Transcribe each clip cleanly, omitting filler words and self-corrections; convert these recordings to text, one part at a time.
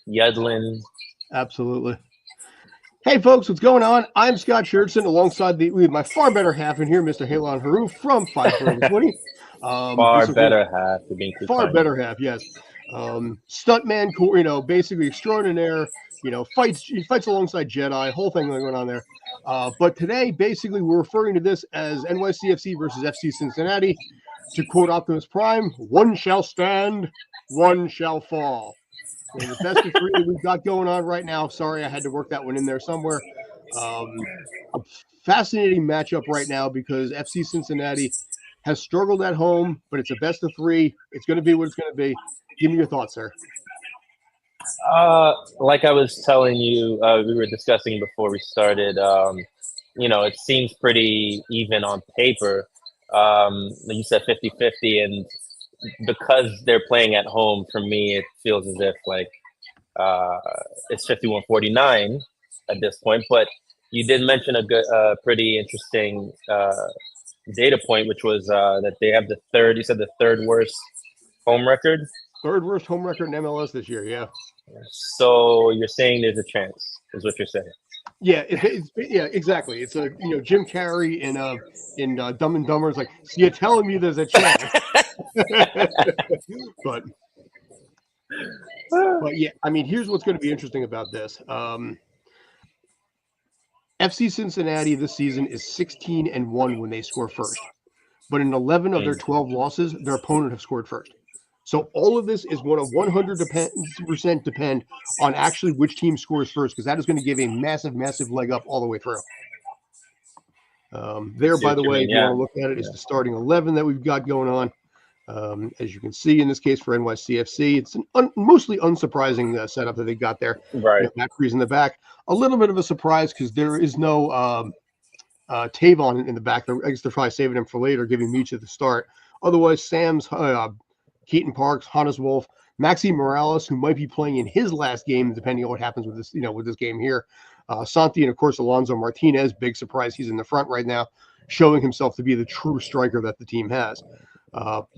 Yudlin. Absolutely. Hey, folks, what's going on? I'm Scott Churchson, alongside my far better half in here, Mr. Haylon Harroo from 5 Footy. Far better half. Far better half, yes. Stuntman, basically extraordinaire. He fights alongside Jedi. Whole thing going on there. But today, basically, we're referring to this as NYCFC versus FC Cincinnati. To quote Optimus Prime, one shall stand, one shall fall. And the best of three that we've got going on right now. Sorry, I had to work that one in there somewhere. A fascinating matchup right now because FC Cincinnati has struggled at home, but it's a best of three. It's going to be what it's going to be. Give me your thoughts, sir. Like I was telling you, we were discussing before we started, it seems pretty even on paper. You said 50-50, and because they're playing at home, for me, it feels as if it's 51-49 at this point. But you did mention a pretty interesting data point, which was that they have the third worst home record. Third worst home record in MLS this year, yeah. So you're saying there's a chance, is what you're saying. Yeah, yeah, exactly. It's Jim Carrey in Dumb and Dumber. It's like, so you're telling me there's a chance. but yeah, I mean, here's what's going to be interesting about this. FC Cincinnati this season is 16-1 when they score first, but in 11 of their 12 losses, their opponent have scored first. So all of this is going to 100% depend on actually which team scores first, because that is going to give a massive, massive leg up all the way through. By the way, if you want to look at it, is the starting 11 that we've got going on. As you can see, in this case for NYCFC, it's an mostly unsurprising setup that they got there. Right. Macree's in the back. A little bit of a surprise because there is no Tavon in the back. I guess they're probably saving him for later, giving Meach at the start. Otherwise, Sam's Keaton Parks, Hannes Wolf, Maxi Morales, who might be playing in his last game, depending on what happens with this, with this game here. Santi, and of course Alonso Martinez. Big surprise, he's in the front right now, showing himself to be the true striker that the team has.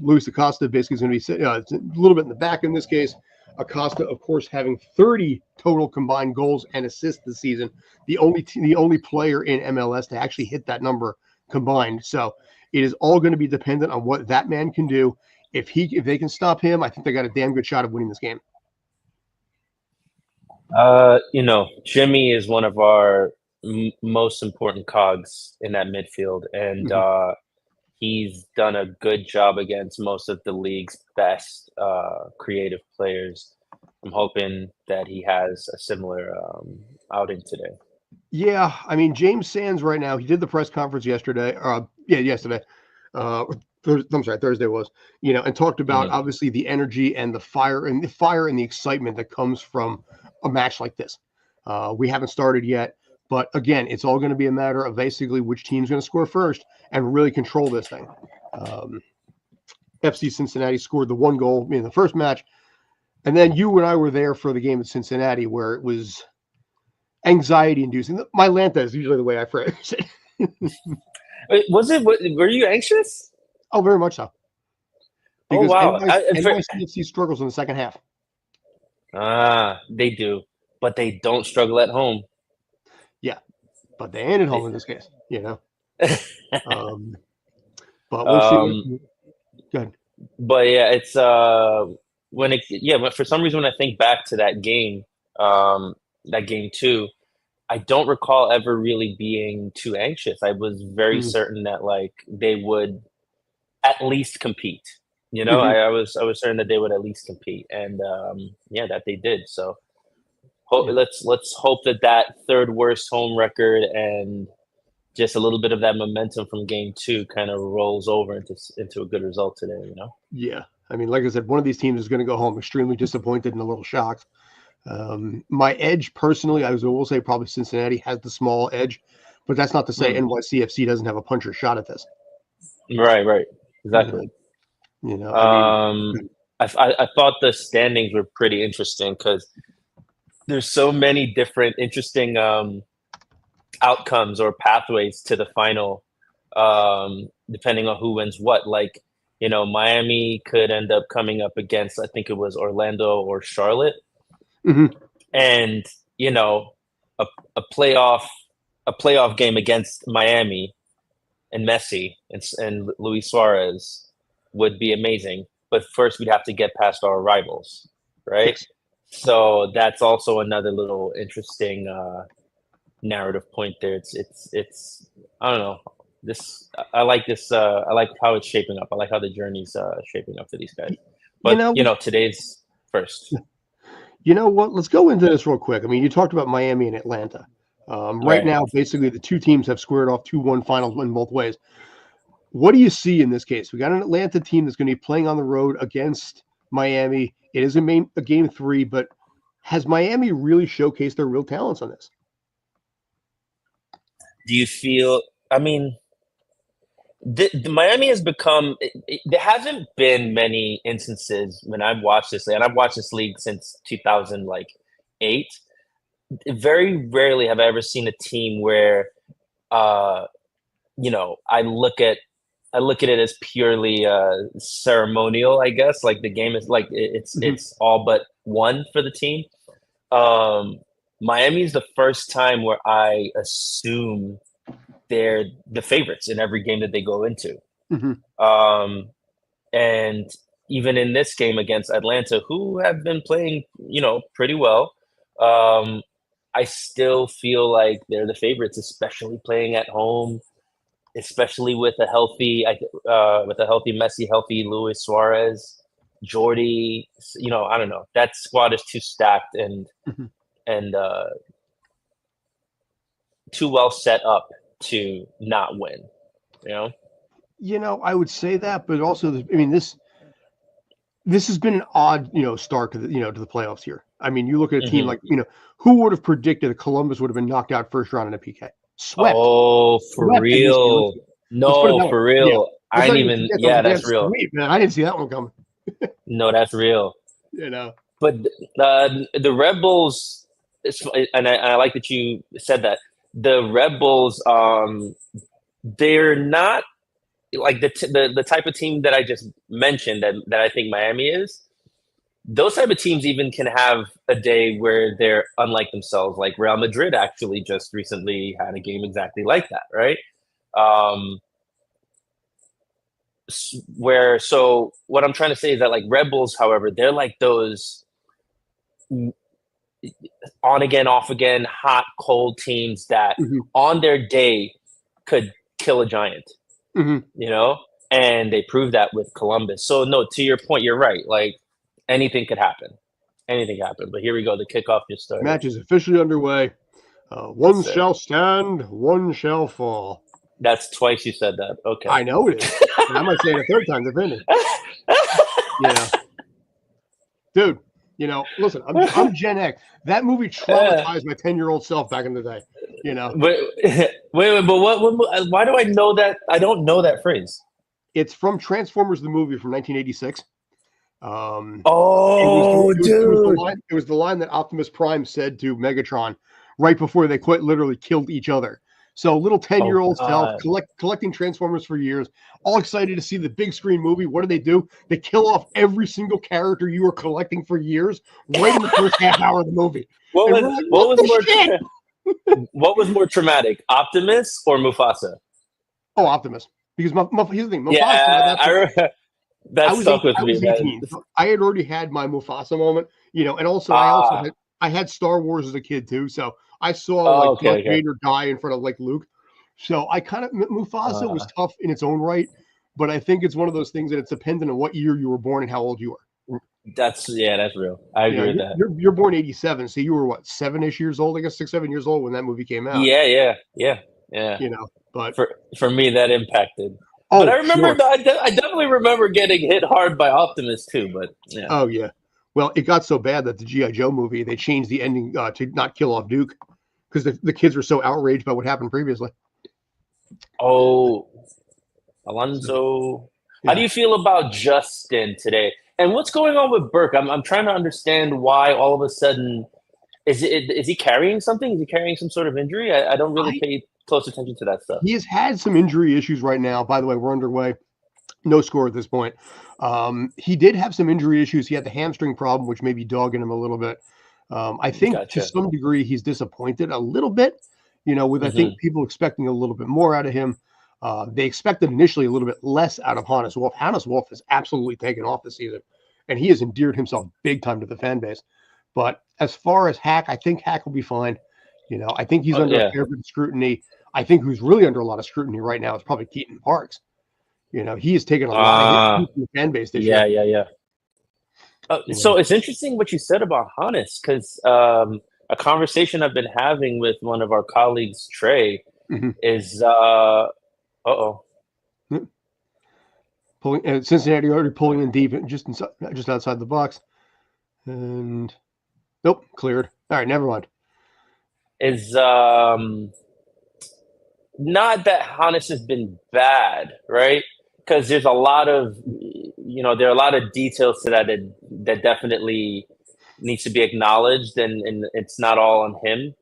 Luis Acosta basically is going to be a little bit in the back in this case. Acosta, of course, having 30 total combined goals and assists this season, the only player in MLS to actually hit that number combined. So it is all going to be dependent on what that man can do. If they can stop him, I think they got a damn good shot of winning this game. Jimmy is one of our most important cogs in that midfield, and he's done a good job against most of the league's best creative players. I'm hoping that he has a similar outing today. Yeah, I mean, James Sands right now, he did the press conference yesterday. Yesterday. Thursday was, and talked about obviously the energy and the fire and the excitement that comes from a match like this. We haven't started yet, but again, it's all going to be a matter of basically which team's going to score first and really control this thing. FC Cincinnati scored the one goal in the first match, and then you and I were there for the game at Cincinnati where it was anxiety-inducing. My Lanta is usually the way I phrase it. Were you anxious? Oh, very much so. Because wow. NYCFC struggles in the second half. They do, but they don't struggle at home. Yeah, but they ain't at home in this case, But we'll see. Go ahead. But yeah, it's for some reason when I think back to that game two, I don't recall ever really being too anxious. I was very certain that they would at least compete. I was certain that they would at least compete, and that they did. So let's hope that third worst home record and just a little bit of that momentum from game two kind of rolls over into a good result today. Yeah, I mean, like I said, one of these teams is going to go home extremely disappointed and a little shocked. My edge, personally, I will say probably Cincinnati has the small edge, but that's not to say NYCFC doesn't have a puncher shot at this. Right, exactly. I thought the standings were pretty interesting because there's so many different interesting outcomes or pathways to the final, depending on who wins what. Miami could end up coming up against, I think it was Orlando or Charlotte. Mhm. And you know, a, a playoff game against Miami and Messi and Luis Suarez would be amazing. But first, we'd have to get past our rivals, right? Yes. So that's also another little interesting narrative point there. It's I don't know. I like this. I like how it's shaping up. I like how the journey's shaping up for these guys. But today's first. You know what? Let's go into this real quick. I mean, you talked about Miami and Atlanta. Right now, basically, the two teams have squared off 2-1 finals in both ways. What do you see in this case? We got an Atlanta team that's going to be playing on the road against Miami. It is a game 3, but has Miami really showcased their real talents on this? Do you feel? I mean, the Miami has become. There hasn't been many instances when I've watched this, and I've watched this league since 2008. Very rarely have I ever seen a team where, I look at it as purely ceremonial. I guess like the game is like it's all but won for the team. Miami is the first time where I assume they're the favorites in every game that they go into. And even in this game against Atlanta, who have been playing, pretty well, I still feel like they're the favorites, especially playing at home, especially with a healthy Messi, healthy Luis Suarez, Jordy. I don't know. That squad is too stacked and too well set up to not win. I would say that, but also, this has been an odd, start to the playoffs here. I mean, you look at a team like, who would have predicted that Columbus would have been knocked out first round in a PK? Swept. Oh, for real? No, for real. Yeah. I didn't even. Yeah, that's real. Sweet, man. I didn't see that one coming. No, that's real. But the Red Bulls, and I like that you said that. The Red Bulls, they're not like the type of team that I just mentioned that I think Miami is. Those type of teams even can have a day where they're unlike themselves. Like Real Madrid actually just recently had a game exactly like that, right? So what I'm trying to say is that like Red Bulls, however, they're like those on again, off again, hot, cold teams that on their day could kill a giant, and they proved that with Columbus. So no, to your point, you're right. Like anything could happen. Anything happened. But here we go. The kickoff just started. Match is officially underway. One shall stand, one shall fall. That's twice you said that. Okay. I know it is. I might say it a third time, depending. Dude, listen, I'm Gen X. That movie traumatized my 10-year-old self back in the day. Wait, but what? Why do I know that? I don't know that phrase. It's from Transformers, the movie from 1986. Dude. It was the line that Optimus Prime said to Megatron right before they quite literally killed each other. So little 10-year-old self collecting Transformers for years, all excited to see the big screen movie. What do? They kill off every single character you were collecting for years right in the first half hour of the movie. What was more traumatic, Optimus or Mufasa? Oh, Optimus. Because here's the thing. Mufasa, yeah, that stuck with me. 18. I had already had my Mufasa moment, and also I had Star Wars as a kid too, so I saw Darth Vader die in front of Luke. So I kind of Mufasa was tough in its own right, but I think it's one of those things that it's dependent on what year you were born and how old you were. That's real. I agree with that. You're born 87, so you were what, 7-ish years old? I guess 6-7 years old when that movie came out. Yeah. But for me that impacted. But I remember, I definitely remember getting hit hard by Optimus too. But yeah. Oh yeah. Well, it got so bad that the G.I. Joe movie, they changed the ending to not kill off Duke because the kids were so outraged by what happened previously. Oh, Alonso. Yeah. How do you feel about Justin today? And what's going on with Burke? I'm trying to understand why all of a sudden is he carrying something? Is he carrying some sort of injury? I don't really pay close attention to that stuff. He has had some injury issues right now. By the way, we're underway. No score at this point. He did have some injury issues. He had the hamstring problem, which may be dogging him a little bit. I think to Gotcha. some degree he's disappointed a little bit, with I think people expecting a little bit more out of him. They expected initially a little bit less out of Hannes Wolf. Hannes Wolf has absolutely taken off this season, and he has endeared himself big time to the fan base. But as far as Hack, I think Hack will be fine. I think he's under a fair bit of scrutiny. I think who's really under a lot of scrutiny right now is probably Keaton Parks. He has taken a lot of hits from the fan base this year. Yeah. So it's interesting what you said about Hannes, because a conversation I've been having with one of our colleagues, Trey, is pulling Cincinnati already pulling in deep, just outside the box, and nope, cleared. All right, never mind. Is not that Hannes has been bad, right? Because there's a lot of there are a lot of details to that definitely needs to be acknowledged, and it's not all on him.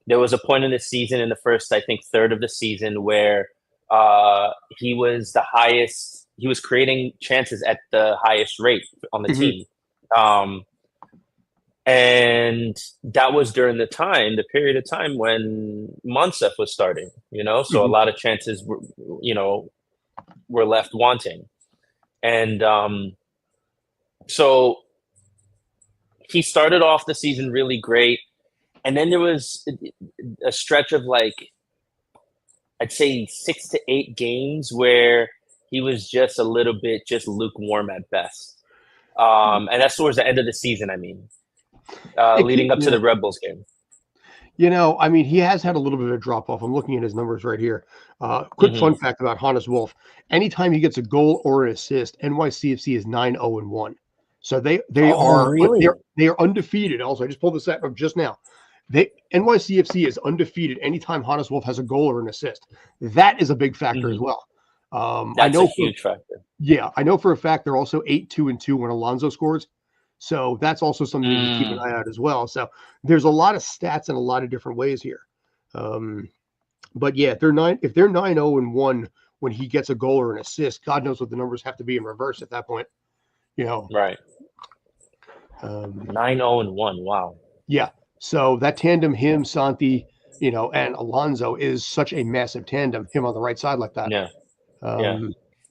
There was a point in the season, in the first, I think, third of the season, where he was the highest. He was creating chances at the highest rate on the team, and that was during the period of time when Monsef was starting. So a lot of chances were left wanting. And so he started off the season really great. And then there was a stretch of I'd say 6 to 8 games where he was just a little bit just lukewarm at best. And that's towards the end of the season, leading up to the Red Bulls game. He has had a little bit of a drop off. I'm looking at his numbers right here. Quick fun fact about Hannes Wolf: anytime he gets a goal or an assist, NYCFC is 9-0-1. So they are undefeated. Also, I just pulled this up just now. NYCFC is undefeated anytime Hannes Wolf has a goal or an assist. That is a big factor as well. That's a huge factor. Yeah, I know for a fact they're also 8-2-2 when Alonso scores. So that's also something to keep an eye out as well. So there's a lot of stats in a lot of different ways here. But yeah, if they're 9-0-1 when he gets a goal or an assist, God knows what the numbers have to be in reverse at that point. Right. 9-0-1. Wow. Yeah. So that tandem, him, Santi, and Alonso, is such a massive tandem. Him on the right side like that. Yeah.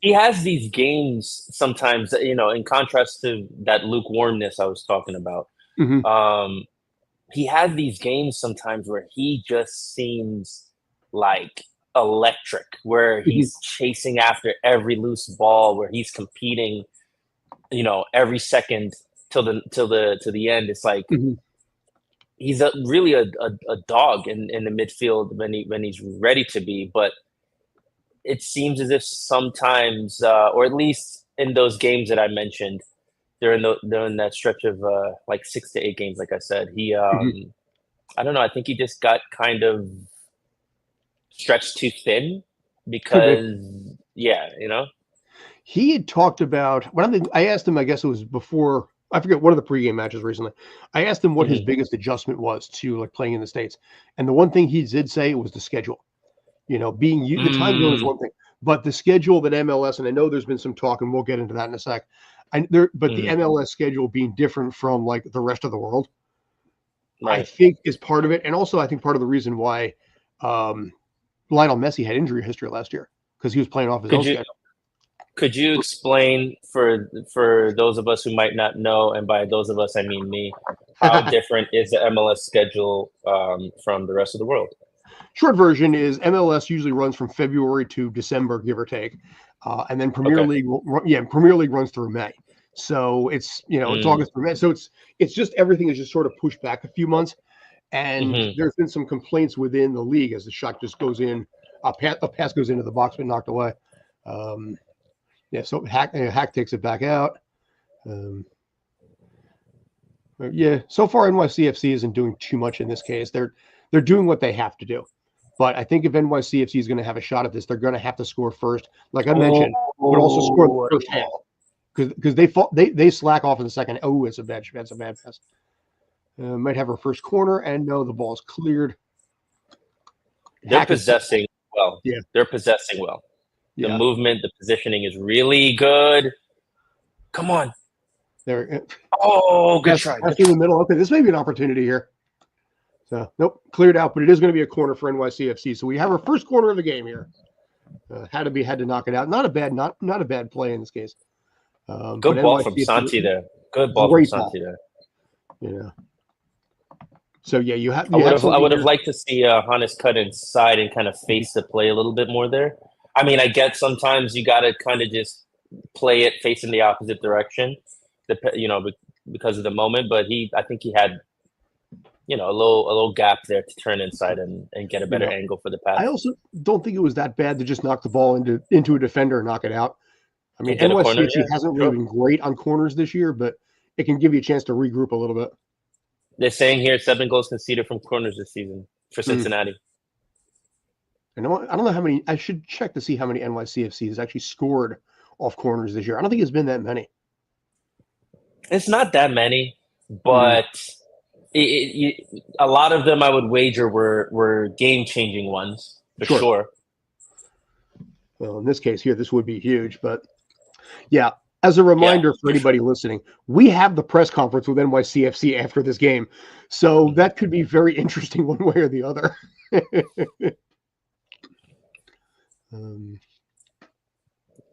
He has these games sometimes, in contrast to that lukewarmness I was talking about. He has these games sometimes where he just seems like electric, where he's chasing after every loose ball, where he's competing, every second till the end. It's like he's really a dog in the midfield when he's ready to be, but it seems as if sometimes, or at least in those games that I mentioned, during that stretch of 6 to 8 games, like I said, he, I don't know, I think he just got kind of stretched too thin because, He had talked about, I asked him, I guess it was before, I forget, one of the pregame matches recently. I asked him what his biggest adjustment was to playing in the States. And the one thing he did say was the schedule. The time zone is one thing, but the schedule that MLS, and I know there's been some talk, and we'll get into that in a sec. But the MLS schedule being different from the rest of the world, I think is part of it, and also I think part of the reason why Lionel Messi had injury history last year, because he was playing off his own schedule. Could you explain for those of us who might not know, and by those of us I mean me, how different is the MLS schedule from the rest of the world? Short version is MLS usually runs from February to December, give or take, and then Premier League runs through May. So it's it's August through May. So it's just everything is just sort of pushed back a few months, and there's been some complaints within the league as the shot just goes in, a pass goes into the box but knocked away. So Hack takes it back out. So far NYCFC isn't doing too much in this case. They're doing what they have to do. But I think if NYCFC is going to have a shot at this, they're going to have to score first, like I mentioned, but also score the first half because they slack off in the second. Oh, that's a bad pass. Might have her first corner, and no, the ball's cleared. They're possessing well. Yeah, they're possessing well. The movement, the positioning is really good. Come on. There. Oh, good Yes, try. that's in the middle. Okay, this may be an opportunity here. So, nope, cleared out, but it is going to be a corner for NYCFC. So we have our first corner of the game here. Had to knock it out. Not a bad play in this case. Good ball from Santi there. Good ball from Santi there. Yeah. So yeah, I would have liked to see Hannes cut inside and kind of face the play a little bit more there. I mean, I get sometimes you got to kind of just play it facing the opposite direction, because of the moment. But I think he had, a little gap there to turn inside and get a better angle for the pass. I also don't think it was that bad to just knock the ball into a defender and knock it out. I mean, NYCFC hasn't really been great on corners this year, but it can give you a chance to regroup a little bit. They're saying here 7 goals conceded from corners this season for Cincinnati. I don't know how many. I should check to see how many NYCFC has actually scored off corners this year. I don't think it's been that many. It's not that many, but a lot of them I would wager were game-changing ones for sure. Well, in this case here, this would be huge, but yeah. As a reminder for anybody listening, we have the press conference with NYCFC after this game, so that could be very interesting one way or the other. A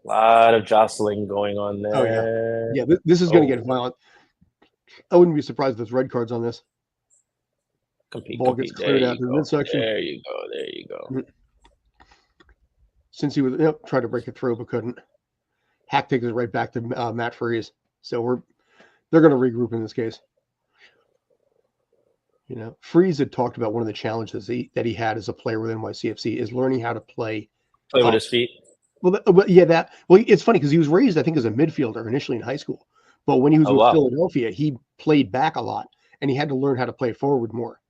lot of jostling going on there. Oh, yeah. This is going to get violent. I wouldn't be surprised if there's red cards on this. Ball gets cleared out to the midsection. There you go. Since he was tried to break it through but couldn't. Hack takes it right back to Matt Freeze. So they're going to regroup in this case. Freeze had talked about one of the challenges that he had as a player with NYCFC is learning how to play with his feet. Well, it's funny because he was raised, I think, as a midfielder initially in high school. But when he was with Philadelphia, he played back a lot, and he had to learn how to play forward more.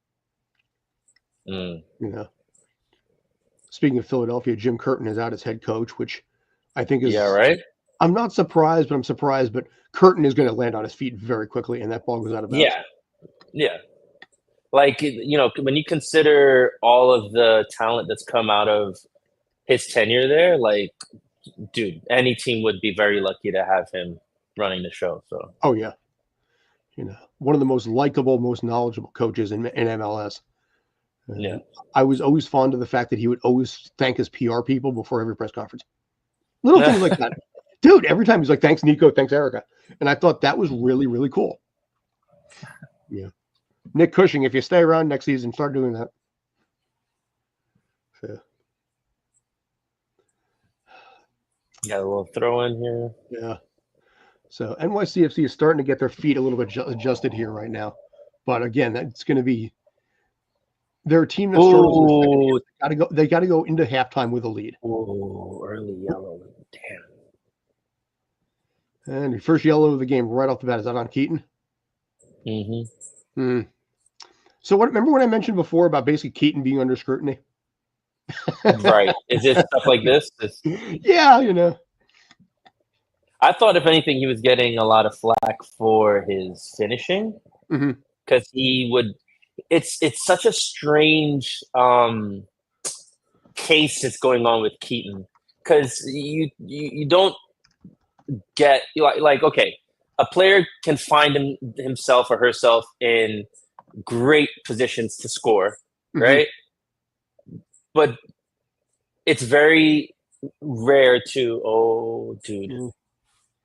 Speaking of Philadelphia, Jim Curtin is out as head coach, which I think is right. I'm not surprised, but I'm surprised. But Curtin is going to land on his feet very quickly, and that ball goes out of bounds. Yeah. Like, when you consider all of the talent that's come out of his tenure there, like, dude, any team would be very lucky to have him running the show. So. Oh, yeah. One of the most likable, most knowledgeable coaches in MLS. Yeah. I was always fond of the fact that he would always thank his PR people before every press conference. Little things like that. Dude, every time he's like, thanks, Nico, thanks, Erica. And I thought that was really, really cool. Yeah. Nick Cushing, if you stay around next season, start doing that. So. Got a little throw in here. Yeah. So NYCFC is starting to get their feet a little bit adjusted here right now. But again, that's going to be they're a team that struggles. They got to go into halftime with a lead. Oh, early yellow. Damn. And the first yellow of the game right off the bat. Is that on Keaton? Mm-hmm. So remember when I mentioned before about basically Keaton being under scrutiny? Right. Is it stuff like this? Yeah, I thought, if anything, he was getting a lot of flack for his finishing because he would. It's such a strange case that's going on with Keaton because you don't get like okay, a player can find himself or herself in great positions to score, right? But it's very rare to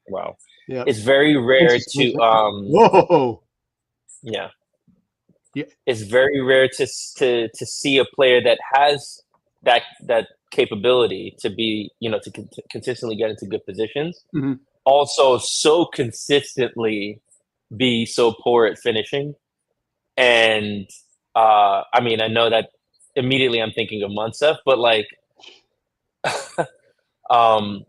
wow. Yeah. It's very rare to whoa. Yeah. It's very rare to see a player that has that capability to be, to consistently get into good positions. Also so consistently be so poor at finishing. And I mean, I know that immediately I'm thinking of Munsef, but like I'm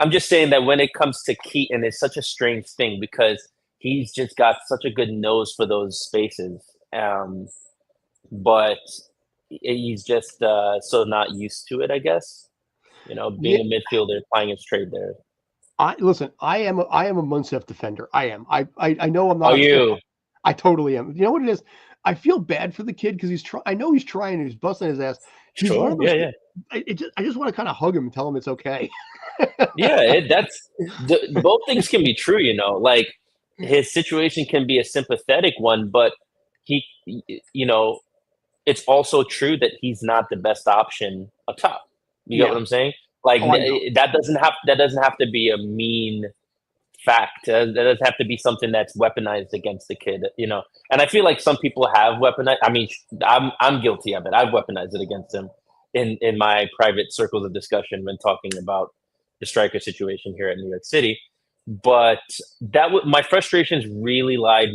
just saying that when it comes to Keaton, it's such a strange thing because he's just got such a good nose for those spaces. But he's just so not used to it, I guess. Being a midfielder, playing his trade there. I am a Munsef defender. I am. I know I'm not. Are you? I totally am. You know what it is? I feel bad for the kid because he's trying. I know he's trying. He's busting his ass. He's sure. Yeah. I just want to kind of hug him and tell him it's okay. Yeah, that's both things can be true. Like his situation can be a sympathetic one, but he, you know, it's also true that he's not the best option up top. You get what I'm saying? Like that doesn't have to be a mean fact. That doesn't have to be something that's weaponized against the kid, you know. And I feel like some people have weaponized. I mean, I'm guilty of it. I've weaponized it against him in my private circles of discussion when talking about the striker situation here at New York City. But my frustrations really lied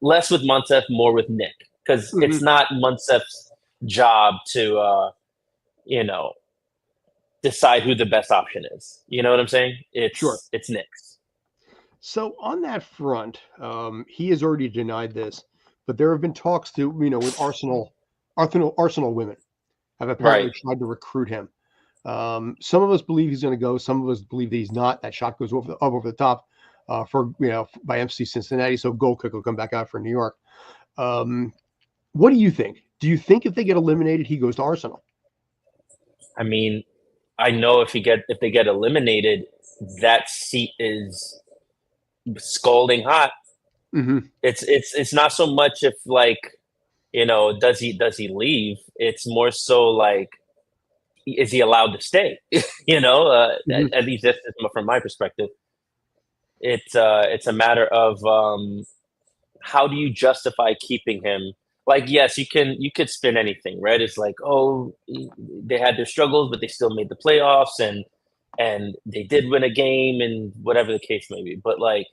less with Montef, more with Nick, because it's not Montef's job to, you know, decide who the best option is. You know what I'm saying? It's Nick's. So on that front, he has already denied this, but there have been talks to, you know, with Arsenal women have apparently tried to recruit him. Some of us believe he's going to go. Some of us believe that he's not. That shot goes over the top for, you know, by FC Cincinnati. So goal kick will come back out for New York. What do you think? Do you think if they get eliminated, he goes to Arsenal? I mean, I know if they get eliminated, that seat is scalding hot. It's not so much if, like, you know, does he leave? It's more so like, is he allowed to stay? You know, at least that's from my perspective. It's a matter of how do you justify keeping him? Like, yes, you could spin anything, right? It's like, oh, they had their struggles, but they still made the playoffs, and they did win a game, and whatever the case may be. But like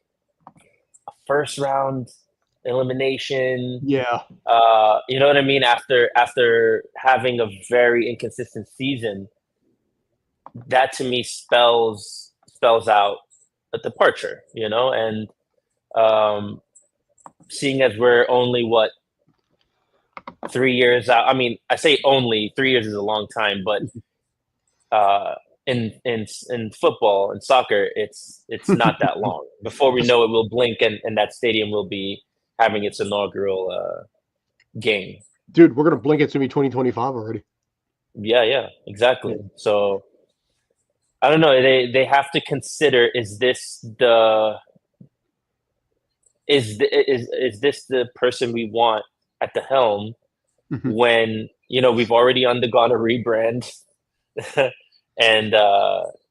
a first round elimination, you know what I mean? After having a very inconsistent season, that to me spells out a departure, you know. And seeing as we're only 3 years out. I mean, I say only 3 years is a long time, but in football and soccer, it's not that long. Before we know it, we'll blink and that stadium will be having its inaugural game. Dude, we're gonna blink. It's gonna be 2025 already. Yeah, exactly. So I don't know. They have to consider: is this the person we want at the helm? When, you know, we've already undergone a rebrand, and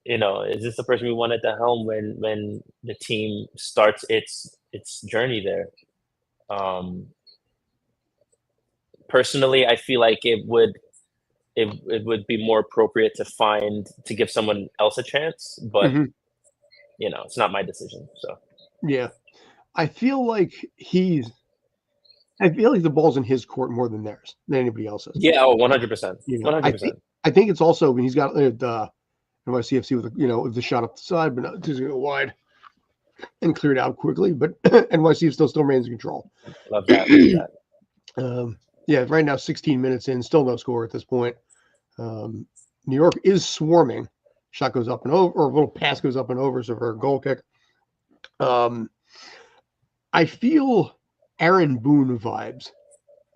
you know, is this the person we want at the helm when the team starts its journey there? Personally, I feel like it would be more appropriate to give someone else a chance, but you know, it's not my decision. So yeah, I feel like the ball's in his court more than theirs, than anybody else's. Yeah, 100%. You know, 100%. I think it's also when he's got the NYCFC with, you know, with the shot up the side, but not just go wide and cleared out quickly. But NYC still remains in control. Love that. Yeah, right now 16 minutes in, still no score at this point. New York is swarming. Shot goes up and over, or a little pass goes up and over, so for a goal kick. I feel Aaron Boone vibes,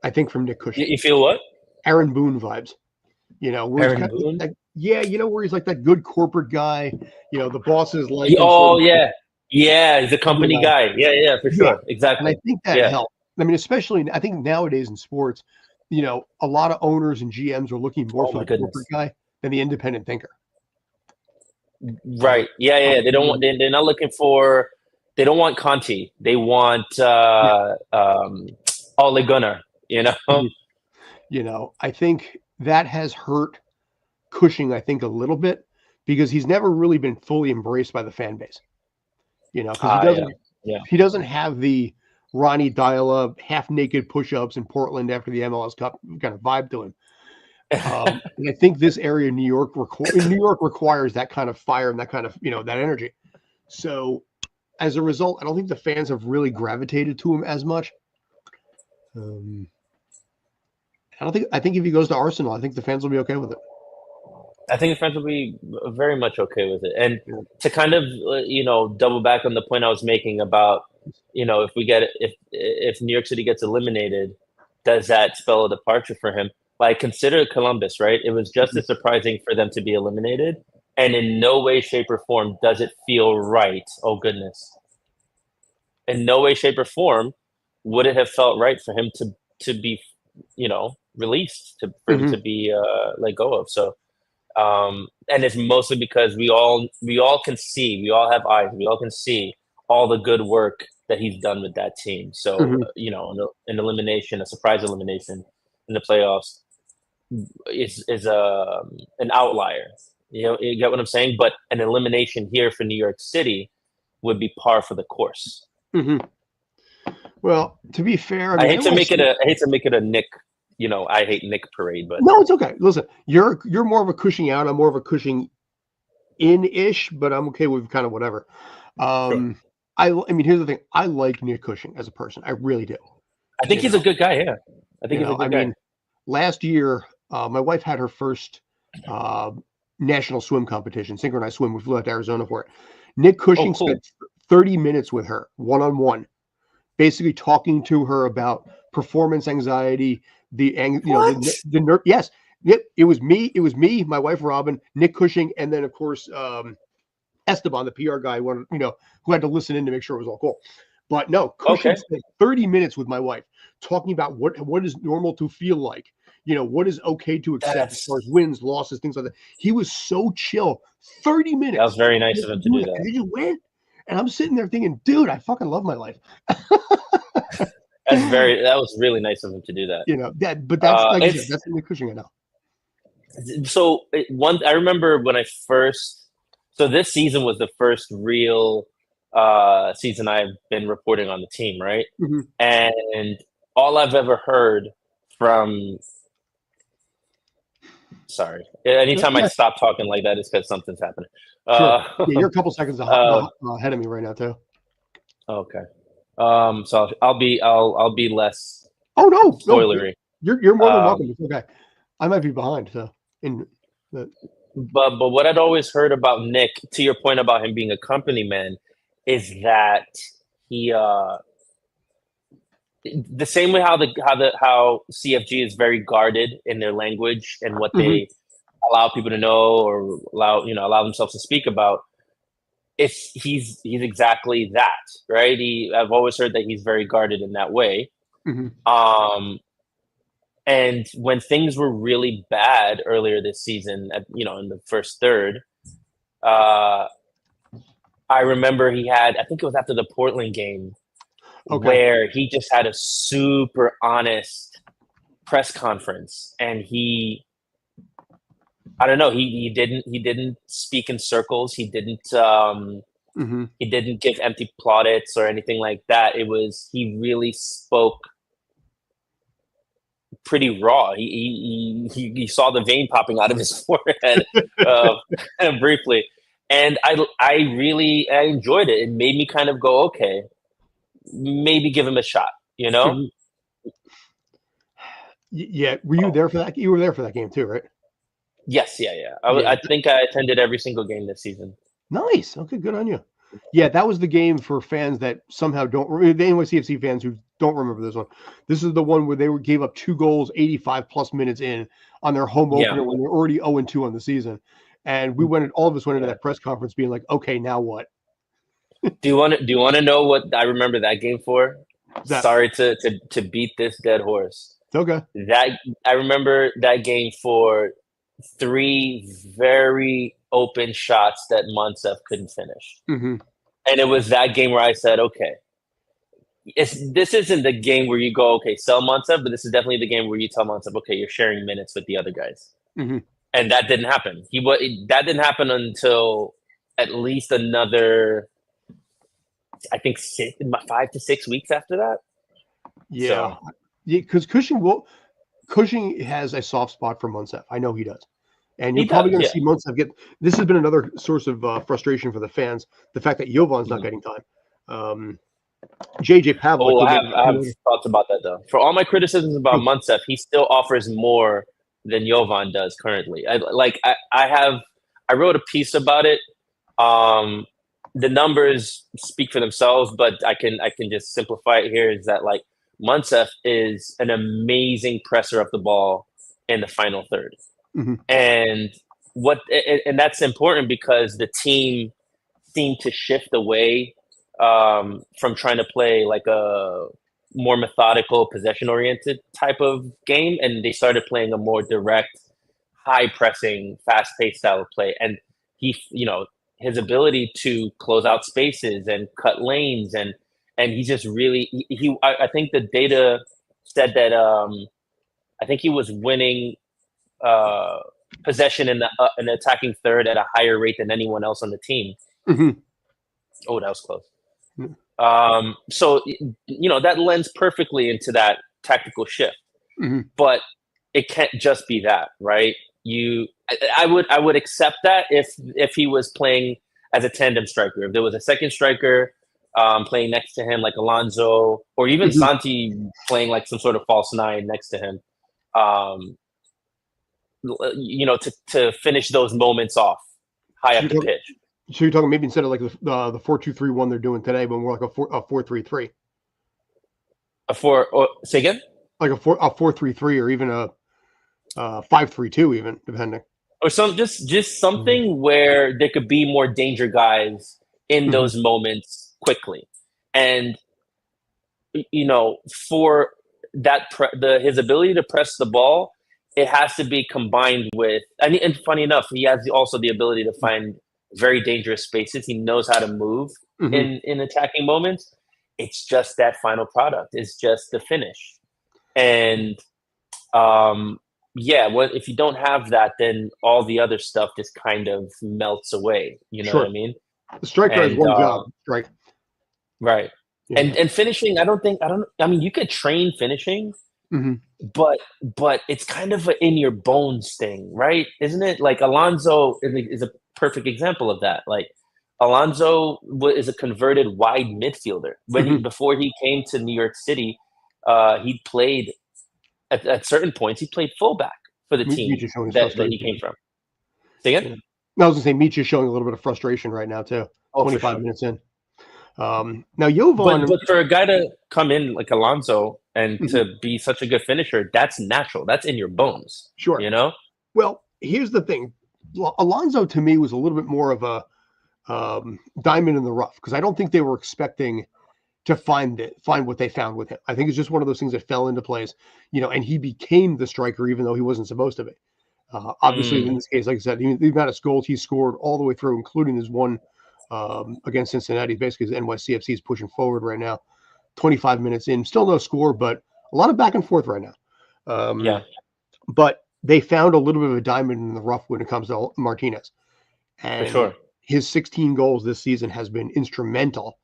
I think, from Nick Cushing. You feel what? Aaron Boone vibes. You know, where Aaron Boone? You know, where he's like that good corporate guy. You know, the bosses like. Oh, yeah, he's a company guy. Yeah, for sure, exactly. And I think that helped. I mean, especially I think nowadays in sports, you know, a lot of owners and GMs are looking more for the corporate guy than the independent thinker. Right. Yeah. They don't want. They're not looking for. They don't want Conti. They want Ole Gunnar. You know. You know, I think that has hurt Cushing, I think, a little bit, because he's never really been fully embraced by the fan base. You know, because he doesn't have the Ronnie Dial-up half-naked push-ups in Portland after the MLS Cup kind of vibe to him. And I think this area in New York requires that kind of fire and that kind of, you know, that energy. So as a result, I don't think the fans have really gravitated to him as much. I think if he goes to Arsenal, I think the fans will be okay with it. I think the fans will be very much okay with it. And to kind of, you know, double back on the point I was making about, you know, if New York City gets eliminated, does that spell a departure for him? Like, consider Columbus, right? It was just as surprising for them to be eliminated, and in no way, shape, or form does it feel right. Oh goodness, in no way, shape, or form would it have felt right for him to be, released, for him Mhm. to be let go of. So, and it's mostly because we all can see, we all have eyes, we all can see all the good work that he's done with that team. So, Mhm. an elimination, a surprise elimination in the playoffs is an outlier. You get what I'm saying? But an elimination here for New York City would be par for the course. Mhm. Well, to be fair, I I mean, hate to make it a Nick, I hate Nick parade, but no, it's okay. Listen, you're more of a Cushing out. I'm more of a Cushing in-ish, but I'm okay with kind of whatever. sure. I mean, here's the thing. I like Nick Cushing as a person. I really do. I think he's a good guy. Yeah, I think he's a I good guy. mean, last year, my wife had her first uh, national swim competition, synchronized swim. We flew out to Arizona for it. Nick Oh, Cushing cool. spent 30 minutes with her, one-on-one, basically talking to her about performance anxiety, the nerve. Yes, yep. It was me, my wife Robin, Nick Cushing, and then of course Esteban, the PR guy, who had to listen in to make sure it was all cool. But no, Cushing Okay. spent 30 minutes with my wife talking about what is normal to feel like. What is okay to accept as far as wins, losses, things like that. He was so chill. 30 minutes. That was very nice of him to do that. And he just went. And I'm sitting there thinking, dude, I fucking love my life. That was really nice of him to do that. But that's like I said, that's Nick Cushing, I know. So I remember when so this season was the first real season I've been reporting on the team, right? Mm-hmm. And all I've ever heard from, sorry, anytime I stop talking like that, it's because something's happening. Sure. Yeah, you're a couple seconds ahead of me right now too. Okay. So I'll be less. Oh no, spoilery. You're more than welcome. It's okay. I might be behind. So But what I'd always heard about Nick, to your point about him being a company man, is that he the same way how CFG is very guarded in their language and what they allow people to know or allow themselves to speak about. He's exactly that, right? I've always heard that he's very guarded in that way. Mm-hmm. And when things were really bad earlier this season, in the first third, I remember I think it was after the Portland game, where he just had a super honest press conference, and I don't know, he didn't speak in circles. He didn't he didn't give empty plaudits or anything like that. He really spoke pretty raw. He saw the vein popping out of his forehead briefly, and I really enjoyed it. It made me kind of go, okay, maybe give him a shot. Mm-hmm. Yeah, were you there for that? You were there for that game too, right? Yes, yeah. I think I attended every single game this season. Nice. Okay, good on you. Yeah, that was the game for fans that somehow don't remember, the NYCFC fans who don't remember this one. This is the one where they gave up 2 goals 85 plus minutes in on their home opener when they're already 0-2 on the season. And all of us went into that press conference being like, okay, now what? Do you want to know what I remember that game for? Sorry to beat this dead horse. It's okay. I remember that game for 3 very open shots that Montsev couldn't finish. Mm-hmm. And it was that game where I said, okay, this isn't the game where you go, okay, sell Montsev, but this is definitely the game where you tell Montsev, okay, you're sharing minutes with the other guys. Mm-hmm. And that didn't happen. That didn't happen until at least another, I think, 5 to 6 weeks after that. Yeah, because Cushing has a soft spot for Montsev. I know he does. And you're probably going to see Montsev get. This has been another source of frustration for the fans. The fact that Jovan's not getting time. JJ Pavlick. I have thoughts about that though. For all my criticisms about Montsev, he still offers more than Jovan does currently. I wrote a piece about it. The numbers speak for themselves, but I can just simplify it here. Is that like Montsev is an amazing presser of the ball in the final third. Mm-hmm. And that's important because the team seemed to shift away from trying to play like a more methodical, possession-oriented type of game, and they started playing a more direct, high-pressing, fast-paced style of play. And his ability to close out spaces and cut lanes, and he just really I think the data said that I think he was winning possession in the attacking third at a higher rate than anyone else on the team. Mm-hmm. Oh, that was close. Mm-hmm. So that lends perfectly into that tactical shift. Mm-hmm. But it can't just be that, right? I would accept that if he was playing as a tandem striker. If there was a second striker playing next to him, like Alonso, or even Mm-hmm. Santi playing like some sort of false nine next to him, to finish those moments off high up the pitch. So you're talking maybe instead of like the 4-2-3-1 they're doing today, but more like a 4-3-3. Say again? Like a 4-3-3, or even a 5-3-2, even depending. Or just something where there could be more danger guys in those moments quickly, and for that his ability to press the ball, it has to be combined with. And funny enough, he has also the ability to find very dangerous spaces. He knows how to move in attacking moments. It's just that final product. It's just the finish, and if you don't have that, then all the other stuff just kind of melts away. You know what I mean? The striker has one job, strike. Right. Yeah. And finishing, I mean, you could train finishing, but it's kind of an in your bones thing, right? Isn't it? Like Alonso is a perfect example of that. Like Alonso is a converted wide midfielder. Before he came to New York City, he played at certain points. He played fullback for the team that he came from. Say again? Yeah. I was going to say, Meach is showing a little bit of frustration right now too. 25 minutes in. Now Jovan, but for a guy to come in like Alonso and to be such a good finisher, that's natural. That's in your bones. Sure. Well, here's the thing. Alonso to me was a little bit more of a diamond in the rough, because I don't think they were expecting to find what they found with him. I think it's just one of those things that fell into place, and he became the striker even though he wasn't supposed to be. Obviously, in this case, like I said, the amount of goals he scored all the way through, including his one against Cincinnati, basically NYCFC is pushing forward right now. 25 minutes in, still no score, but a lot of back and forth right now. But they found a little bit of a diamond in the rough when it comes to Martinez. And for sure, his 16 goals this season has been instrumental.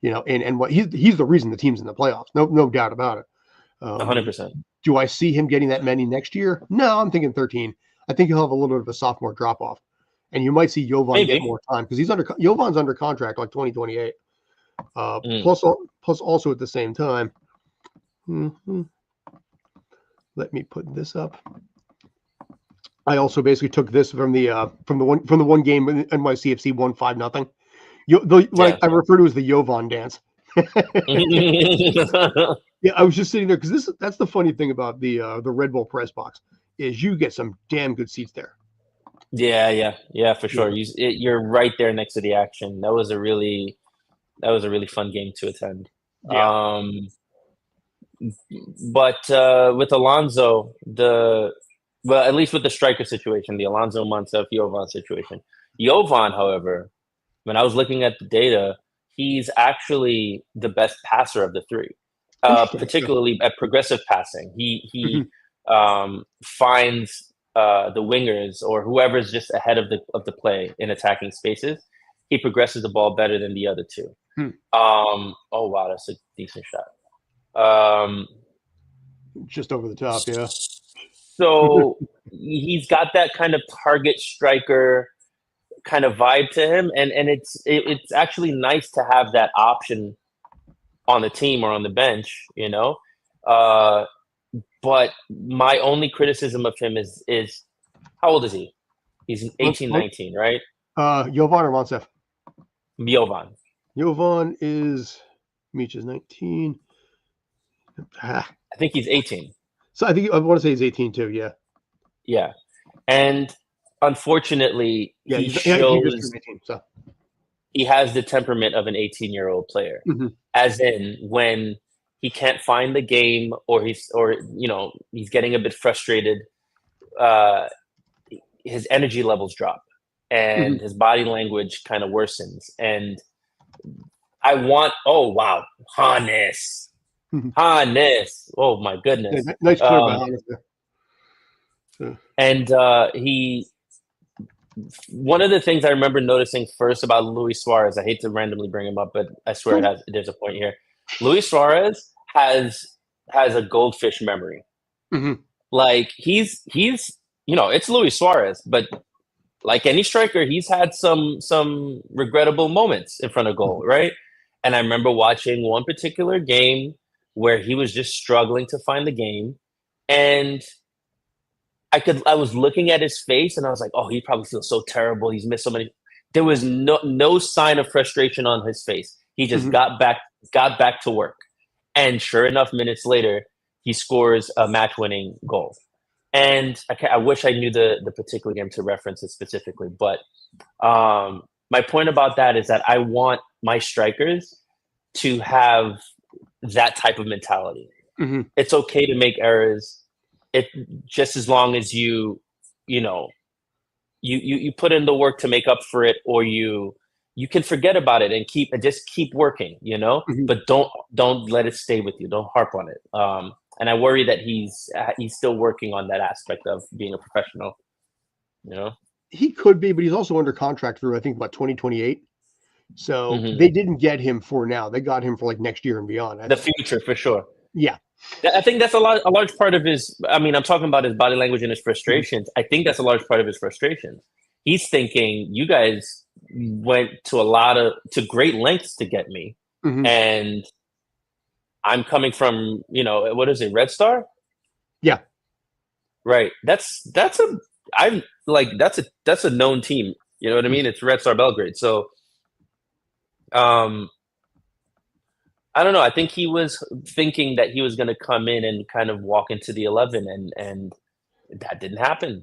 And what he's the reason the team's in the playoffs. No doubt about it. 100%. Do I see him getting that many next year? No, I'm thinking 13. I think he'll have a little bit of a sophomore drop off, and you might see Jovan get more time because Jovan's under contract like 2028. Plus also at the same time, let me put this up. I also basically took this from the one game in NYCFC won 5-0. I refer to as the Jovan dance. Yeah, I was just sitting there because that's the funny thing about the Red Bull press box is you get some damn good seats there. Yeah, for sure. You're right there next to the action. That was a really fun game to attend. Yeah. But with Alonso, at least with the striker situation, the Alonso Montef Jovan situation. Jovan, however, when I was looking at the data, he's actually the best passer of the three, particularly at progressive passing. He finds the wingers or whoever's just ahead of the play in attacking spaces. He progresses the ball better than the other two. Oh wow, that's a decent shot. Just over the top, yeah. So he's got that kind of target striker kind of vibe to him, and it's actually nice to have that option on the team or on the bench, But my only criticism of him is how old is he? He's 18, 19, right? Jovan or Montef? Jovan. Jovan is Meach is 19. I think he's 18. So I want to say he's 18 too. Yeah. Yeah, and unfortunately, he shows. 18, so. he has the temperament of an 18-year-old player, Mhm. as in when he can't find the game or he's getting a bit frustrated, uh, his energy levels drop Mhm. and his body language kind of worsens. And I want, oh wow, Hannes, Mhm. Hannes, oh my Yeah, goodness. nice clear by Hannes there. So, And one of the things I remember noticing first about Luis Suarez, I hate to randomly bring him up, but I swear there's a point here. Luis Suarez has a goldfish memory. mhm. Like it's Luis Suarez, but like any striker, he's had some regrettable moments in front of goal, right? And I remember watching one particular game where he was just struggling to find the game, and I was looking at his face and I was like, oh, he probably feels so terrible. He's missed so many. There was no sign of frustration on his face. He just Mhm. got back to work. And sure enough, minutes later, he scores a match-winning goal. And I wish I knew the particular game to reference it specifically. But my point about that is that I want my strikers to have that type of mentality. Mhm. It's okay to make errors. It just as long as you put in the work to make up for it, or you can forget about it and just keep working, Mhm. but don't let it stay with you. Don't harp on it. And I worry that he's still working on that aspect of being a professional. He could be, but he's also under contract through, I think, about 2028. So Hmm. they didn't get him for now. They got him for like next year and beyond, I The think. future for sure. Yeah. I think that's a large part of his. I mean, I'm talking about his body language and his Mhm. frustrations. I think that's a large part of his frustrations. He's thinking, you guys went to great lengths to get me, Mhm. and I'm coming from what is it, Red Star? Yeah. Right. That's a known team. You know what I mean? It's Red Star Belgrade. So um, I don't know. I think he was thinking that he was going to come in and kind of walk into the 11, and that didn't happen.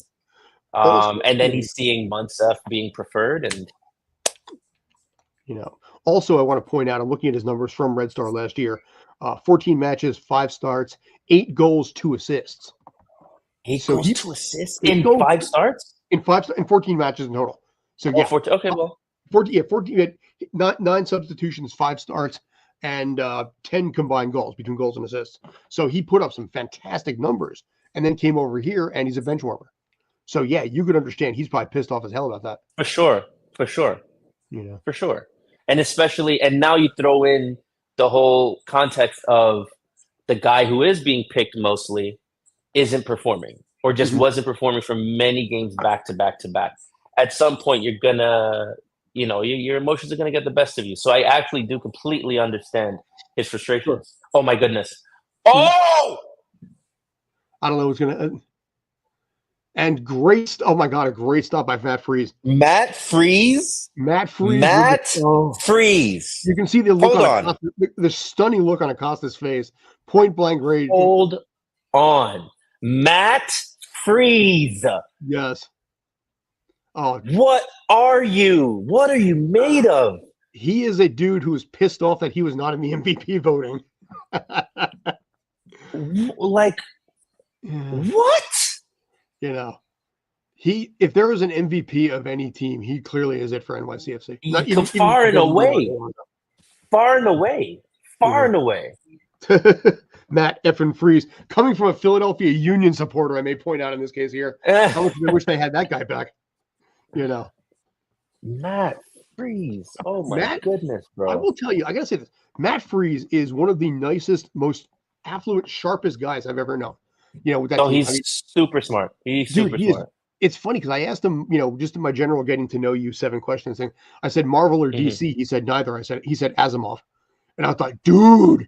Also, And then he's seeing Munsef being preferred, and also I want to point out, I'm looking at his numbers from Red Star last year. 14 matches, 5 starts, 8 goals, 2 assists. 2 assists 8 in goals 5 starts. in 14 matches in total. So Oh, yeah, 14, okay, well, 14. Yeah, 14. Nine substitutions, 5 starts, and 10 combined goals between goals and assists. So he put up some fantastic numbers, and then came over here, and he's a bench warmer. So yeah, you could understand he's probably pissed off as hell about that. for sure, for sure. You know, For sure. And especially, and now you throw in the whole context of the guy who is being picked mostly isn't performing, or just Mhm. wasn't performing for many games back to back to back. At some point, you're gonna, your emotions are gonna get the best of you. So I actually do completely understand his Sure. frustrations. Oh my goodness. Oh! I don't know what's gonna. And great, oh my god, a great stop by Matt Freeze. Matt Freeze? Matt Freeze. Matt Freeze. You can see the look Hold on on. the stunning look on Acosta's face. Point blank grade. Hold on. Matt Freeze. Yes. Oh, What are you? What are you made of? he is a dude who was pissed off that he was not in the MVP voting. Like, what? If there was an MVP of any team, he clearly is it for NYCFC. Not even Far and away. Far and away. Far and away. Matt effing Freeze, coming from a Philadelphia Union supporter, I may point out in this case here. How much I wish they had that guy back. Matt Freeze. Oh my goodness, bro. I will tell you, I gotta say this. Matt Freeze is one of the nicest, most affluent, sharpest guys I've ever known. With that team. He's super smart. He's super smart. It's funny because I asked him, just in my general getting to know you 7 questions thing. I said Marvel or DC. He said neither. He said Asimov, and I thought, dude,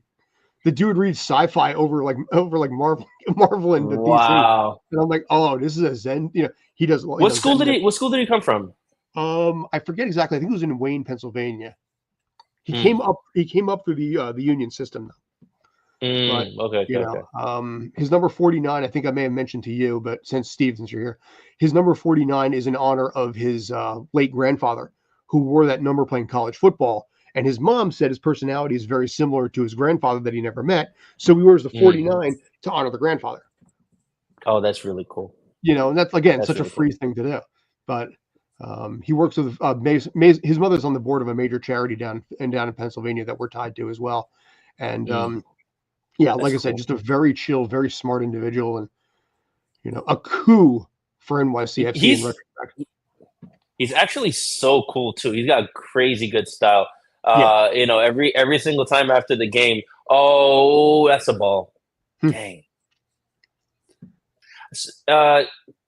the dude reads sci-fi over like Marvel and the DC. And I'm like, oh, this is a Zen. He does. What school did he come from? I forget exactly. I think it was in Wayne, Pennsylvania. He came up through the Union system. But, okay. His number 49, I think I may have mentioned to you, but since you're here, his number 49 is in honor of his late grandfather, who wore that number playing college football. And his mom said his personality is very similar to his grandfather that he never met. So he wears the 49 to honor the grandfather. Oh, that's really cool. And that's, again, such really a free thing to do. But he works with his mother's on the board of a major charity down in Pennsylvania that we're tied to as well. And like I said, just a very chill, very smart individual, and a coup for NYCFC in retrospect. He's actually so cool too. He's got crazy good style. Every single time after the game, oh, that's a ball. Dang.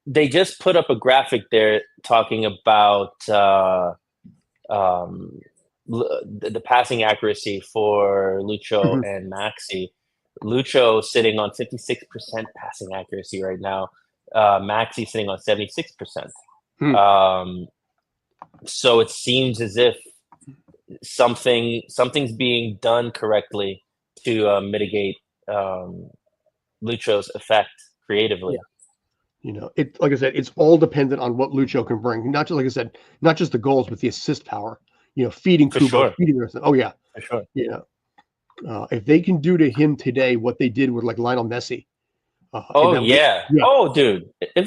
They just put up a graphic there talking about the passing accuracy for Lucho and Maxi. Lucho sitting on 56% passing accuracy right now. Maxi sitting on 76%. So it seems as if something's being done correctly to mitigate Lucho's effect creatively. Yeah. Like I said, it's all dependent on what Lucho can bring. Not just, like I said, not just the goals, but the assist power. Feeding Kubo, feeding the rest of. Oh yeah, for sure. If they can do to him today what they did with like Lionel Messi. Yeah. Oh, dude, if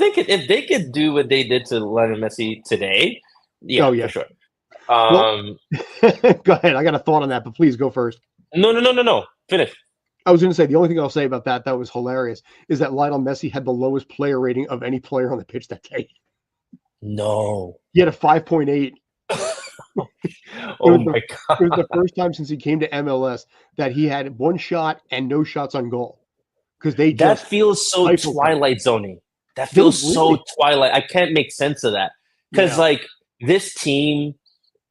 they could do what they did to Lionel Messi today, for sure. Go ahead. I got a thought on that, but please go first. No. Finish. I was going to say, the only thing I'll say about that was hilarious is that Lionel Messi had the lowest player rating of any player on the pitch that day. No. He had a 5.8. Oh my God. It was the first time since he came to MLS that he had one shot and no shots on goal. Because that feels so Twilight Zone-y. That feels so Twilight. I can't make sense of that. Because this team,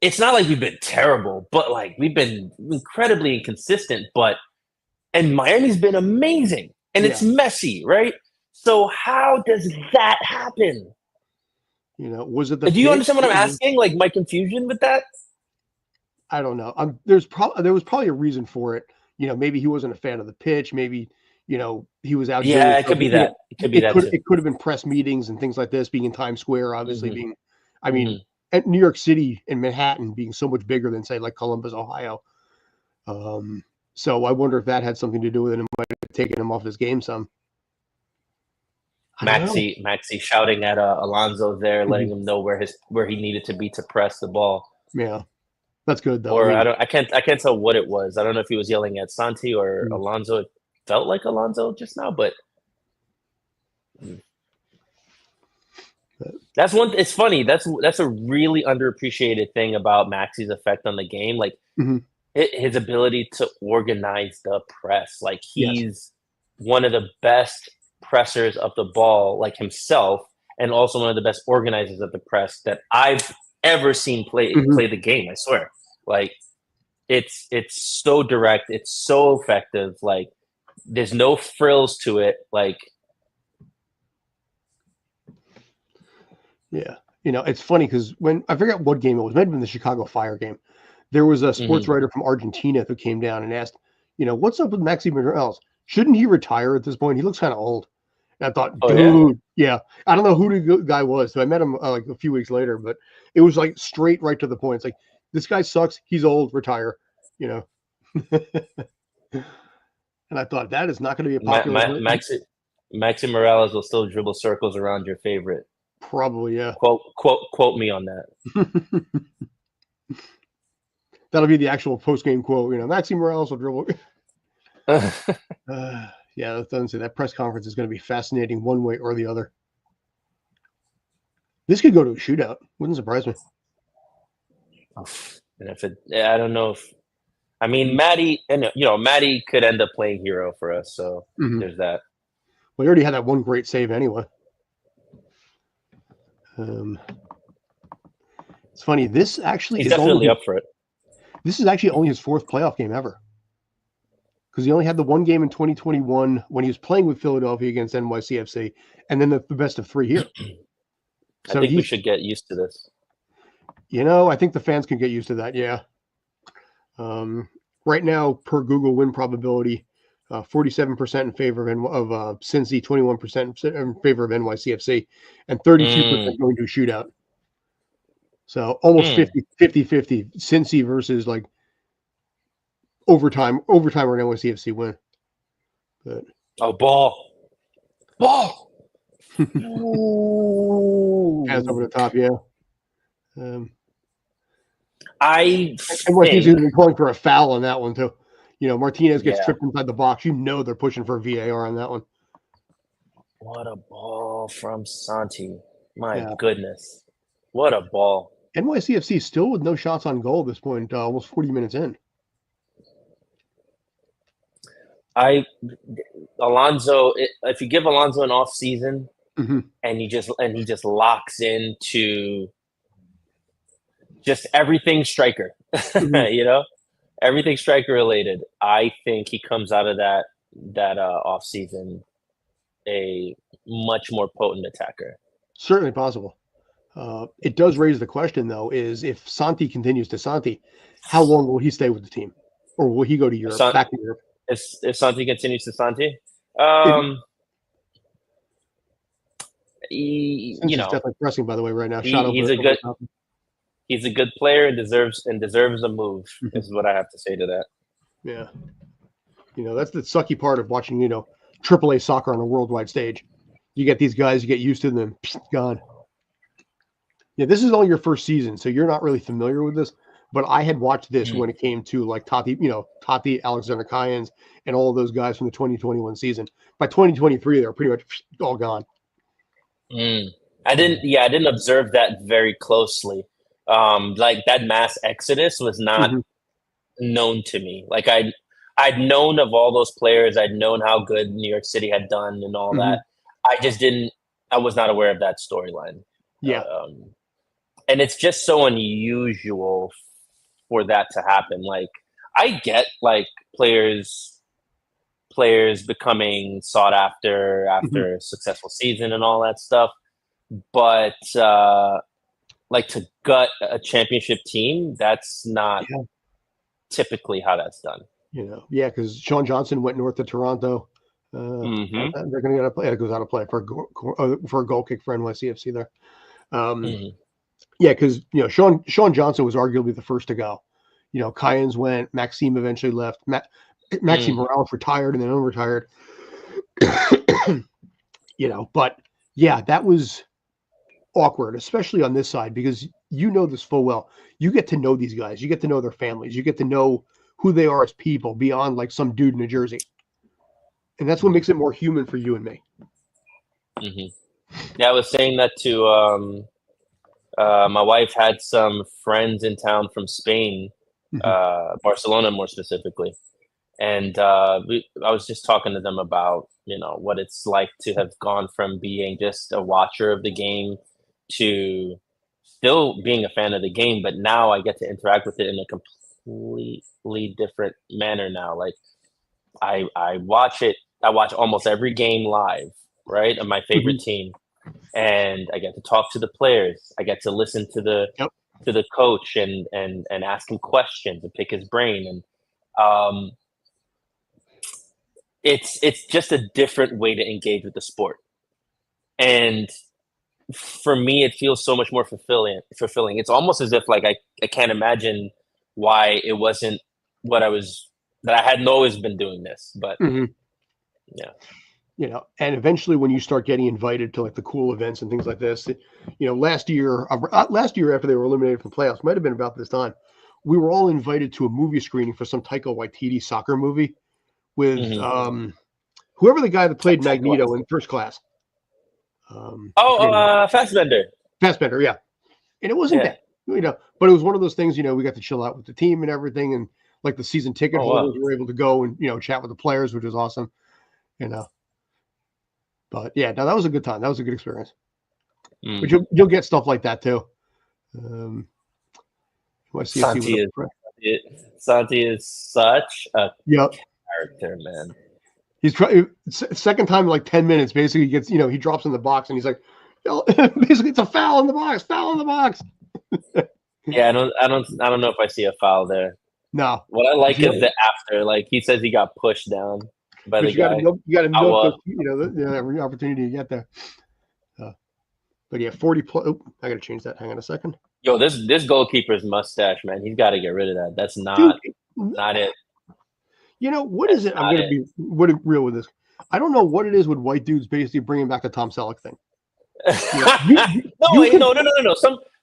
it's not like we've been terrible, but like we've been incredibly inconsistent, and Miami's been amazing, and it's Messi, right? So how does that happen? Was it do you understand what I'm asking? Like my confusion with that? I don't know. There was probably a reason for it. Maybe he wasn't a fan of the pitch. Maybe he was out. Yeah, it could be that. It could be that. It could have been press meetings and things like this. Being in Times Square, obviously being. I mean, at New York City and Manhattan being so much bigger than say like Columbus, Ohio. So I wonder if that had something to do with it and might have taken him off his game some. Maxi shouting at Alonso there, letting him know where he needed to be to press the ball. Yeah, that's good though. Or I can't tell what it was. I don't know if he was yelling at Santi or Alonso. It felt like Alonso just now, but that's one. It's funny. That's a really underappreciated thing about Maxi's effect on the game. Like. His ability to organize the press. Like he's one of the best pressers of the ball, like himself, and also one of the best organizers of the press that I've ever seen play the game. I swear. Like it's so direct, it's so effective. Like there's no frills to it. Like it's funny because when I forget what game it was, it might have been the Chicago Fire game. There was a sports writer from Argentina who came down and asked, what's up with Maxi Morales? Shouldn't he retire at this point? He looks kind of old. And I thought, dude, I don't know who the guy was. So I met him like a few weeks later, but it was like straight right to the point. It's like, this guy sucks. He's old. Retire. And I thought that is not going to be a popular. Maxi Morales will still dribble circles around your favorite. Probably, yeah. Quote me on that. That'll be the actual post-game quote. Maxi Morales will dribble. That doesn't say that press conference is going to be fascinating one way or the other. This could go to a shootout. Wouldn't surprise me. And I don't know if. I mean, Maddie could end up playing hero for us. So there's that. Well, he already had that one great save anyway. It's funny. This actually he's definitely up for it. This is actually only his fourth playoff game ever. Because he only had the one game in 2021 when he was playing with Philadelphia against NYCFC, and then the best of three here. I think we should get used to this. I think the fans can get used to that, yeah. Right now, per Google win probability, 47% in favor of Cincy, 21% in favor of NYCFC, and 32% going to a shootout. So almost 50-50 Cincy versus like overtime or an NYCFC win. But ball. Hands over the top, yeah. NYCFC has been calling for a foul on that one too. Martinez gets tripped inside the box. They're pushing for VAR on that one. What a ball from Santi. My goodness. What a ball. NYCFC still with no shots on goal at this point, almost 40 minutes in. Alonso, if you give Alonso an off season and he just locks into just everything striker, everything striker related, I think he comes out of that off season a much more potent attacker. Certainly possible. It does raise the question, though, is if Santi continues to Santi, how long will he stay with the team? Or will he go to Europe, back to Europe? If Santi continues to Santi? He's definitely pressing, by the way, right now. He's a good player and deserves a move, is what I have to say to that. Yeah. That's the sucky part of watching, AAA soccer on a worldwide stage. You get these guys, you get used to them, gone. Yeah, this is only your first season, so you're not really familiar with this. But I had watched this when it came to like Totti, Alexander Cayens, and all of those guys from the 2021 season. By 2023, they were pretty much all gone. I didn't observe that very closely. Like that mass exodus was not known to me. Like I'd known of all those players. I'd known how good New York City had done and all that. I was not aware of that storyline. Yeah. And it's just so unusual for that to happen. Like I get like players becoming sought after a successful season and all that stuff. But like to gut a championship team, that's not typically how that's done. Because Sean Johnson went north to Toronto. They're going to get a play. It goes out of play for a goal kick for NYCFC there. Because Sean Johnson was arguably the first to go. Cayens went. Maxime eventually left. Maxime Morales retired and then unretired. But that was awkward, especially on this side, because this full well. You get to know these guys. You get to know their families. You get to know who they are as people beyond like some dude in New Jersey. And that's what makes it more human for you and me. Yeah, I was saying that to my wife had some friends in town from Spain, Barcelona more specifically. And I was just talking to them about, what it's like to have gone from being just a watcher of the game to still being a fan of the game. But now I get to interact with it in a completely different manner now. Like I watch it. I watch almost every game live, right? Of my favorite team. And I get to talk to the players. I get to listen to the coach and ask him questions and pick his brain. And it's just a different way to engage with the sport. And for me, it feels so much more fulfilling. It's almost as if like I can't imagine why it wasn't that I hadn't always been doing this. But and eventually when you start getting invited to like the cool events and things like this, last year after they were eliminated from playoffs, might have been about this time, we were all invited to a movie screening for some Taika Waititi soccer movie with whoever the guy that played Magneto in First Class. Fassbender. Fassbender, yeah. And it wasn't that, but it was one of those things, we got to chill out with the team and everything, and like the season ticket holders were able to go and chat with the players, which was awesome. But yeah, no, that was a good time. That was a good experience. But you'll get stuff like that too. Santi is such a character, man. He's second time in like 10 minutes. Basically, he gets he drops in the box and he's like, basically, it's a foul in the box. Foul in the box. Yeah, I don't know if I see a foul there. No. What I like is the after. Like he says, he got pushed down by the guy. You got to milk every opportunity to get there. But yeah, 40 plus. Oh, I got to change that. Hang on a second. Yo, this goalkeeper's mustache, man. He's got to get rid of that. That's Dude, not it. you know, what That's is it? I'm not going to it. be real with this. I don't know what it is with white dudes basically bringing back the Tom Selleck thing. No, You can,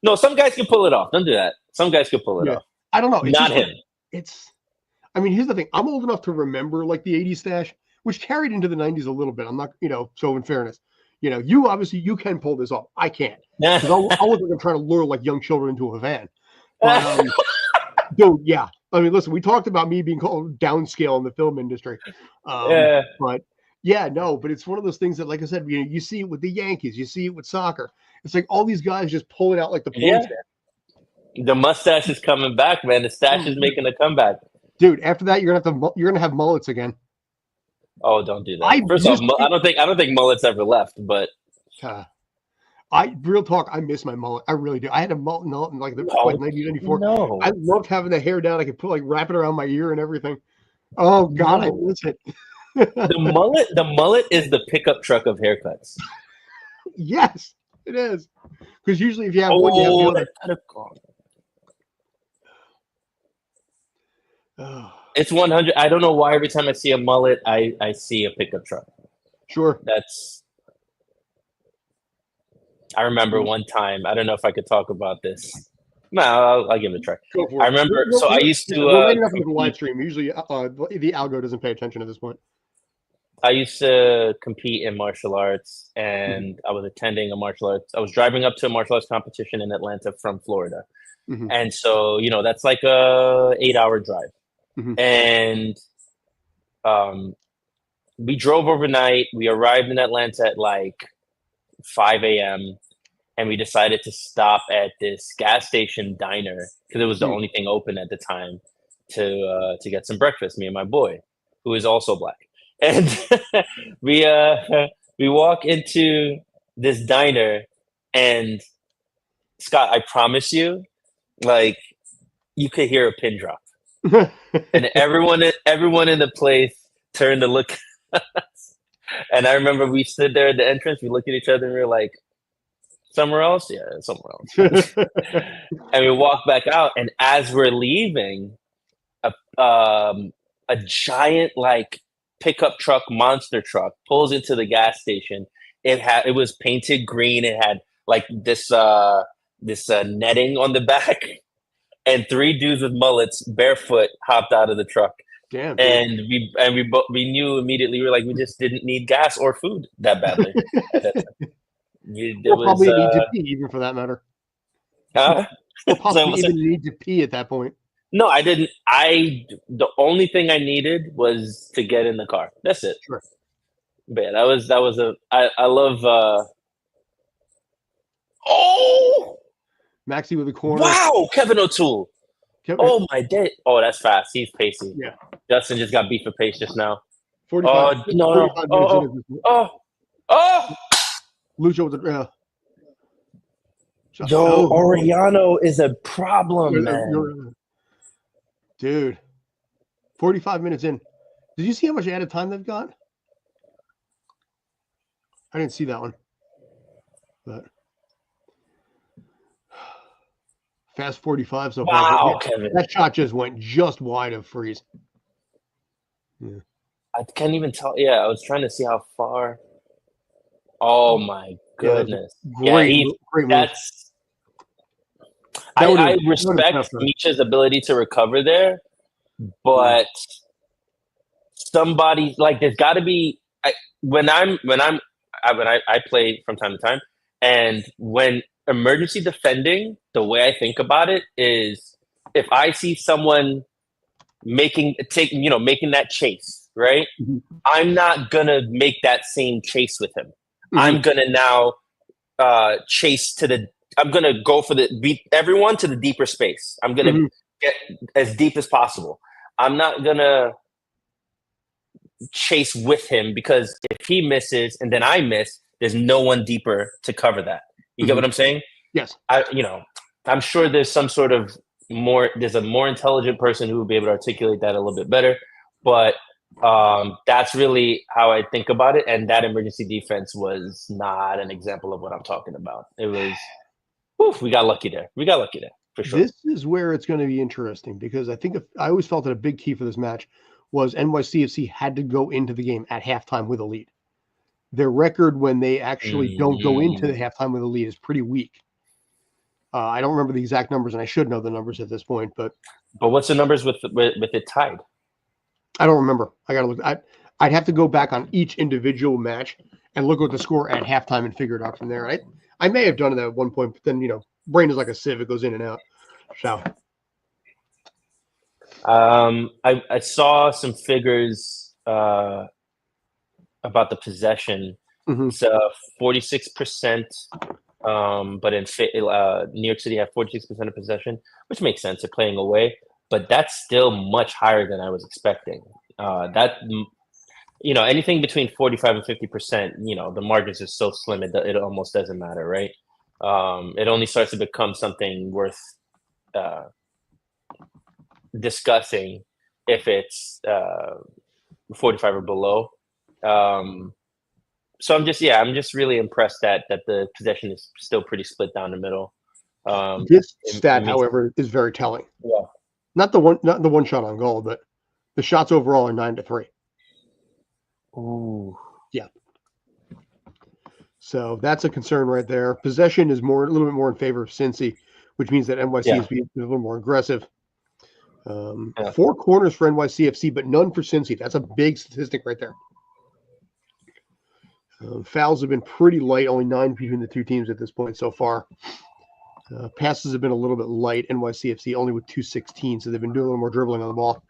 no. Some guys can pull it off. Don't do that. Some guys can pull it off. I don't know. It's Not just him. I mean, here's the thing. I'm old enough to remember like the 80s stash, which carried into the 90s a little bit. I'm not, so in fairness, you obviously you can pull this off. I can't. Because I was like I'm trying to lure like young children into a van. But dude, yeah. I mean, listen, we talked about me being called downscale in the film industry. But yeah, no, but it's one of those things that, like I said, you see it with the Yankees, you see it with soccer. It's like all these guys just pull it out like the porn star. The mustache is coming back, man. The stash is making a comeback. Dude, after that, you're gonna have mullets again. Oh, don't do that. First off, I don't think mullets ever left, but real talk, I miss my mullet. I really do. I had a mullet in like 1994. No. I loved having the hair down. I could wrap it around my ear and everything. Oh God, I miss it. The mullet is the pickup truck of haircuts. Yes, it is. Because usually if you have one, you have the other. It's 100. I don't know why every time I see a mullet, I see a pickup truck. Sure. I remember one time. I don't know if I could talk about this. No, I'll give it a try. I remember. So I used to. We're late enough into the live stream. Usually, the algo doesn't pay attention at this point. I used to compete in martial arts, and I was attending a martial arts. I was driving up to a martial arts competition in Atlanta from Florida, and so that's like a 8-hour drive. And we drove overnight. We arrived in Atlanta at like 5 a.m. and we decided to stop at this gas station diner because it was the only thing open at the time to get some breakfast. Me and my boy, who is also black, and we walk into this diner, and Scott, I promise you, like you could hear a pin drop. And everyone in the place turned to look at us. And I remember we stood there at the entrance, we looked at each other and we were like, somewhere else? Yeah, somewhere else. And we walked back out, and as we're leaving, a giant like pickup truck, monster truck pulls into the gas station. It was painted green, it had like this netting on the back. And 3 dudes with mullets, barefoot, hopped out of the truck. Damn. And we knew immediately. We were like, we just didn't need gas or food that badly. Probably need to pee, even for that matter. Possibly even need to pee at that point. No, I didn't. The only thing I needed was to get in the car. That's it. Sure. But yeah, I love. Oh. Maxie with a corner. Wow, Kevin O'Toole. Oh my day. Oh, that's fast. He's pacey. Yeah. Justin just got beat for pace just now. 45. No. 45 Lucho with the. Oriano is a problem, man. Dude. 45 minutes in. Did you see how much added time they've got? I didn't see that one. But. Fast 45 so far. Wow, Kevin. That shot just went just wide of Freeze. Yeah. I can't even tell. Yeah, I was trying to see how far. Oh my goodness! Great move. I respect Misha's ability to recover there, but somebody like there's got to be. When I play from time to time, and when emergency defending, the way I think about it is if I see someone making that chase, right? I'm not gonna make that same chase with him. I'm gonna now chase I'm gonna go for beat everyone to the deeper space. I'm gonna get as deep as possible. I'm not gonna chase with him because if he misses and then I miss, there's no one deeper to cover that. You get what I'm saying? Yes. I'm sure there's some sort of there's a more intelligent person who will be able to articulate that a little bit better. But that's really how I think about it. And that emergency defense was not an example of what I'm talking about. It was Oof, we got lucky there. We got lucky there for sure. This is where it's going to be interesting because I think I always felt that a big key for this match was NYCFC had to go into the game at halftime with a lead. Their record when they actually don't go into the halftime with a lead is pretty weak. I don't remember the exact numbers, and I should know the numbers at this point. But what's the numbers with it tied? I don't remember. I got to look. I'd have to go back on each individual match and look at the score at halftime and figure it out from there. I may have done it at one point, but then brain is like a sieve; it goes in and out. So, I saw some figures about the possession. Mm-hmm. It's 46%. But in New York City have 46% of possession, which makes sense. They're playing away, but that's still much higher than I was expecting. Anything between 45 and 50%, the margins are so slim it almost doesn't matter, right? It only starts to become something worth discussing if it's 45 or below. So I'm just really impressed that the possession is still pretty split down the middle. This stat, however, is very telling. Yeah. Not the one shot on goal, but the shots overall are 9-3. Ooh. Yeah. So that's a concern right there. Possession is a little bit more in favor of Cincy, which means that NYC is being a little more aggressive. 4 corners for NYCFC, but none for Cincy. That's a big statistic right there. Fouls have been pretty light, only 9 between the two teams at this point so far. Passes have been a little bit light. NYCFC only with 216, so they've been doing a little more dribbling on the ball.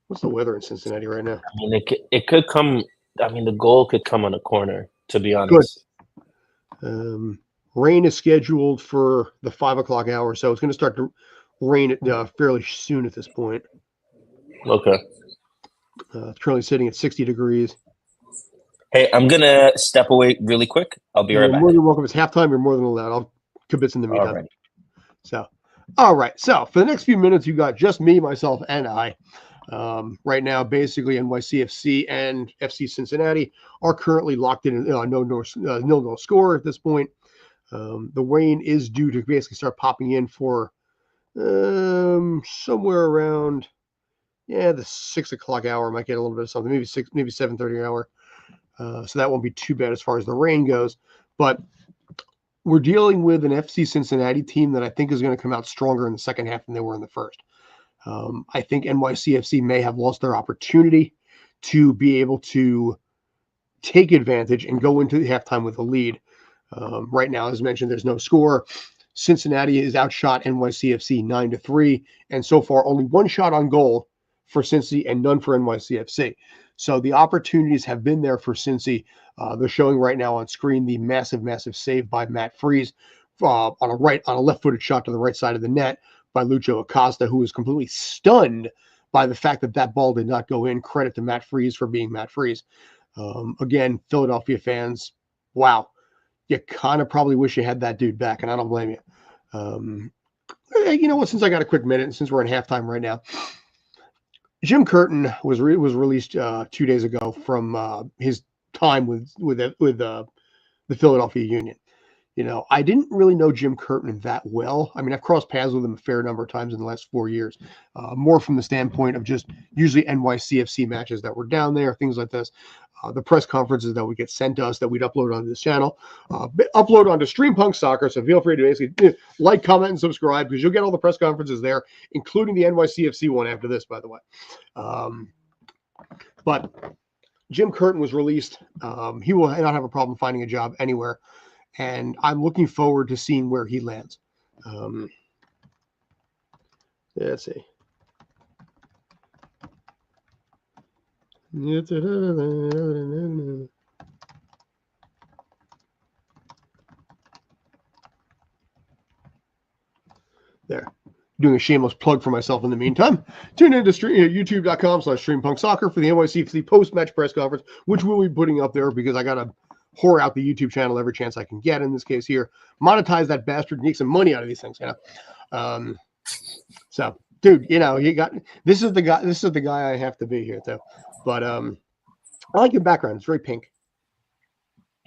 What's the weather in Cincinnati right now? I mean, it could come. I mean, the goal could come on a corner, to be honest. Good. Rain is scheduled for the 5 o'clock hour, so it's going to start to rain fairly soon at this point. Okay. It's currently sitting at 60 degrees. Hey, I'm going to step away really quick. I'll be right back. You're more than welcome. It's halftime. You're more than allowed. I'll kibitz in the meantime. All right. So for the next few minutes, you got just me, myself, and I. Right now, basically, NYCFC and FC Cincinnati are currently locked in no score at this point. The rain is due to basically start popping in for somewhere around the 6 o'clock hour. Might get a little bit of something, maybe 7:30 hour. So that won't be too bad as far as the rain goes. But we're dealing with an FC Cincinnati team that I think is going to come out stronger in the second half than they were in the first. I think NYCFC may have lost their opportunity to be able to take advantage and go into the halftime with a lead. Right now, as mentioned, there's no score. Cincinnati is outshot NYCFC 9-3, and so far only 1 shot on goal for Cincy and none for NYCFC. So the opportunities have been there for Cincy. They're showing right now on screen the massive save by Matt Freese on a left-footed shot to the right side of the net by Lucho Acosta, who was completely stunned by the fact that ball did not go in. Credit to Matt Freese for being Matt Freese. Again, Philadelphia fans, wow. You kind of probably wish you had that dude back, and I don't blame you. You know what? Since I got a quick minute, and since we're in halftime right now, Jim Curtin was released 2 days ago from his time with the Philadelphia Union. I didn't really know Jim Curtin that well. I mean, I've crossed paths with him a fair number of times in the last 4 years, more from the standpoint of just usually NYCFC matches that were down there, things like this. The press conferences that would get sent to us that we'd upload onto this channel, upload onto Stream Punk Soccer. So feel free to basically like, comment, and subscribe because you'll get all the press conferences there, including the NYCFC one after this, by the way. But Jim Curtin was released. He will not have a problem finding a job anywhere. And I'm looking forward to seeing where he lands. Let's see. There. Doing a shameless plug for myself in the meantime. Tune in to youtube.com/streampunksoccer for the NYCFC post-match press conference, which we'll be putting up there because I got to whore out the YouTube channel every chance I can get in this case here. Monetize that bastard and make some money out of these things, So, dude, you got this is the guy I have to be here too. But I like your background. It's very pink.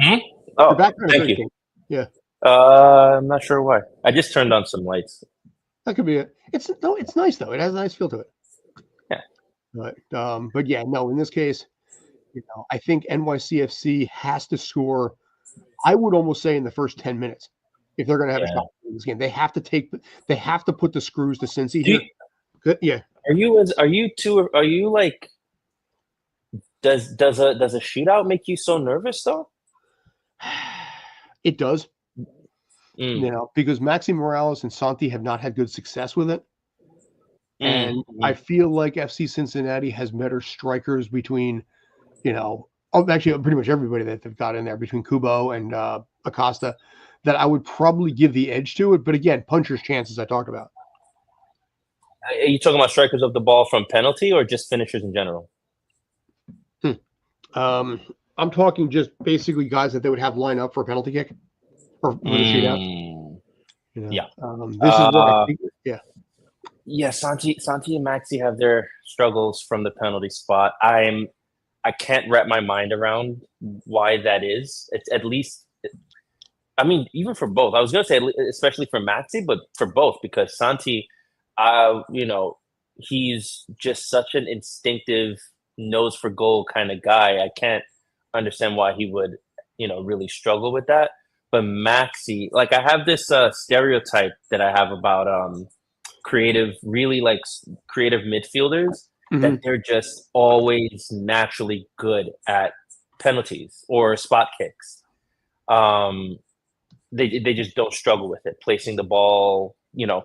Mm-hmm. Oh, your background is thank very you. pink. Yeah. I'm not sure why. I just turned on some lights. That could be it. It's nice though. It has a nice feel to it. Yeah. But yeah, no, in this case, I think NYCFC has to score. I would almost say in the first 10 minutes, if they're going to have a shot in this game, they have to put the screws to Cincy here. Yeah. Are you like, does a shootout make you so nervous though? It does. Because Maxi Morales and Santi have not had good success with it. And I feel like FC Cincinnati has better strikers between, actually pretty much everybody that they've got in there between Kubo and Acosta, that I would probably give the edge to it. But again, puncher's chance, as I talked about. Are you talking about strikers of the ball from penalty or just finishers in general? I'm talking just basically guys that they would have line up for a penalty kick or for the shootout. Yeah. This is what I think. Yeah. Yeah, Santi and Maxi have their struggles from the penalty spot. I can't wrap my mind around why that is. It's at least, I mean, even for both. I was going to say especially for Maxi, but for both, because Santi, he's just such an instinctive nose for goal kind of guy. I can't understand why he would, really struggle with that. But Maxi, like, I have this stereotype that I have about creative midfielders, that they're just always naturally good at penalties or spot kicks. They just don't struggle with it, placing the ball,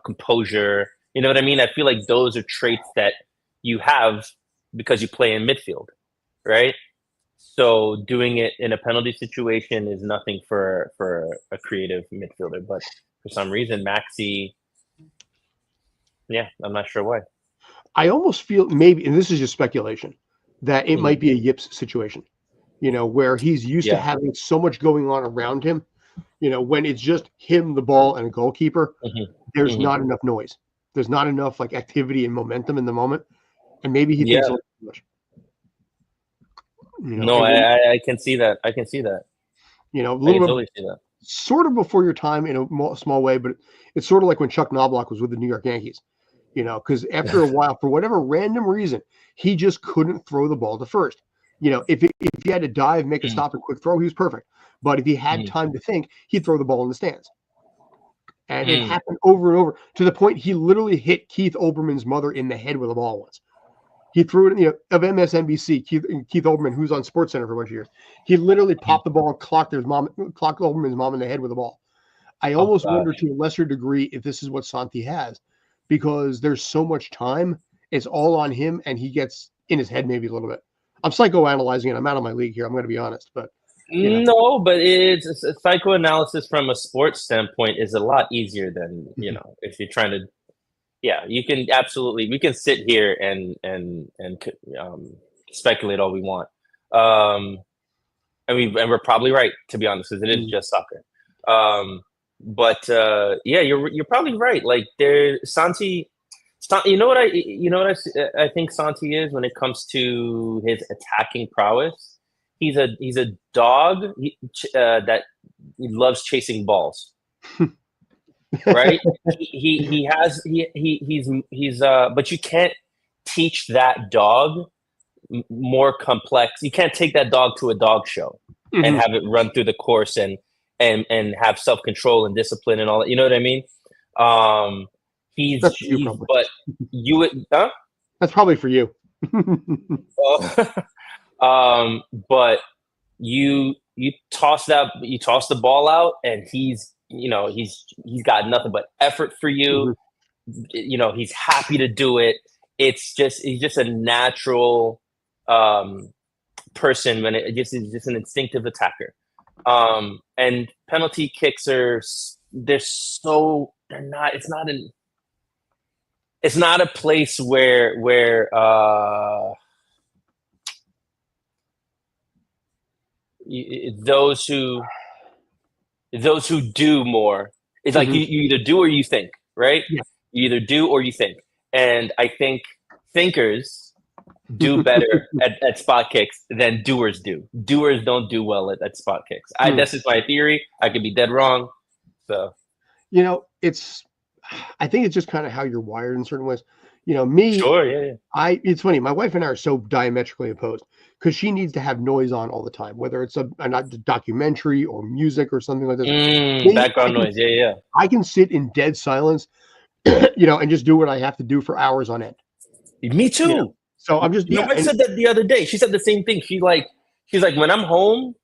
composure. You know what I mean? I feel like those are traits that you have because you play in midfield, right? So doing it in a penalty situation is nothing for a creative midfielder. But for some reason, Maxi, I'm not sure why. I almost feel maybe, and this is just speculation, that it might be a Yips situation, where he's used to having so much going on around him, when it's just him, the ball, and a goalkeeper, there's not enough noise. There's not enough like activity and momentum in the moment. And maybe he thinks a little too much. I can see that. I can see that. A little bit, sort of before your time in a small way, but it's sort of like when Chuck Knobloch was with the New York Yankees. Because after a while, for whatever random reason, he just couldn't throw the ball to first. If he had to dive, make a stop, and quick throw, he was perfect. But if he had time to think, he'd throw the ball in the stands. And it happened over and over to the point he literally hit Keith Olbermann's mother in the head with a ball once. He threw it, of MSNBC, Keith Olbermann, who's on SportsCenter for a bunch of years. He literally popped the ball and clocked Olbermann's mom in the head with a ball. I almost wonder to a lesser degree if this is what Santi has, because there's so much time. It's all on him, and he gets in his head maybe a little bit. I'm psychoanalyzing it. I'm out of my league here. I'm going to be honest, but no, but it's psychoanalysis from a sports standpoint is a lot easier than if you're trying to. Yeah, you can absolutely. We can sit here and speculate all we want. And we're probably right, to be honest, because it is just soccer. But you're probably right. like Santi, you know what I think Santi is when it comes to his attacking prowess. He's a dog that loves chasing balls, right? He's but you can't teach that dog more complex. You can't take that dog to a dog show and have it run through the course and have self-control and discipline and all that. You know what I mean? But you would, huh? That's probably for you. But you toss the ball out, and he's got nothing but effort for you. He's happy to do it. He's just a natural person when he's just an instinctive attacker. And penalty kicks they're not. It's not a place where those who do more, it's like you either do or you think, right? Yeah. You either do or you think. And I think thinkers do better at spot kicks than doers do. Doers don't do well at spot kicks. This is my theory. I could be dead wrong. So, I think it's just kind of how you're wired in certain ways. Me, sure, yeah. It's funny. My wife and I are so diametrically opposed because she needs to have noise on all the time, whether it's a documentary or music or something like this. Background noise, yeah. I can sit in dead silence, and just do what I have to do for hours on end. Me too. So I'm just. My wife said that the other day. She said the same thing. She's like, when I'm home,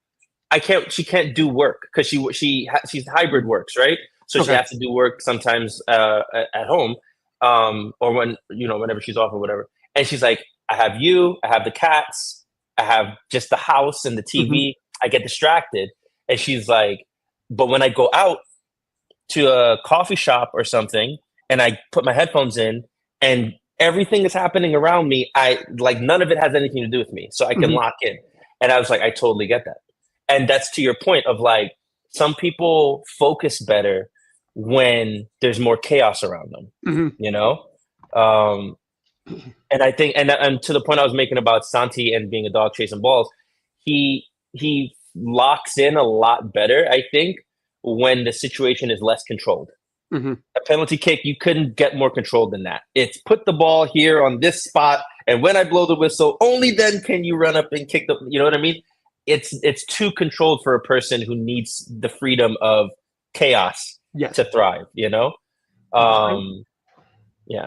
she can't do work because she's hybrid works, right? So she has to do work sometimes at home, or whenever she's off or whatever. And she's like, I have you, I have the cats, I have just the house and the TV. I get distracted. And she's like, but when I go out to a coffee shop or something and I put my headphones in and everything is happening around me, none of it has anything to do with me. So I can lock in. And I was like, I totally get that. And that's to your point of like, some people focus better when there's more chaos around them, and I think, and to the point I was making about Santi and being a dog chasing balls, he locks in a lot better, I think, when the situation is less controlled. A penalty kick, you couldn't get more controlled than that. It's put the ball here on this spot, and when I blow the whistle, only then can you run up and kick the, you know what I mean? It's too controlled for a person who needs the freedom of chaos to thrive, Yeah.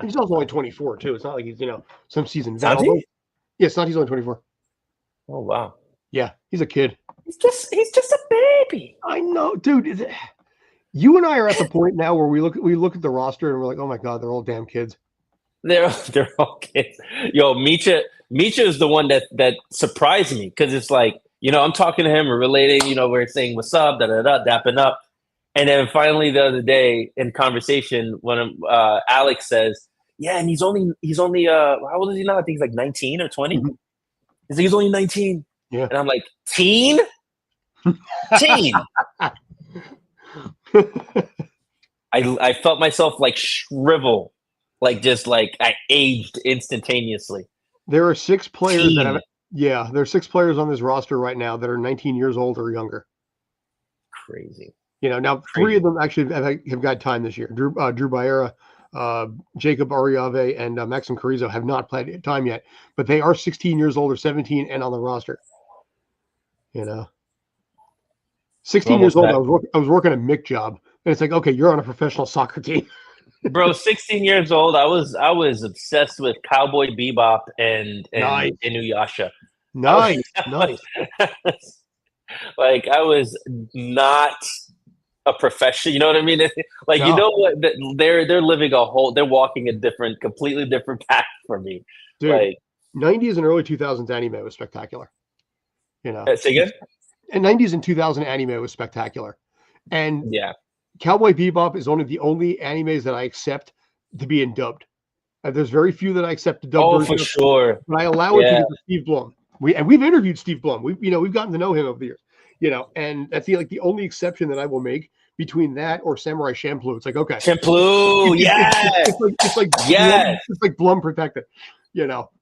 He's also only 24 too. It's not like he's, some seasoned vet. Santi? Yeah, Santi's only 24. Oh wow. Yeah, he's a kid. He's just a baby. I know, dude. You and I are at the point now where we look at the roster and we're like, oh my God, they're all damn kids. They're all kids. Yo, Micha is the one that surprised me because it's like, I'm talking to him, we're relating, we're saying what's up, dapping up. And then finally the other day in conversation, when Alex says, yeah, and he's only how old is he now? I think he's like 19 or 20. He's like, he's only 19. Yeah. And I'm like, teen? Teen. I felt myself like shrivel, like just like I aged instantaneously. There are 6 players there are 6 players on this roster right now that are 19 years old or younger. Crazy. Now 3 of them actually have got time this year. Drew Baera, Jacob Ariave, and Maxim Carrizo have not played time yet, but they are 16 years old or 17 and on the roster. 16 years old. I was working a Mick job, and it's like, okay, you're on a professional soccer team. Bro, 16 years old. I was obsessed with Cowboy Bebop and Inuyasha. Nice. Like I was not a professional, you know what I mean? Like, no. You know what? They're living they're walking a completely different path for me. Dude, like 90s and early 2000s anime was spectacular. Say again? And 90s and 2000 anime was spectacular. And yeah, Cowboy Bebop is the only animes that I accept to be in dubbed. There's very few that I accept to dub. Oh, for sure. But I allow it to Steve Blum. We've interviewed Steve Blum. We've gotten to know him over the years. And that's the only exception that I will make between that or Samurai Champloo. It's like, okay, Champloo, it's like Blum protected,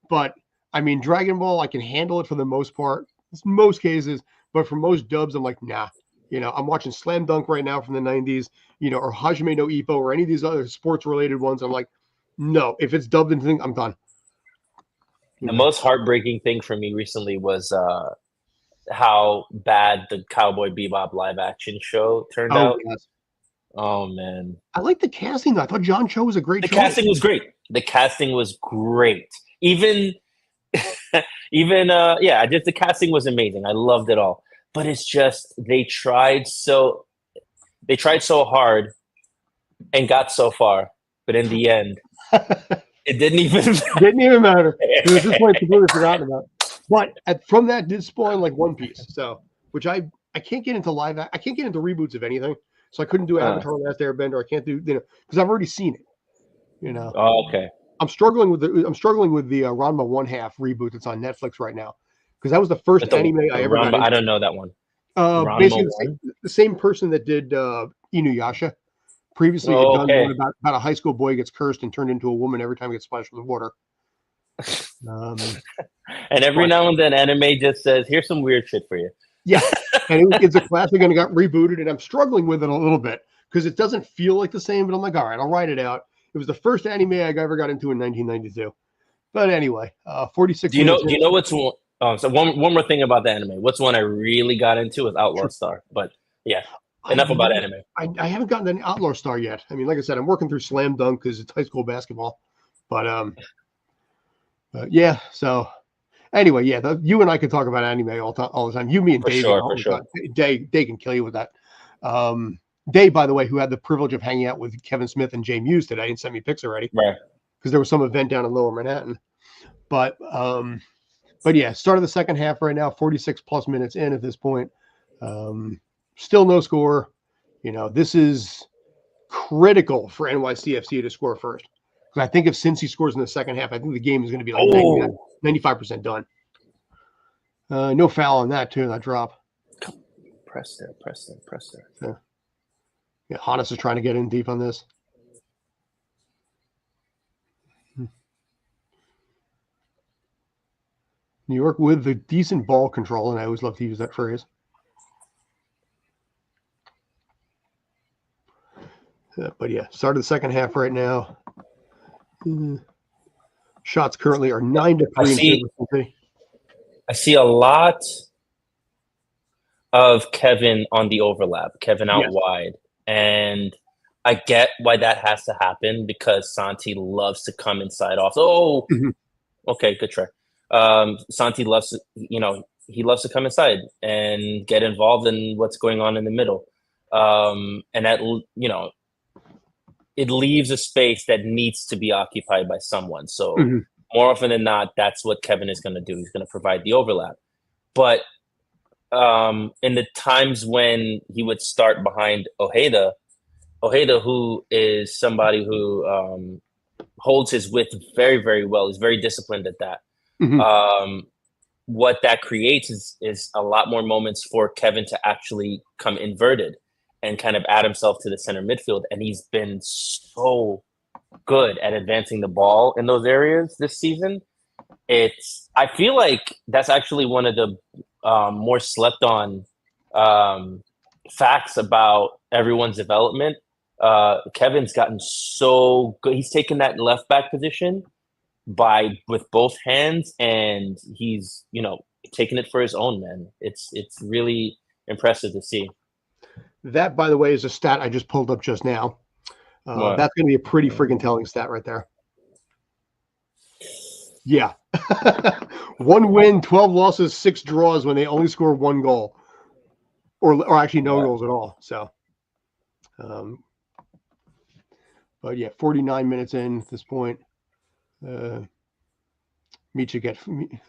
But I mean, Dragon Ball, I can handle it for the most part, most cases. But for most dubs, I'm like, nah. I'm watching Slam Dunk right now from the 90s, or Hajime no Ippo or any of these other sports related ones. I'm like, no, if it's dubbed into thing, I'm done. The most heartbreaking thing for me recently was how bad the Cowboy Bebop live action show turned out. Yes. Oh man, I like the casting though. I thought John Cho was a great. The casting was great. Even just the casting was amazing. I loved it all. But it's just they tried so hard and got so far, but in the end, it didn't even matter. It was just like completely forgotten about. But from that did spawn like One Piece, which I can't get into I can't get into reboots of anything, so I couldn't do Avatar: Last Airbender. I can't do because I've already seen it. Oh, okay. I'm struggling with the Ranma 1/2 reboot that's on Netflix right now because that was the first anime I ever. I don't know that one. Basically the same person that did Inuyasha previously had done one about a high school boy gets cursed and turned into a woman every time he gets splashed with water. Um, And every but, now and then, anime just says, "Here's some weird shit for you." yeah, and it's a classic, and it got rebooted, and I'm struggling with it a little bit because it doesn't feel like the same. But I'm like, all right, I'll write it out. It was the first anime I ever got into in 1992. But anyway, 46 Do you know? minutes Do in. you know what's one? So one more thing about the anime. What's one I really got into is Outlaw Sure. Star. But yeah, I've enough about never, anime. I haven't gotten an Outlaw Star yet. I mean, like I said, I'm working through Slam Dunk because it's high school basketball. But yeah. So anyway, yeah, you and I could talk about anime all the time. You, me, and For Dave. sure, Oh for my sure. God, Dave can kill you with that. Dave, by the way, who had the privilege of hanging out with Kevin Smith and Jay Muse today and sent me pics already Right. because there was some event down in Lower Manhattan. But yeah, start of the second half right now, 46 plus minutes in at this point. Still no score. You know, this is critical for NYCFC to score first. Because I think if Cincy scores in the second half, I think the game is going to be like 95% done. No foul on that, too, that drop. Press there. Yeah, Hannes is trying to get in deep on this. New York with the decent ball control, and I always love to use that phrase. But yeah, start of the second half right now. Shots currently are 9-3 in favor of Cincinnati. I see a lot of Kevin on the overlap, Kevin out wide. And I get why that has to happen because Santi loves to come inside off. Oh, okay, good try. Santi loves to, he loves to come inside and get involved in what's going on in the middle. And that, it leaves a space that needs to be occupied by someone. So more often than not, that's what Kevin is going to do. He's going to provide the overlap. But in the times when he would start behind Ojeda, who is somebody who holds his width very, very well, is very disciplined at that. What that creates is a lot more moments for Kevin to actually come inverted and kind of add himself to the center midfield. And he's been so good at advancing the ball in those areas this season. I feel like that's actually one of the more slept on facts about everyone's development. Kevin's gotten so good. He's taken that left back position with both hands, and he's taking it for his own, man. It's really impressive to see. That, by the way, is a stat I just pulled up just now. That's going to be a pretty friggin' telling stat right there. Yeah. 1 win, 12 losses, 6 draws when they only score 1 goal. Or actually no goals at all. So, but yeah, 49 minutes in at this point. Micha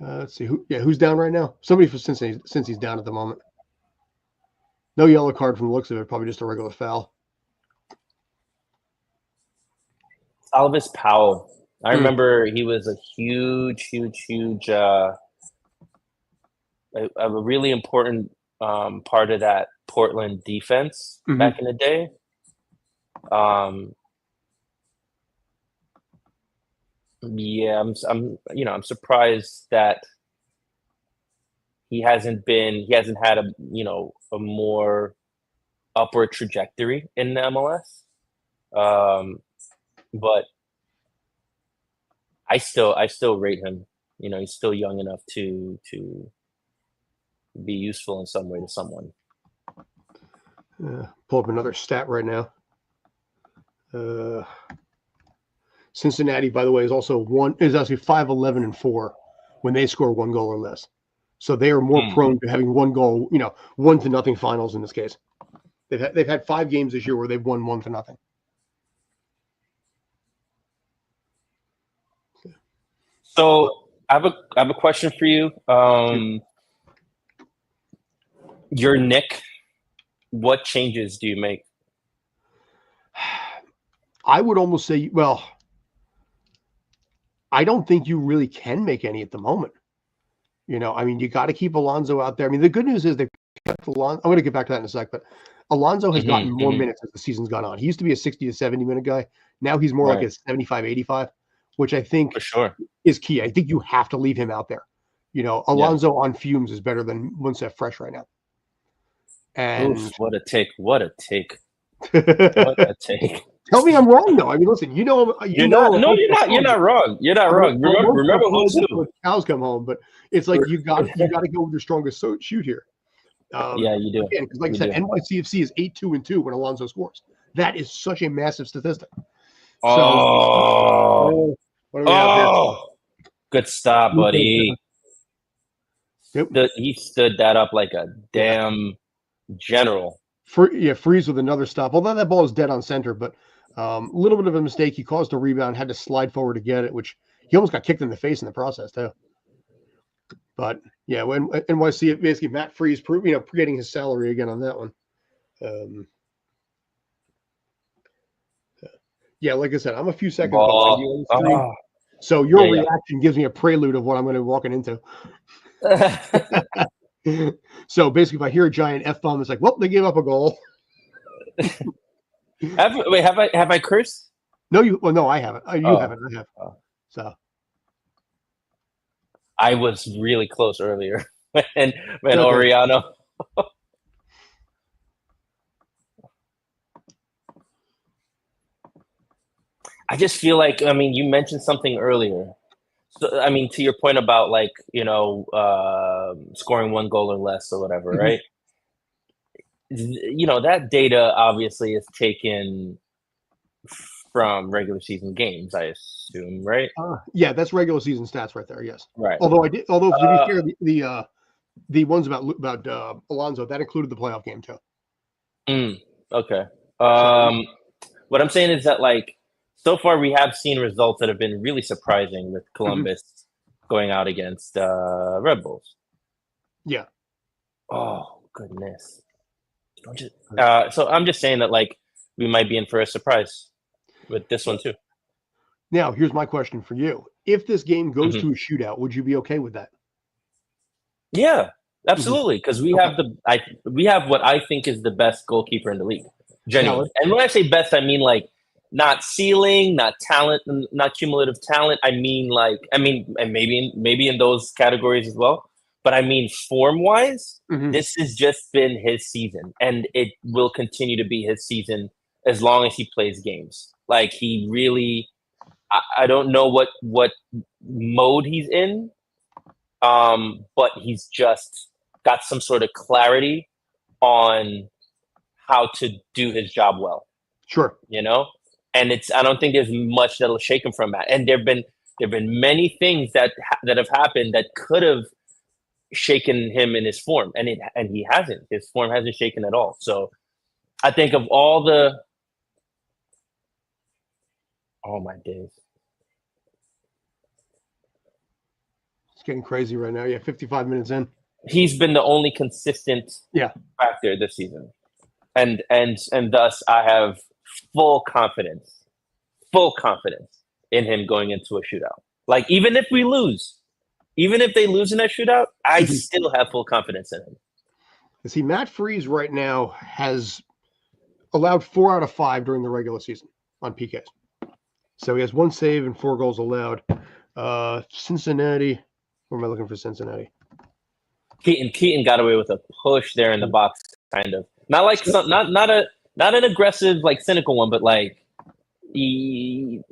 let's see who's down right now. Somebody for Cincinnati, since he's down at the moment. No yellow card from the looks of it. Probably just a regular foul. Alvis Powell. I remember he was a huge, a really important part of that Portland defense back in the day. Yeah, I'm surprised that he hasn't had a more upward trajectory in the MLS. But I still rate him. He's still young enough to be useful in some way to someone. Pull up another stat right now. Cincinnati, by the way, is actually 5-11-4 when they score 1 goal or less. So they are more prone to having 1 goal, 1-0 finals in this case. They've had 5 games this year where they've won 1-0. So I have a question for you. Your Nick, what changes do you make? I would almost say, well, I don't think you really can make any at the moment. You got to keep Alonso out there. I mean, the good news is they've kept Alonso. I'm going to get back to that in a sec, but Alonso has gotten more minutes as the season's gone on. He used to be a 60 to 70 minute guy. Now he's more like a 75, 85, which I think For sure. is key. I think you have to leave him out there. Alonso on fumes is better than Munsef fresh right now. And Oof, what a take. What a take. What a take. Tell me I'm wrong, though. I mean, listen, No, you're not wrong. You're not wrong. Remember who too. Cows come home, but it's like you got to go with your strongest shoot here. Yeah, you do. Because, like I said, NYCFC is 8-2-2 when Alonso scores. That is such a massive statistic. So, what do we have here? Good stop, buddy. Yep. He stood that up like a damn general. Freeze with another stop. Although that ball is dead on center, but a little bit of a mistake. He caused a rebound, had to slide forward to get it, which he almost got kicked in the face in the process too. But yeah, when NYC basically Matt Freeze, getting his salary again on that one. Yeah, like I said, I'm a few seconds behind you on the stream. So your reaction gives me a prelude of what I'm going to be walking into. So basically, if I hear a giant F-bomb, it's like, well, they gave up a goal. Have I cursed? No, no, I haven't. You haven't. I have. So I was really close earlier when Oriano. I just feel like, I mean, you mentioned something earlier. So, I mean, to your point about scoring one goal or less or whatever, right? That data obviously is taken from regular season games, I assume, right? Yeah, that's regular season stats right there. Yes. Right. Although to be fair, the ones about Alonso that included the playoff game too. Okay. What I'm saying is that so far we have seen results that have been really surprising with Columbus going out against Red Bulls. Yeah. Oh goodness. So I'm just saying that we might be in for a surprise with this one too. Now, here's my question for you. If this game goes to a shootout, would you be okay with that? Yeah, absolutely. Because we have we have what I think is the best goalkeeper in the league. Genuinely. And when I say best, I mean not ceiling, not talent, not cumulative talent. I mean and maybe in those categories as well. But I mean, form-wise, this has just been his season, and it will continue to be his season as long as he plays games. He really, I don't know what mode he's in, but he's just got some sort of clarity on how to do his job well. Sure, and I don't think there's much that'll shake him from that. And there've been many things that have happened that could have shaken him in his form, and he hasn't. His form hasn't shaken at all. So I think of all the my days. It's getting crazy right now. Yeah, 55 minutes in. He's been the only consistent factor this season. And thus I have full confidence in him going into a shootout. Even if we lose, even if they lose in that shootout, I still have full confidence in him. See, Matt Freeze right now has allowed 4 out of 5 during the regular season on PKs. So he has 1 save and 4 goals allowed. Cincinnati. Where am I looking for Cincinnati? Keaton got away with a push there in the box, kind of. Not not an aggressive, cynical one, but he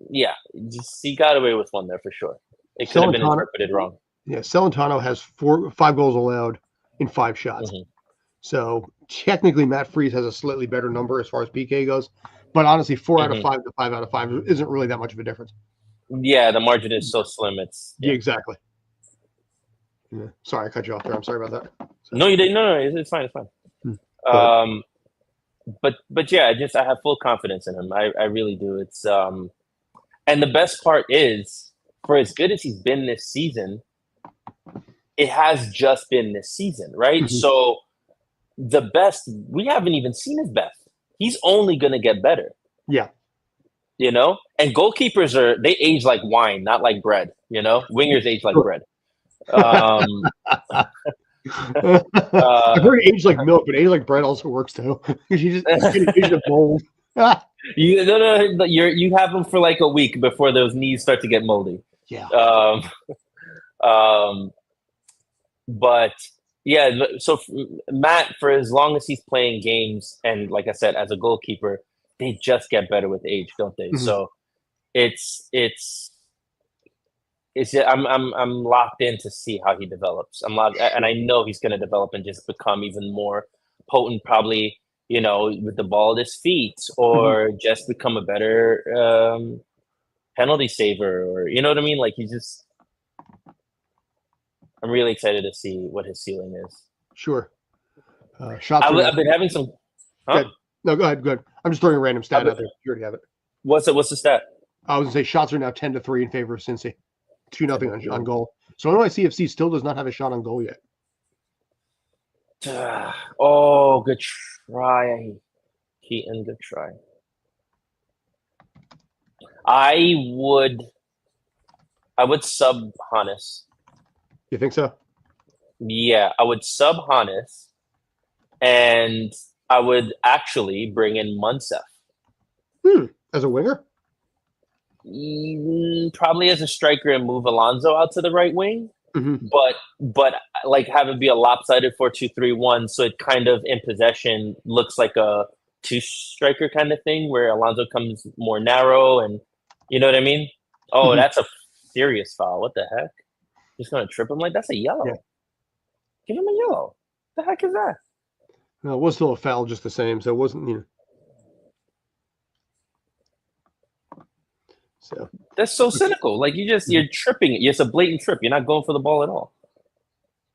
got away with one there for sure. It could have been interpreted wrong. Yeah, Celentano has 5 goals allowed in 5 shots. So technically, Matt Freeze has a slightly better number as far as PK goes. But honestly, 4 out of 5 to 5 out of 5 isn't really that much of a difference. Yeah, the margin is so slim. Yeah, exactly. Yeah. Sorry, I cut you off there. I'm sorry about that. No, you didn't. No, it's fine. It's fine. But yeah, I have full confidence in him. I really do. It's and the best part is, for as good as he's been this season, it has just been this season, right? So the best, we haven't even seen his best. He's only going to get better. Yeah. And goalkeepers they age like wine, not like bread. Wingers age like bread. I've heard age like milk, but age like bread also works too. You just age of mold. You have them for like a week before those knees start to get moldy. Yeah. Um, but yeah, so Matt, for as long as he's playing games, and like I said, as a goalkeeper, they just get better with age, don't they? Mhm. So it's I'm locked in to see how he develops. I'm locked, and I know he's going to develop and just become even more potent, probably, with the ball at his feet, or just become a better penalty saver, or you know what I mean? Like I'm really excited to see what his ceiling is. Sure. Shots are I've been having some. Huh? No, go ahead. I'm just throwing a random stat out there. You already have it. What's the stat? I was going to say shots are now 10-3 in favor of Cincy. 2-0 on goal. So NYCFC still does not have a shot on goal yet. Oh, good try. Keaton, good try. I would sub Hannes. You think so? Yeah, I would sub Hannes, and I would actually bring in Munsef. As a winger? Probably as a striker and move Alonso out to the right wing. Mm-hmm. But like have it be a lopsided 4-2-3-1, so it kind of in possession looks like a two striker kind of thing where Alonso comes more narrow, and you know what I mean? Oh, that's a serious foul. What the heck? He's gonna trip him like that's a yellow. Yeah. Give him a yellow. The heck is that? No, it was still a foul just the same, so it wasn't, So that's so cynical. Like you're tripping. It's a blatant trip. You're not going for the ball at all.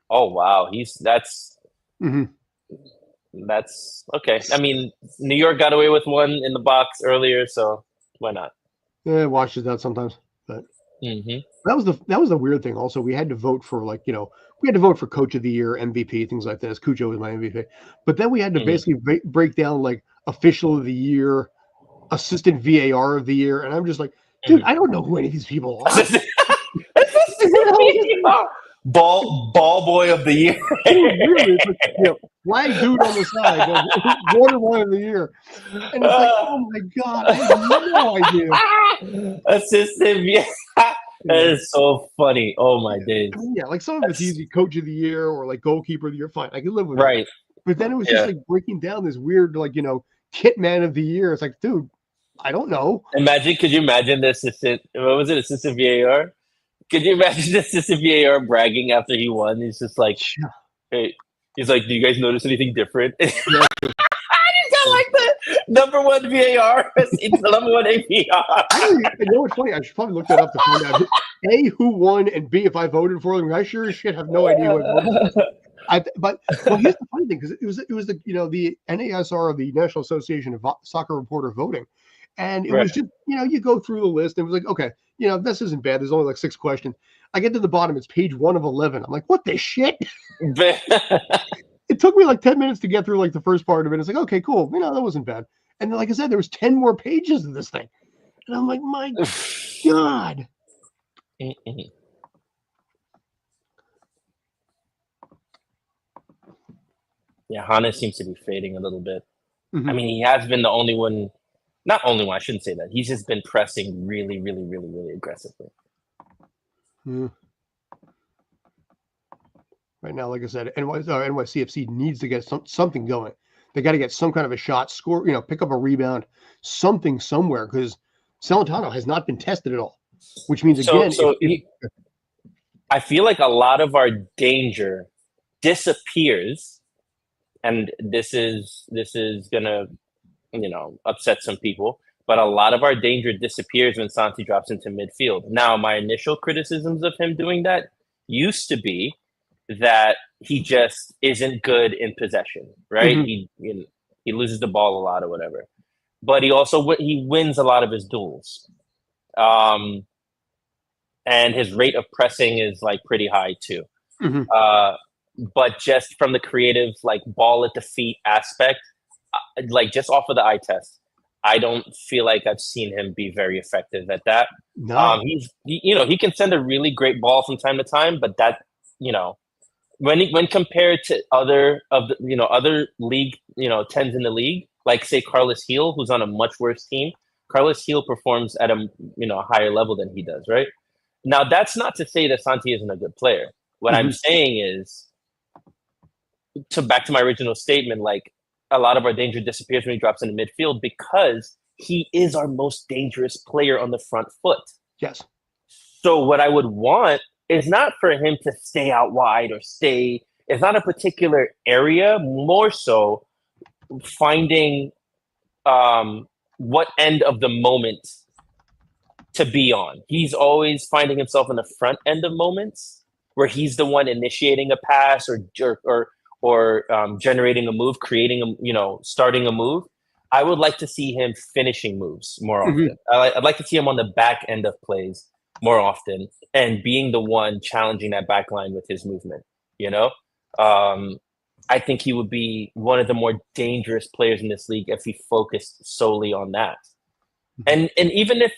Oh wow, that's okay. I mean, New York got away with one in the box earlier, so why not? Yeah, it washes out sometimes. But that was the weird thing. Also, we had to vote for we had to vote for Coach of the Year, MVP, things like this. Cujo was my MVP, but then we had to basically break down like Official of the Year, Assistant VAR of the Year, and I'm just like, dude, I don't know who any of these people are. Ball boy of the year. Really, flag dude on the side, water boy of the year, and it's like, oh my god, I have no idea. Assistant, that is so funny. Oh my days. I mean, yeah, like some of it's easy, Coach of the Year or like Goalkeeper of the Year. Fine, I can live with it. But then it was just like breaking down this weird, Kit Man of the Year. It's like, dude, I don't know. Could you imagine the assistant? What was it? Assistant VAR? Could you imagine the assistant VAR bragging after he won? He's just like, hey, he's like, do you guys notice anything different? I just got like the number one VAR, it's the number one APR. You know what's funny? I should probably look that up to find out A, who won, and B, if I voted for them. I sure as shit have no idea what voted for. But here's the funny thing, because it was the the NASR, the National Association of Soccer Reporter voting, and it was just you go through the list and it was like, okay, this isn't bad. There's only like 6 questions. I get to the bottom, it's page 1 of 11. I'm like, what the shit? It took me like 10 minutes to get through like the first part of it. It's like, okay, cool, that wasn't bad. And then, like I said, there was 10 more pages of this thing, and I'm like, my god. Yeah, Hannes seems to be fading a little bit. I mean, he has been the only one. Not only one, I shouldn't say that. He's just been pressing really, really, really, really aggressively. Right now, like I said, NYCFC needs to get something going. They got to get some kind of a shot, score, pick up a rebound, something somewhere, because Celentano has not been tested at all. Which means, again, I feel like a lot of our danger disappears, and this is gonna upset some people, but a lot of our danger disappears when Santi drops into midfield. Now, my initial criticisms of him doing that used to be that he just isn't good in possession, right? He loses the ball a lot or whatever, but he also he wins a lot of his duels, and his rate of pressing is like pretty high too. But just from the creative, like ball at the feet aspect, like just off of the eye test, I don't feel like I've seen him be very effective at that. No. He can send a really great ball from time to time, but that, when compared to other league, 10s in the league, like say Carlos Heel, who's on a much worse team. Carlos Heel performs at a higher level than he does, right? Now that's not to say that Santi isn't a good player. What I'm saying is, back to my original statement, like a lot of our danger disappears when he drops in the midfield because he is our most dangerous player on the front foot. Yes. So what I would want is not for him to stay out wide or stay. It's not a particular area. More so, finding what end of the moment to be on. He's always finding himself in the front end of moments where he's the one initiating a pass or generating a move, starting a move. I would like to see him finishing moves more often. I'd like to see him on the back end of plays more often and being the one challenging that back line with his movement, I think he would be one of the more dangerous players in this league if he focused solely on that. And even if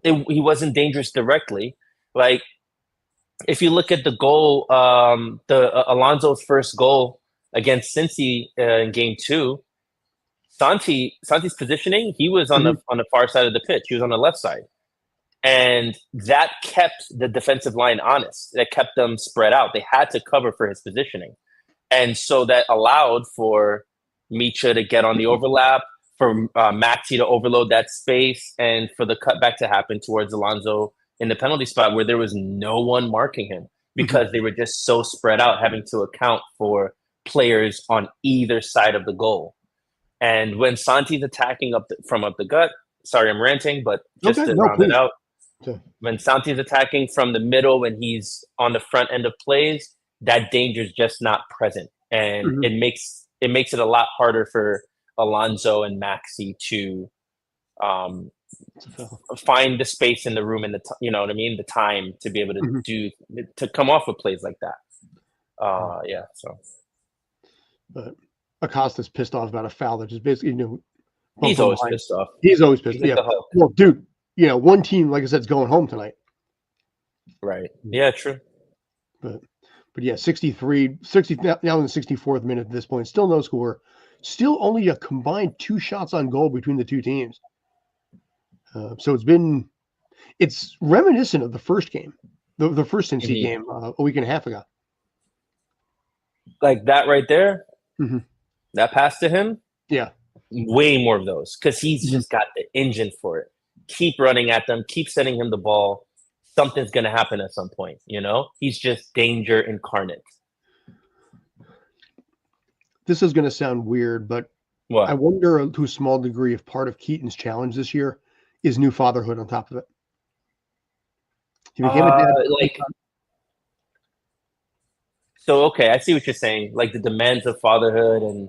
he wasn't dangerous directly, like if you look at the goal, Alonso's first goal against Cincy in game 2, Santi's positioning, he was on the far side of the pitch. He was on the left side. And that kept the defensive line honest. That kept them spread out. They had to cover for his positioning. And so that allowed for Micha to get on the overlap, for Maxi to overload that space, and for the cutback to happen towards Alonso in the penalty spot where there was no one marking him because they were just so spread out, having to account for players on either side of the goal. And when Santi's attacking from up the gut, sorry, I'm ranting, but just to round it out, when Santi's attacking from the middle, when he's on the front end of plays, that danger is just not present. And it makes it a lot harder for Alonso and Maxi to find the space in the room and the time to be able to come off with plays like that. So. But Acosta's pissed off about a foul that just basically, he's always pissed off. He's always pissed. Yeah. Well, dude, one team, like I said, is going home tonight. Right. Yeah, true. But yeah, 60 now in the 64th minute at this point, still no score. Still only a combined 2 shots on goal between the two teams. So it's reminiscent of the first game, the first Cincy game a week and a half ago. Like that right there, that pass to him. Yeah. Way more of those because he's just got the engine for it. Keep running at them, keep sending him the ball. Something's going to happen at some point, He's just danger incarnate. This is going to sound weird, but I wonder to a small degree if part of Keaton's challenge this year is new fatherhood on top of it. He became a dad. So, okay, I see what you're saying. Like the demands of fatherhood and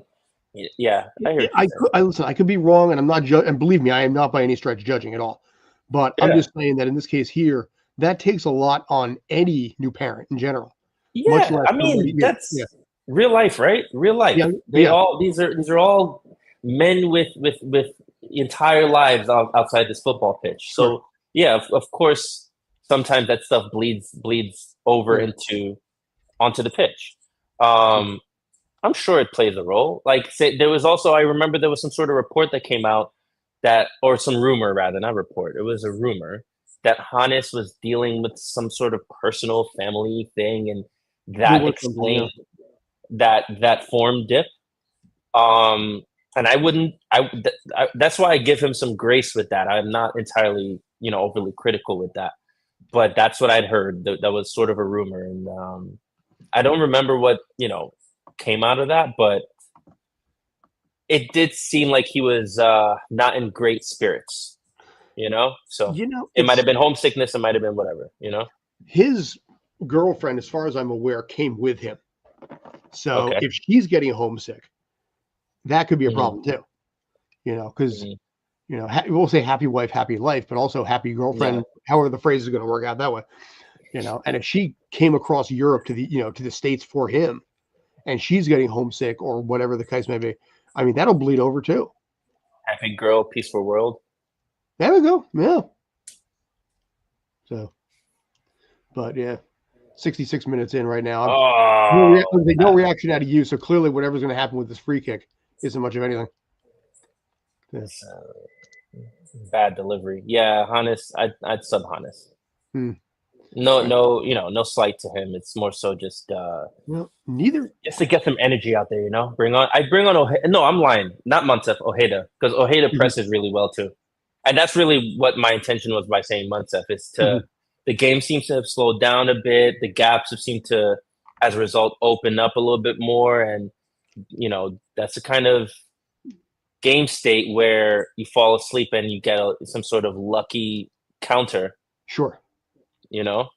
yeah, I hear listen, I could be wrong, and I'm not and believe me, I am not by any stretch judging at all. But I'm just saying that in this case here, that takes a lot on any new parent in general. Yeah, that's real life, right? Real life. Yeah, these are all men with entire lives outside this football pitch. So yeah, of course, sometimes that stuff bleeds over onto the pitch. I'm sure it plays a role. Like there was also, I remember there was some sort of report that came out or some rumor rather, not report. It was a rumor that Hannes was dealing with some sort of personal family thing, and that explained that form dip. And that's why I give him some grace with that. I'm not entirely, overly critical with that, but that's what I'd heard. That was sort of a rumor, and I don't remember what came out of that, but it did seem like he was not in great spirits. So it might have been homesickness, it might have been whatever. His girlfriend, as far as I'm aware, came with him. So if she's getting homesick, that could be a problem too. Because we'll say happy wife, happy life, but also happy girlfriend. However the phrase is going to work out that way. And if she came across Europe to the States for him, and she's getting homesick or whatever the case may be, I mean that'll bleed over too. Happy girl, peaceful world. There we go. Yeah. So, but yeah, 66 minutes in right now. No reaction out of you. So clearly, whatever's going to happen with this free kick isn't much of anything. Yes. Bad delivery. Yeah, Hannes. I'd sub Hannes. Hmm. No, Right. no slight to him. It's more so just Well, neither. just to get some energy out there. I bring on Ojeda. No, I'm lying. Not Munsef, Ojeda, because Ojeda Mhm. presses really well too, and that's really what my intention was by saying Munsef is to. Mhm. The game seems to have slowed down a bit. The gaps have seemed to, as a result, open up a little bit more, and that's a kind of game state where you fall asleep and you get some sort of lucky counter, Sure. you know.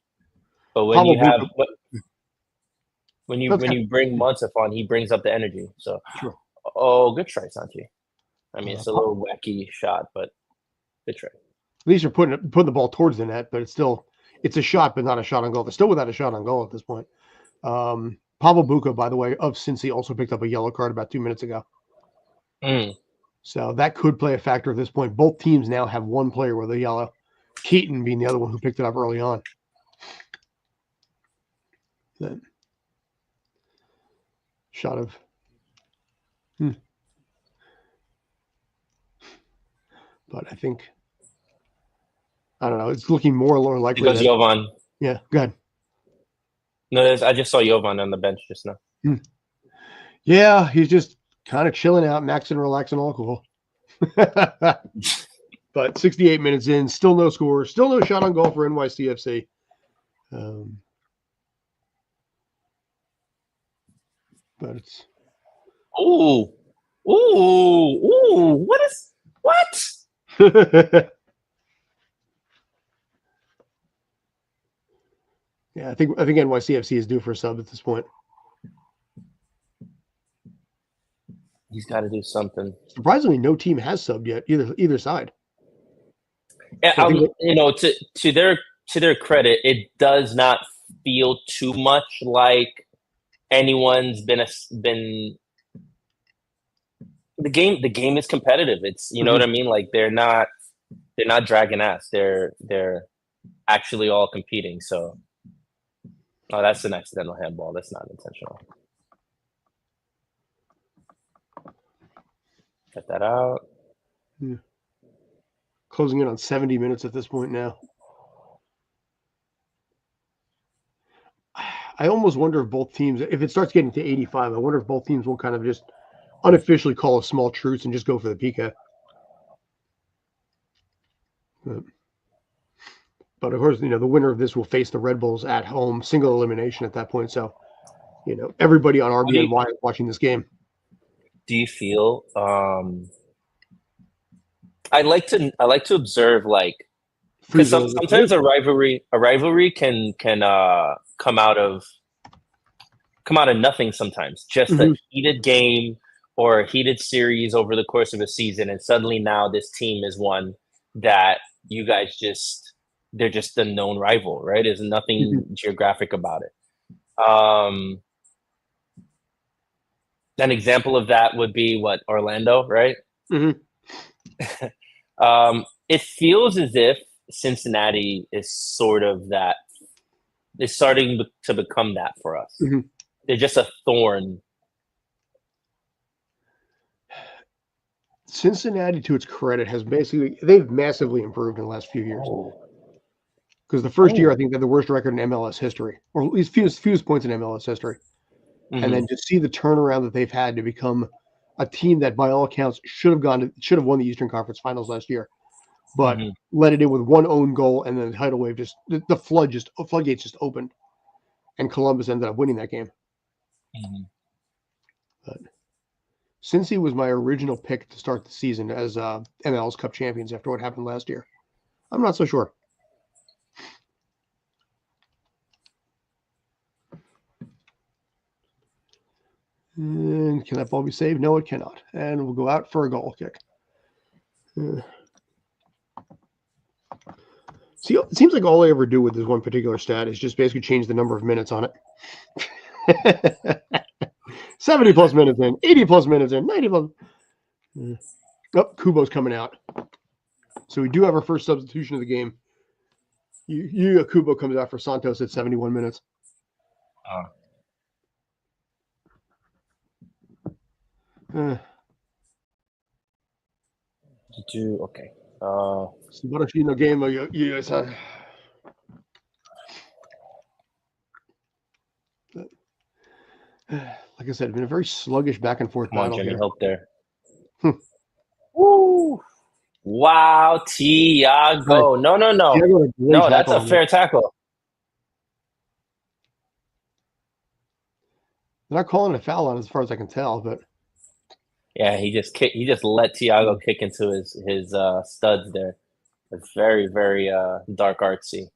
But when Pablo you have Buca. when you That's when kind you bring Munsef on, he brings up the energy. So, sure. good try, Santi. I mean, it's a At little wacky shot, but good try. least you're putting the ball towards the net, but it's a shot, but not a shot on goal. It's still without a shot on goal at this point. Pablo Buca, by the way, of Cincy, also picked up a yellow card about 2 minutes ago. Mm. So that could play a factor at this point. Both teams now have one player with a yellow. Keaton being the other one who picked it up early on. Then shot of. But I think I don't know. It's looking more and more likely Because that Jovan. yeah. Go ahead. No, I just saw Jovan on the bench just now. Yeah, he's just kind of chilling out, maxing, relaxing, all cool. But 68 minutes in, still no score, still no shot on goal for NYCFC. But it's Ooh, what? yeah, I think NYCFC is due for a sub at this point. He's got to do something. Surprisingly, no team has subbed yet, either side. Yeah, So I think to their credit, it does not feel too much like anyone's been the game. The game is competitive. It's what I mean. Like they're not dragging ass. They're actually all competing. So, oh, that's an accidental handball. That's not intentional. Cut that out. Yeah. Closing in on 70 minutes at this point now. I almost wonder if both teams, if it starts getting to 85, I wonder if both teams will kind of just unofficially call a small truce and just go for the PK. But of course, the winner of this will face the Red Bulls at home, single elimination at that point. So, everybody on RBNY is watching this game. Do you feel? I like to observe because sometimes a rivalry can come out of nothing. Sometimes just a heated game or a heated series over the course of a season, and suddenly now this team is one that you guys they're just a known rival, right? There's nothing geographic about it. An example of that would be Orlando, right? It feels as if Cincinnati is sort of that. Is starting to become that for us. They're just a thorn. Cincinnati, to its credit, they've massively improved in the last few years. Because the first year, I think they had the worst record in MLS history, or at least fewest points in MLS history. And then to see the turnaround that they've had to become a team that, by all accounts, should have won the Eastern Conference Finals last year, but let it in with one own goal, and then the tidal wave the floodgates just opened, and Columbus ended up winning that game. But Cincy was my original pick to start the season as MLS Cup champions after what happened last year. I'm not so sure. And can that ball be saved? No, it cannot. And we'll go out for a goal kick. See, it seems like all I ever do with this one particular stat is just basically change the number of minutes on it. 70 plus minutes in, 80 plus minutes in, 90 plus. Oh, Kubo's coming out. So we do have our first substitution of the game. Kubo comes out for Santos at 71 minutes. Okay.素晴らしいの game をlike I said, it's been a very sluggish back and forth Come on, battle Jimmy, here. help there. Hmm. Woo! Wow, Tiago. Right. No. Thiago had a great No, that's tackle a on fair it. tackle. They're not calling a foul on it as far as I can tell, but Yeah, he just let Tiago kick into his studs there. It's very, very dark artsy.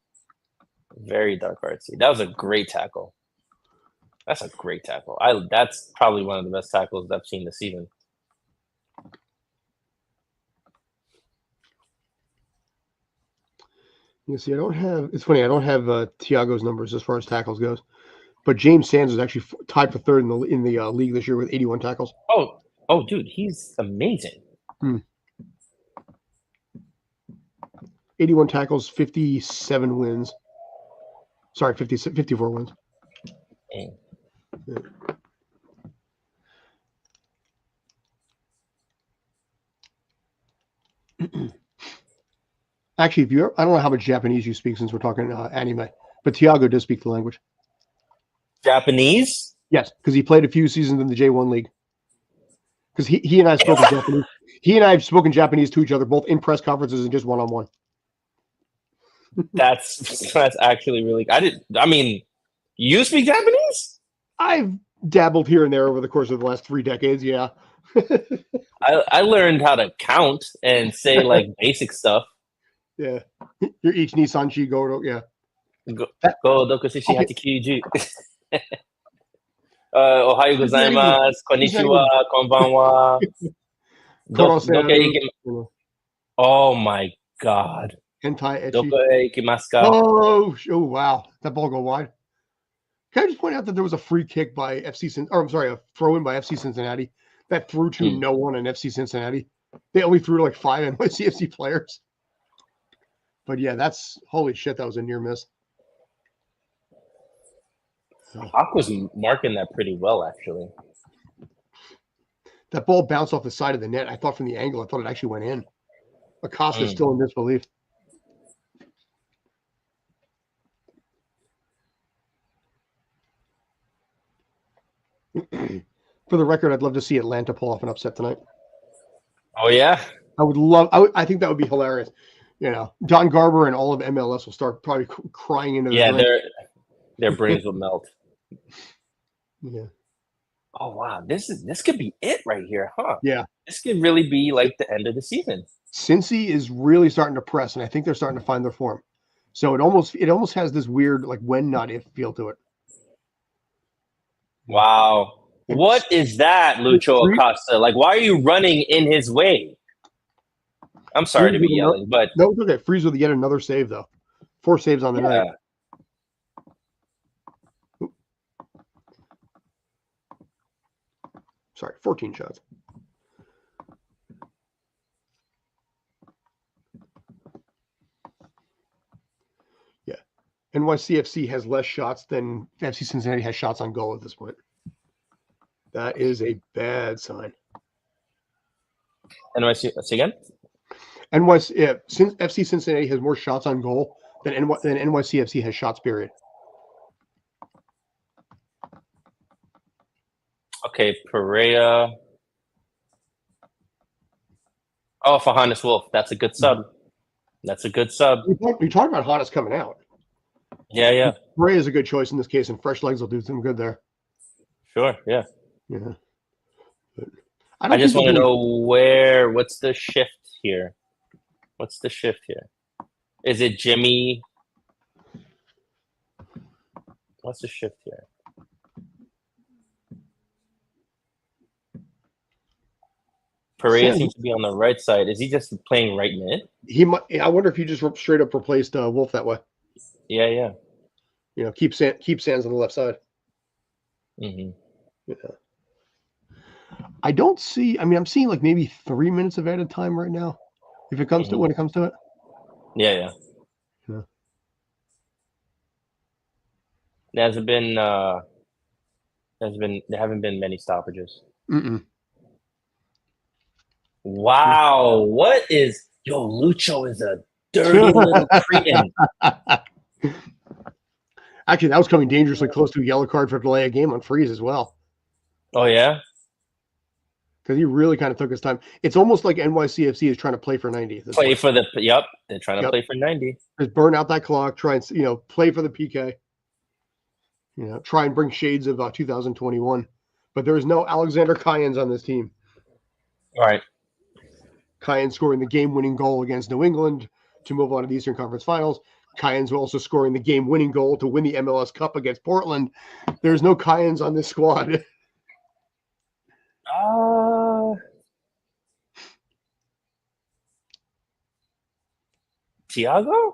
Very dark artsy. That was a great tackle. That's a great tackle. That's probably one of the best tackles I've seen this season. you see, it's funny, I don't have Thiago's numbers as far as tackles goes, but James Sands is actually tied for third in the league this year with 81 tackles. Oh, dude, he's amazing. 81 tackles, 57 wins. Sorry, 54 wins. Dang. Yeah. Actually, I don't know how much Japanese you speak since we're talking anime, but Thiago does speak the language. Japanese? Yes, because he played a few seasons in the J1 league. Because he and I have spoken Japanese. He and I have spoken Japanese to each other, both in press conferences and just one-on-one. That's actually really. I mean, you speak Japanese? I've dabbled here and there over the course of the last 3 decades. Yeah. I learned how to count and say like basic stuff. Yeah. You're each Nissan Shigoto. Yeah. Go dokushi hatikiji. Ohayo gozaimasu, konnichiwa, konbanwa. Oh my god. Hentai Doko ecchi. ikimasu ka? Oh, wow. That ball go wide. Can I just point out that there was a free kick by a throw in by FC Cincinnati that threw to no one in FC Cincinnati. They only threw to like 5 NYCFC players. But yeah, holy shit, that was a near miss. Hawk was marking that pretty well, actually. That ball bounced off the side of the net. I thought from the angle, I thought it actually went in. Acosta's still in disbelief. For the record, I'd love to see Atlanta pull off an upset tonight. Oh yeah, I think that would be hilarious. You know, Don Garber and all of MLS will start probably crying into their brains will melt. Yeah. Oh wow, this could be it right here, huh? Yeah. This could really be like the end of the season. Cincy is really starting to press, and I think they're starting to find their form. So it almost has this weird like when not if feel to it. Wow. What is that, Lucho Acosta? Like, why are you running in his way? I'm sorry to be yelling, but no, it's okay. Freeze with yet another save though. 4 saves on the night. Sorry, 14 shots. Yeah. NYCFC has less shots than FC Cincinnati has shots on goal at this point. That is a bad sign. NYCFC again? Since FC Cincinnati has more shots on goal than NYCFC has shots, period. Okay, Perea. Oh, for Hannes Wolf. That's a good sub. That's a good sub. We talked about Hannes coming out. Yeah. Perea is a good choice in this case, and fresh legs will do some good there. Sure, yeah. Yeah. I just want to know what's the shift here? What's the shift here? Is it Jimmy? What's the shift here? Perea seems to be on the right side. Is he just playing right mid? He might. I wonder if he just straight up replaced Wolf that way. Yeah. You know, keep Sands on the left side. Mm-hmm. Yeah. I don't see. I mean, I'm seeing like maybe 3 minutes of added time right now. If it comes to when it comes to it. Yeah. There haven't been many stoppages. Mm-mm. Wow. What is yo? Lucho is a dirty little cretin. Actually, that was coming dangerously close to a yellow card for delay a game on freeze as well. Oh yeah. Because he really kind of took his time. It's almost like NYCFC is trying to play for 90. Play for the yep. They're trying to play for 90. Just burn out that clock. Try and play for the PK. Try and bring shades of 2021. But there is no Alexander Cayens on this team. All right. Cayens scoring the game-winning goal against New England to move on to the Eastern Conference Finals. Cayens also scoring the game-winning goal to win the MLS Cup against Portland. There's no Cayens on this squad. Thiago?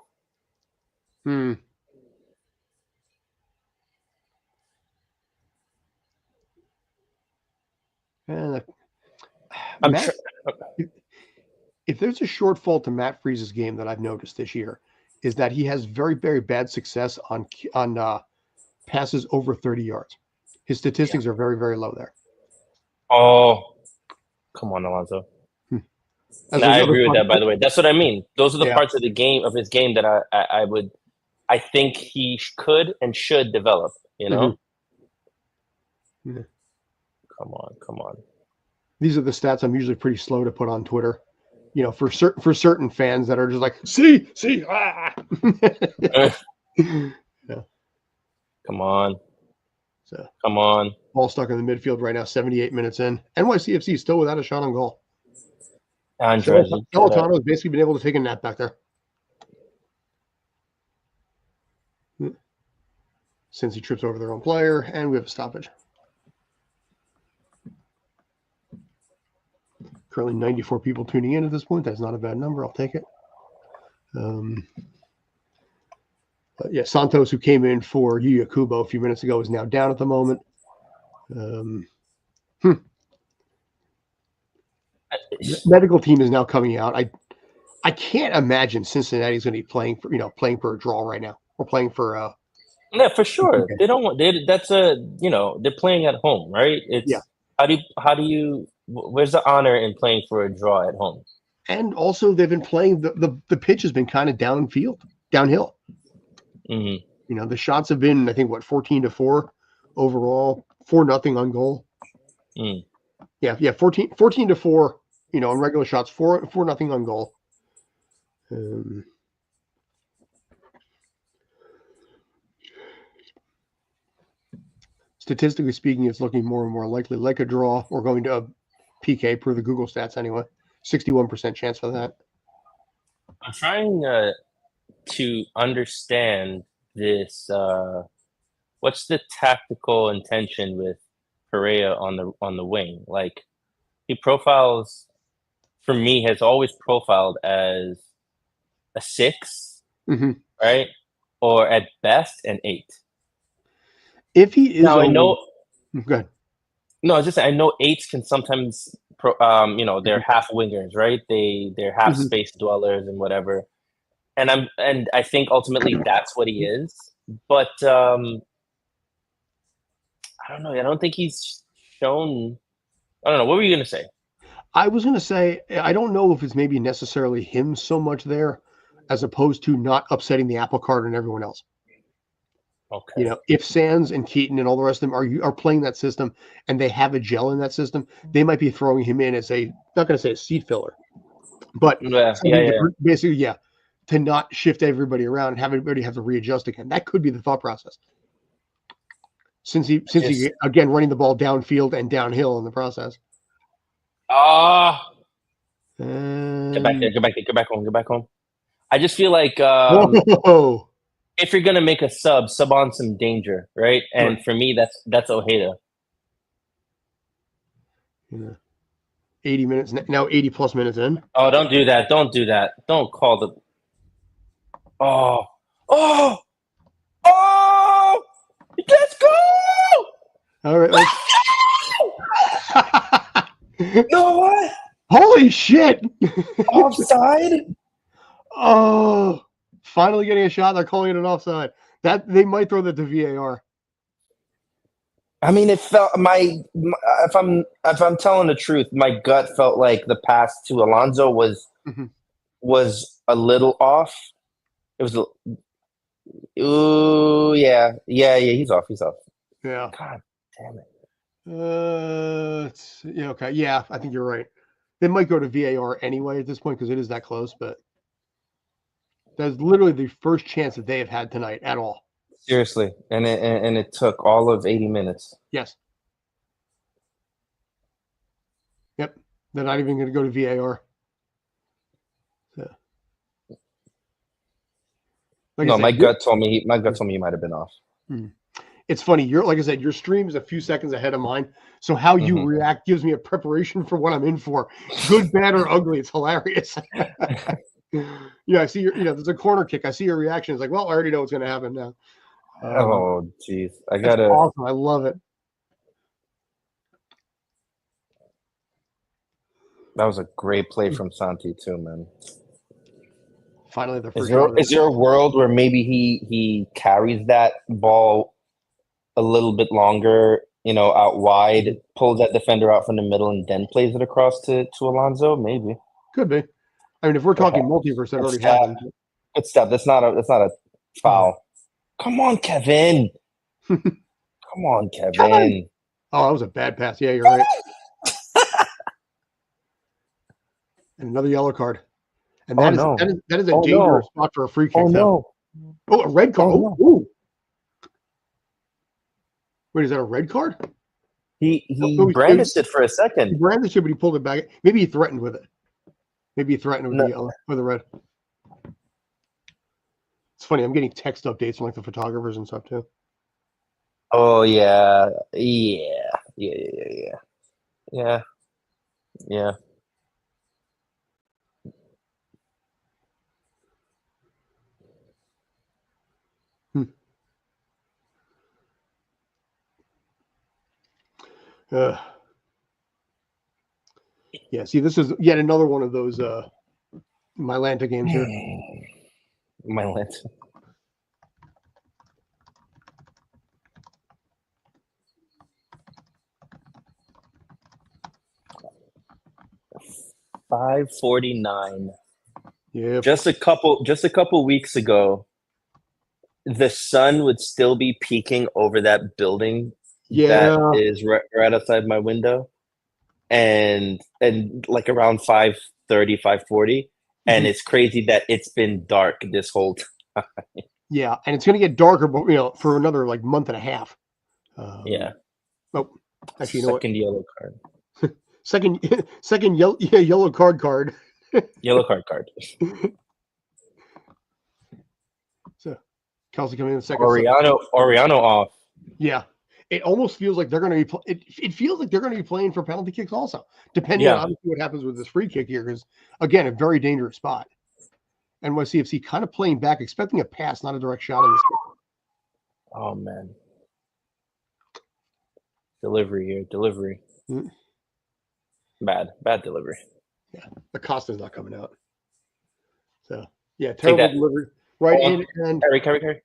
And if there's a shortfall to Matt Freese's game that I've noticed this year, is that he has very, very bad success on passes over 30 yards. His statistics are very, very low there. Oh, come on, Alonso. I agree with that, by the way. That's what I mean. Those are the parts of his game that I think he could and should develop, Mm-hmm. Yeah. Come on. These are the stats I'm usually pretty slow to put on Twitter. For certain fans that are just like, see, ah. Yeah. Come on. Come on. Ball stuck in the midfield right now, 78 minutes in. NYCFC is still without a shot on goal. Celentano has basically been able to take a nap back there. Since he trips over their own player, and we have a stoppage. Currently 94 people tuning in at this point. That's not a bad number. I'll take it. But yeah, Santos, who came in for Yuya Kubo a few minutes ago, is now down at the moment. Medical team is now coming out. I can't imagine Cincinnati's going to be playing for a draw right now, or playing for yeah, for sure. They don't want. They're playing at home, right? How do you? Where's the honor in playing for a draw at home? And also, they've been playing the pitch has been kind of downhill. Mm-hmm. The shots have been, I think, 14-4 overall, 4-0 on goal. Mm. Yeah, 14-4. On regular shots, 4-0 on goal. Statistically speaking, it's looking more and more likely like a draw. We're going to a PK per the Google stats anyway. 61% chance for that. I'm trying to understand this. What's the tactical intention with Pereira on the wing? Like, he profiles, for me, has always profiled as a 6, right? Or at best an 8. If he is now, I know. Go ahead. No, I was just saying, I know 8s can sometimes, they're half wingers, right? They're half space dwellers and whatever. And I think ultimately that's what he is. But I don't know. I don't think he's shown. I don't know. What were you going to say? I was going to say, I don't know if it's maybe necessarily him so much there, as opposed to not upsetting the apple cart and everyone else. Okay. If Sands and Keaton and all the rest of them are playing that system and they have a gel in that system, they might be throwing him in as not going to say a seat filler, but basically, to not shift everybody around and have everybody have to readjust again. That could be the thought process. Since he again running the ball downfield and downhill in the process. Get back there. Get back home. I just feel like if you're gonna make a sub on some danger, right? And for me, that's Ojeda. 80 minutes now, 80 plus minutes in. Oh, don't do that! Don't do that! Don't call the. Oh! Let's go! All right. No what? Holy shit! Offside? Oh, finally getting a shot. They're calling it an offside. That they might throw that to VAR. I mean, it felt if I'm telling the truth, my gut felt like the pass to Alonso Mhm. was a little off. It was, ooh, yeah. He's off. He's off. Yeah. God damn it. Yeah. Okay. Yeah, I think you're right. They might go to VAR anyway at this point because it is that close, but that's literally the first chance that they have had tonight at all. Seriously, and it took all of 80 minutes. Yes. Yep. They're not even going to go to VAR. So, like I No, said, my gut told me he might have been off. it's funny. You're like I said, your stream is a few seconds ahead of mine. So how you Hmm. react gives me a preparation for what I'm in for. Good, bad, or ugly. It's hilarious. Yeah, I see your, there's a corner kick. I see your reaction. It's like, well, I already know what's going to happen now. Oh, jeez. I That's gotta. awesome. I love it. That was a great play from Santi too, man. Finally, the Is first there shot of is it. there a world where maybe he carries that ball a little bit longer, out wide, pulls that defender out from the middle, and then plays it across to Alonso? Maybe. Could be. I mean, if we're talking Perhaps. multiverse, that Good already step. happened. Good step. That's not a foul. Come on, Kevin. Come on, Kevin! Kevin. Oh, that was a bad pass. Yeah, you're right. And another yellow card. And Oh that is no. that is that is a Oh dangerous no. spot for a free Oh kick, though. no. Oh, a red card. Oh Oh, no. ooh. Wait, is that a red card? He No, brandished it for a he second. brandished it, but he pulled it back. Maybe he threatened with it. Maybe he threatened with No. the yellow, with the red. It's funny. I'm getting text updates from like the photographers and stuff too. Oh yeah. Yeah. Yeah. Hmm. Uh, yeah. See, this is yet another one of those Mylanta games here. My lint. $5.49. Yeah. Just a couple weeks ago, the sun would still be peeking over that building that Yeah. is right outside my window, and like around 5:30, 5:40, and Mhm. it's crazy that it's been dark this whole time. Yeah, and it's going to get darker, but for another like month and a half. Yeah. Oh, actually, you know what? Second yellow card. Second, second yellow card. Yellow card. So Kelsey coming in the second. Oriano off. Yeah, it almost feels like they're going to be. It feels like they're going to be playing for penalty kicks also, depending on Yeah. obviously what happens with this free kick here. Because again, a very dangerous spot. NYCFC kind of playing back, expecting a pass, not a direct shot in this game. Oh man. Delivery here. Delivery. Mm. Bad delivery. Yeah, Acosta's not coming out. So yeah, Take terrible that. delivery right in, and Carry.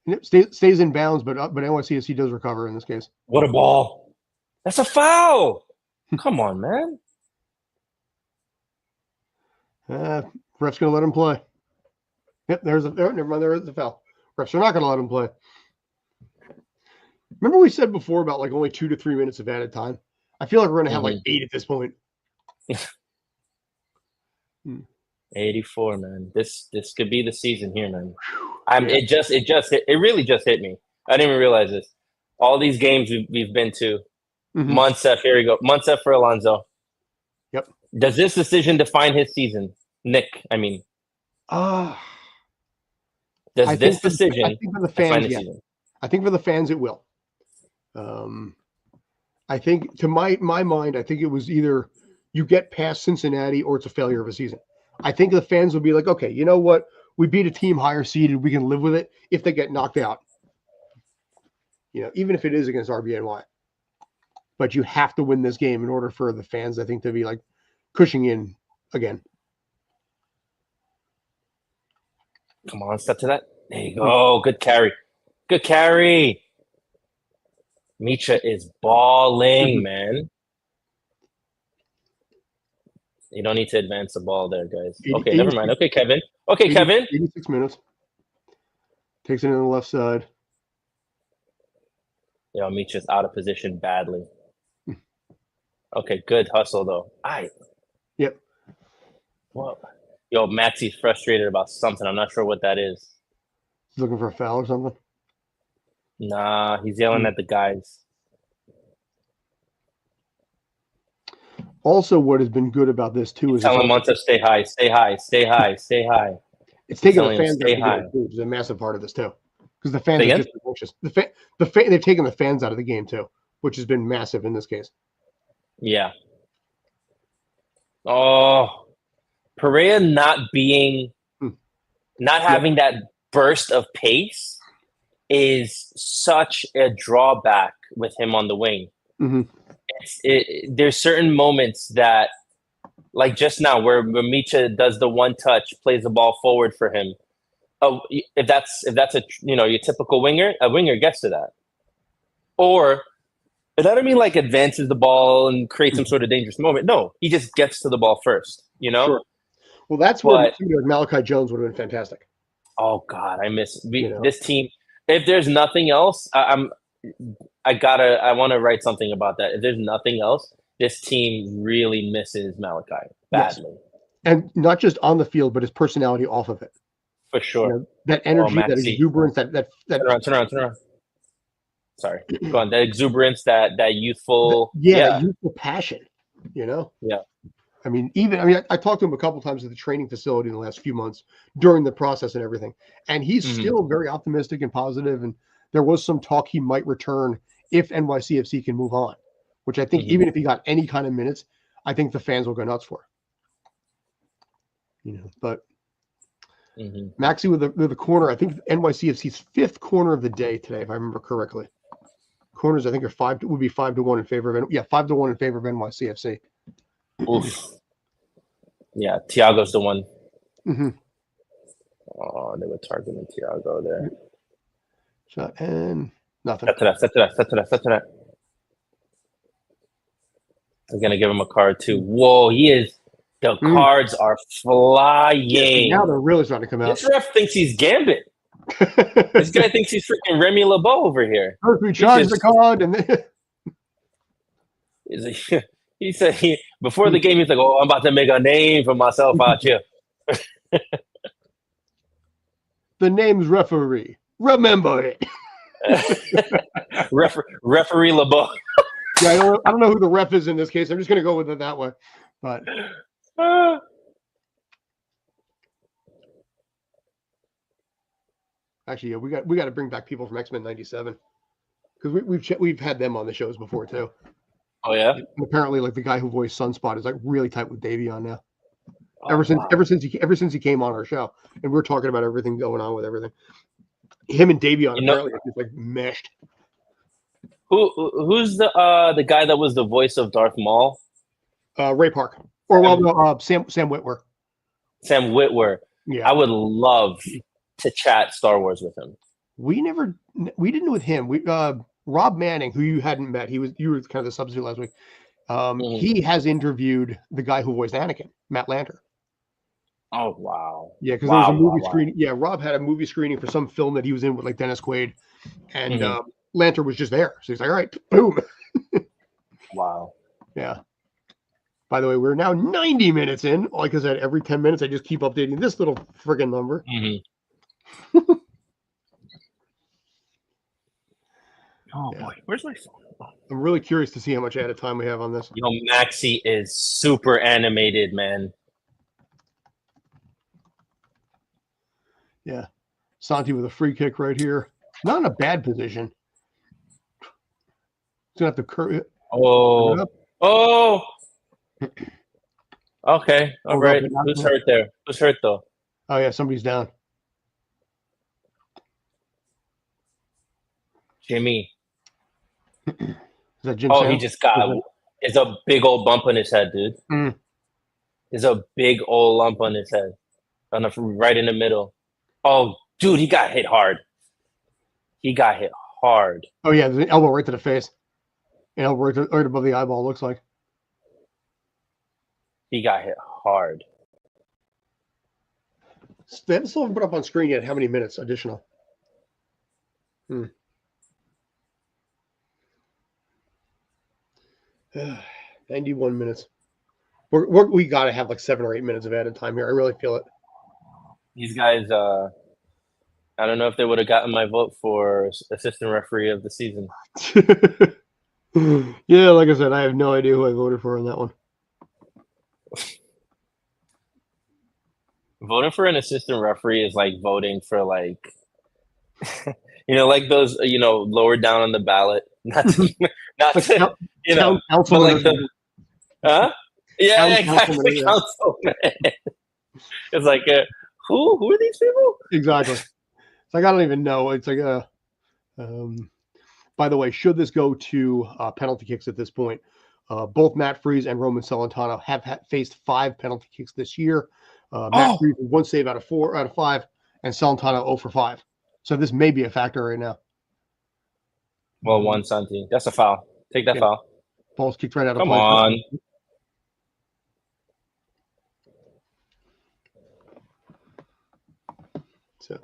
it stays in bounds, but NYCFC does recover in this case. What a ball. That's a foul. Come on, man. Ref's going to let him play. Yep, never mind, there is the foul. Refs are not going to let him play. Remember we said before about like only 2 to 3 minutes of added time? I feel like we're going to have like 8 at this point. 84, man. This could be the season here, man. Yeah. It really just hit me. I didn't even realize this. All these games we've been to. Mhm. Munsef, here we go. Munsef for Alonso. Yep. Does this decision define his season? Nick, I mean, does this decision I think for the define fans, the yeah. season? I think for the fans, it will. I think to my mind, I think it was either you get past Cincinnati or it's a failure of a season. I think the fans will be like, okay, you know what? We beat a team higher seeded. We can live with it if they get knocked out. Even if it is against RBNY. But you have to win this game in order for the fans, I think, to be like pushing in again. Come on, step to that. There you go. Good carry. Good carry. Micha is balling, Mhm. man. You don't need to advance the ball there, guys. 80, Okay, never mind. 86, Okay, Kevin. Okay, 80 Kevin. 86 minutes. Takes it in the left side. Yo, Micha's out of position badly. Okay, good hustle though. Yep. Well, yo, Maxie's frustrated about something. I'm not sure what that is. He's looking for a foul or something. Nah, he's yelling at the guys. Also, what has been good about this too is Tell him once to stay high, stay high, stay high, stay high. it's taking the Telling him fans out stay of the high. game too, which is a massive part of this too. Because the fans Say are again? just anxious. They've taken the fans out of the game too, which has been massive in this case. Yeah. Oh, Perea not having that burst of pace is such a drawback with him on the wing. Mm-hmm. There's certain moments that, like just now, where Micha does the one touch, plays the ball forward for him. Oh, if that's a your typical winger, a winger gets to that. Or, and I don't mean like advances the ball and creates some sort of dangerous moment. No, he just gets to the ball first. Sure. Well, that's where somebody like Malachi Jones would have been fantastic. Oh God, I miss this team. If there's nothing else, I want to write something about that. If there's nothing else, this team really misses Malachi badly. Yes. And not just on the field, but his personality off of it. For sure. That energy, that exuberance, that turn around. Sorry. Go on. That exuberance, that youthful that youthful passion, Yeah. I talked to him a couple times at the training facility in the last few months during the process and everything. And he's still very optimistic and positive. And there was some talk he might return if NYCFC can move on, which I think even if he got any kind of minutes, I think the fans will go nuts for. But Maxie with the corner, I think NYCFC's 5th corner of the day today, if I remember correctly. Corners, I think, would be 5-1 in favor of 5-1 in favor of NYCFC. Oof. Yeah, Thiago's the one. Mm-hmm. Oh, they were targeting Thiago there. Shot and nothing. Set to that. I'm gonna give him a card too. Whoa, he is. The cards are flying. Yeah, now they're really starting to come out. This ref thinks he's Gambit. This guy thinks he's freaking Remy LeBeau over here. First we charge the card, and then he said before the game he's like, "Oh, I'm about to make a name for myself out here." The name's referee. Remember it. Referee LeBeau. Yeah, I don't know who the ref is in this case. I'm just gonna go with it that way. But actually, yeah, we got to bring back people from X-Men '97 because we've had them on the shows before too. Oh yeah. And apparently, like the guy who voiced Sunspot is like really tight with Davion now. Ever since he came on our show, and we're talking about everything going on with everything. Him and Davion apparently are just like meshed. Who's the guy that was the voice of Darth Maul? Ray Park, Sam Witwer. Sam Witwer. Yeah, I would love to chat Star Wars with him. We didn't with him. Rob Manning, who you hadn't met, you were kind of the substitute last week. He has interviewed the guy who voiced Anakin, Matt Lanter. Oh wow! Yeah, because there was a movie screening. Yeah, Rob had a movie screening for some film that he was in with like Dennis Quaid, and Lanter was just there. So he's like, "All right, boom." Wow. Yeah. By the way, we're now 90 minutes in. Like I said, every 10 minutes, I just keep updating this little friggin' number. Oh boy, where's my phone? I'm really curious to see how much added time we have on this. Maxie is super animated, man. Yeah. Santi with a free kick right here. Not in a bad position. He's going to have to curve it. Oh. Okay. All right. Who's hurt there? Who's hurt, though? Oh, yeah. Somebody's down. Jimmy. Is that Jim Sam? He just got it's a big old bump on his head, dude. There's a big old lump on his head. Right in the middle. Oh, dude, he got hit hard. hard. Oh yeah, the elbow right to the face. An elbow right above the eyeball, looks like. He got hit hard. They still haven't put up on screen yet how many minutes additional. 91 minutes. We got to have like 7 or 8 minutes of added time here. I really feel it. These guys, I don't know if they would have gotten my vote for assistant referee of the season. Yeah, like I said, I have no idea who I voted for on that one. Voting for an assistant referee is like voting for like, like those, lower down on the ballot. Not to, councilman. but like huh? Yeah, councilman, exactly. Councilman. It's like, who are these people? Exactly. It's like, I don't even know. It's like, by the way, should this go to penalty kicks at this point, both Matt Freese and Roman Celentano have faced 5 penalty kicks this year. Matt Freese with 1 save out of 5, and Celentano 0 for 5. So this may be a factor right now. Well, one Santi. That's a foul. Take that foul. Ball's kicked right out of play. Come on. So,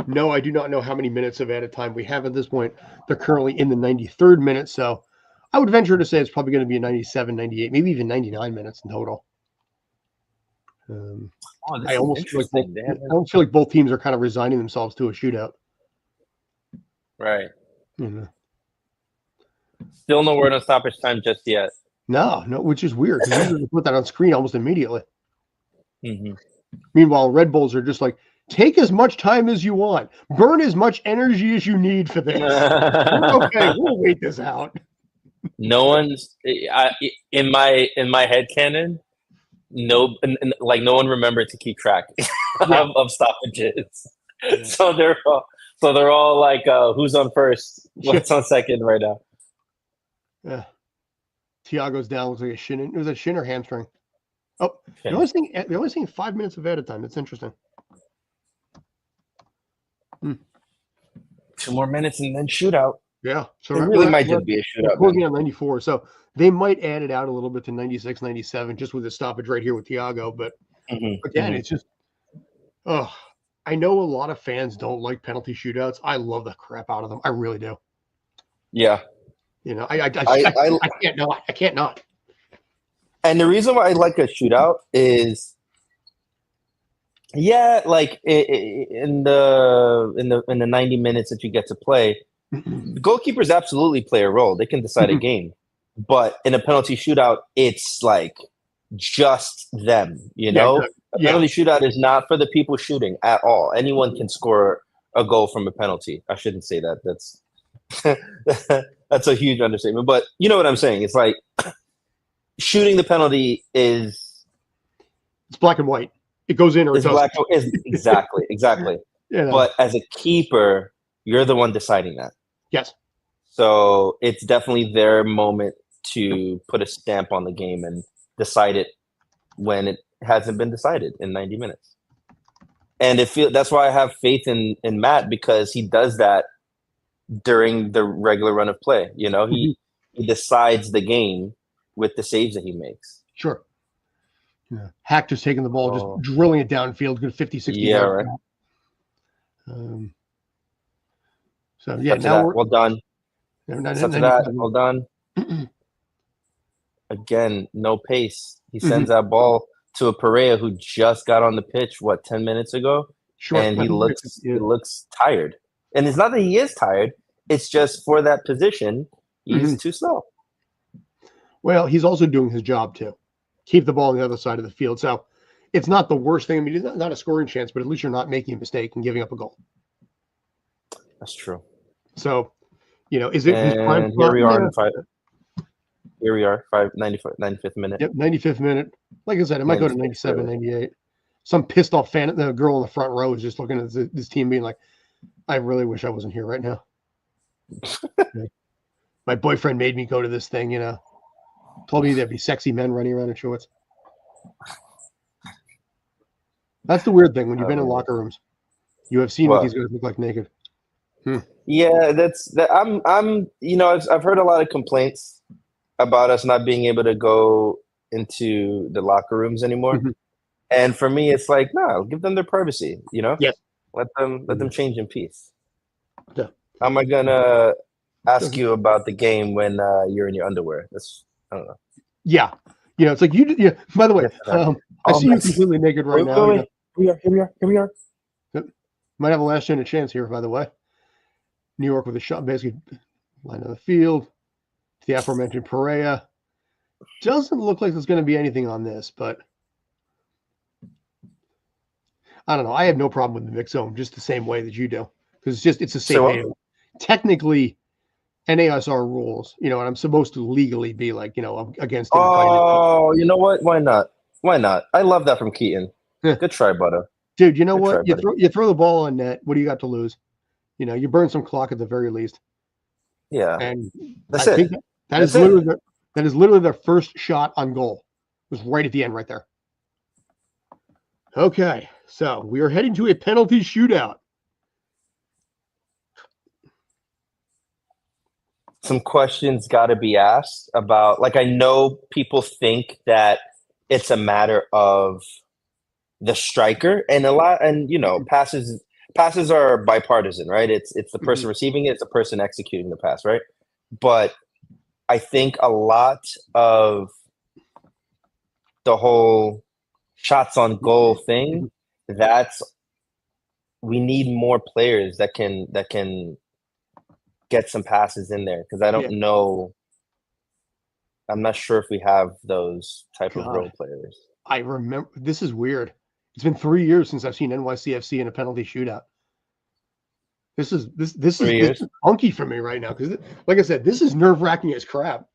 no, I do not know how many minutes of added time we have at this point. They're currently in the 93rd minute, so I would venture to say it's probably going to be a 97, 98, maybe even 99 minutes in total. I almost feel like both teams are kind of resigning themselves to a shootout. Right. Mm-hmm. Still no word on stoppage time just yet. No, which is weird. You put that on screen almost immediately. Mm-hmm. Meanwhile, Red Bulls are just like, take as much time as you want. Burn as much energy as you need for this. Okay, we'll wait this out. No one's in my headcanon. No one remembered to keep track of stoppages. Yeah. So they're all like, who's on first? What's on second right now? Yeah. Thiago's down. Looks like a shin. It was a shin or hamstring. Oh, they're only seeing 5 minutes of added time. That's interesting. 2 more minutes and then shootout. Yeah. So it really might just be a shootout. Closing on 94. So they might add it out a little bit to 96, 97, just with the stoppage right here with Thiago. But again, it's just, I know a lot of fans don't like penalty shootouts. I love the crap out of them. I really do. Yeah. I can't not. I can't not. And the reason why I like a shootout is, like in the 90 minutes that you get to play, goalkeepers absolutely play a role. They can decide a game, but in a penalty shootout, it's like just them. A penalty shootout is not for the people shooting at all. Anyone can score a goal from a penalty. I shouldn't say that. That's a huge understatement, but you know what I'm saying. It's like shooting the penalty it's black and white. It goes in or it doesn't. Exactly. But as a keeper, you're the one deciding that. Yes. So it's definitely their moment to put a stamp on the game and decide it when it hasn't been decided in 90 minutes. And that's why I have faith in Matt, because he does that during the regular run of play. He decides the game with the saves that he makes. Sure. Yeah. Hack just taking the ball, just drilling it downfield, good 50, 60 yards. Right. So, yeah, now well done. Well done. Again, no pace. He sends that ball to a Pereira who just got on the pitch, 10 minutes ago? Sure. And he looks tired. And it's not that he is tired. It's just for that position, he's too slow. Well, he's also doing his job, too. Keep the ball on the other side of the field. So it's not the worst thing. I mean, it's not a scoring chance, but at least you're not making a mistake and giving up a goal. That's true. So, is it his prime? Here we are in 95th minute. Yep, 95th minute. Like I said, it might go to 97, 98. Some pissed off fan, the girl in the front row is just looking at this team being like, I really wish I wasn't here right now. My boyfriend made me go to this thing, told me there'd be sexy men running around in shorts. That's the weird thing when you've been in locker rooms. You have seen what these guys look like naked. Yeah, that's that. I'm. I've heard a lot of complaints about us not being able to go into the locker rooms anymore. Mhm. And for me, it's like, no, give them their privacy. Yes. Let them change in peace. Yeah. How am I gonna ask you about the game when you're in your underwear? I don't know. Yeah. It's like you. Yeah. By the way, I see you completely naked right now. Wait. Here we are. Yep. Might have a last minute chance here. By the way, New York with a shot, basically line of the field. The aforementioned Perea. Doesn't look like there's going to be anything on this, but I don't know. I have no problem with the mix zone, just the same way that you do, because it's a safe haven. Technically, NASR rules, and I'm supposed to legally be like, against it. Oh, you know what? Why not? Why not? I love that from Keaton. Good try, Butter. Dude, you know what? You throw the ball on net. What do you got to lose? You burn some clock at the very least. Yeah, and that's I think that is literally their first shot on goal. It was right at the end, right there. Okay, so we are heading to a penalty shootout. Some questions got to be asked about, like, I know people think that it's a matter of the striker, and passes are bipartisan, right? It's the person receiving it, it's the person executing the pass, right? But I think a lot of the whole shots on goal thing, we need more players that can get some passes in there, because I don't know. I'm not sure if we have those type of role players. I remember, this is weird. It's been 3 years since I've seen NYCFC in a penalty shootout. This is funky for me right now, because, like I said, this is nerve-wracking as crap.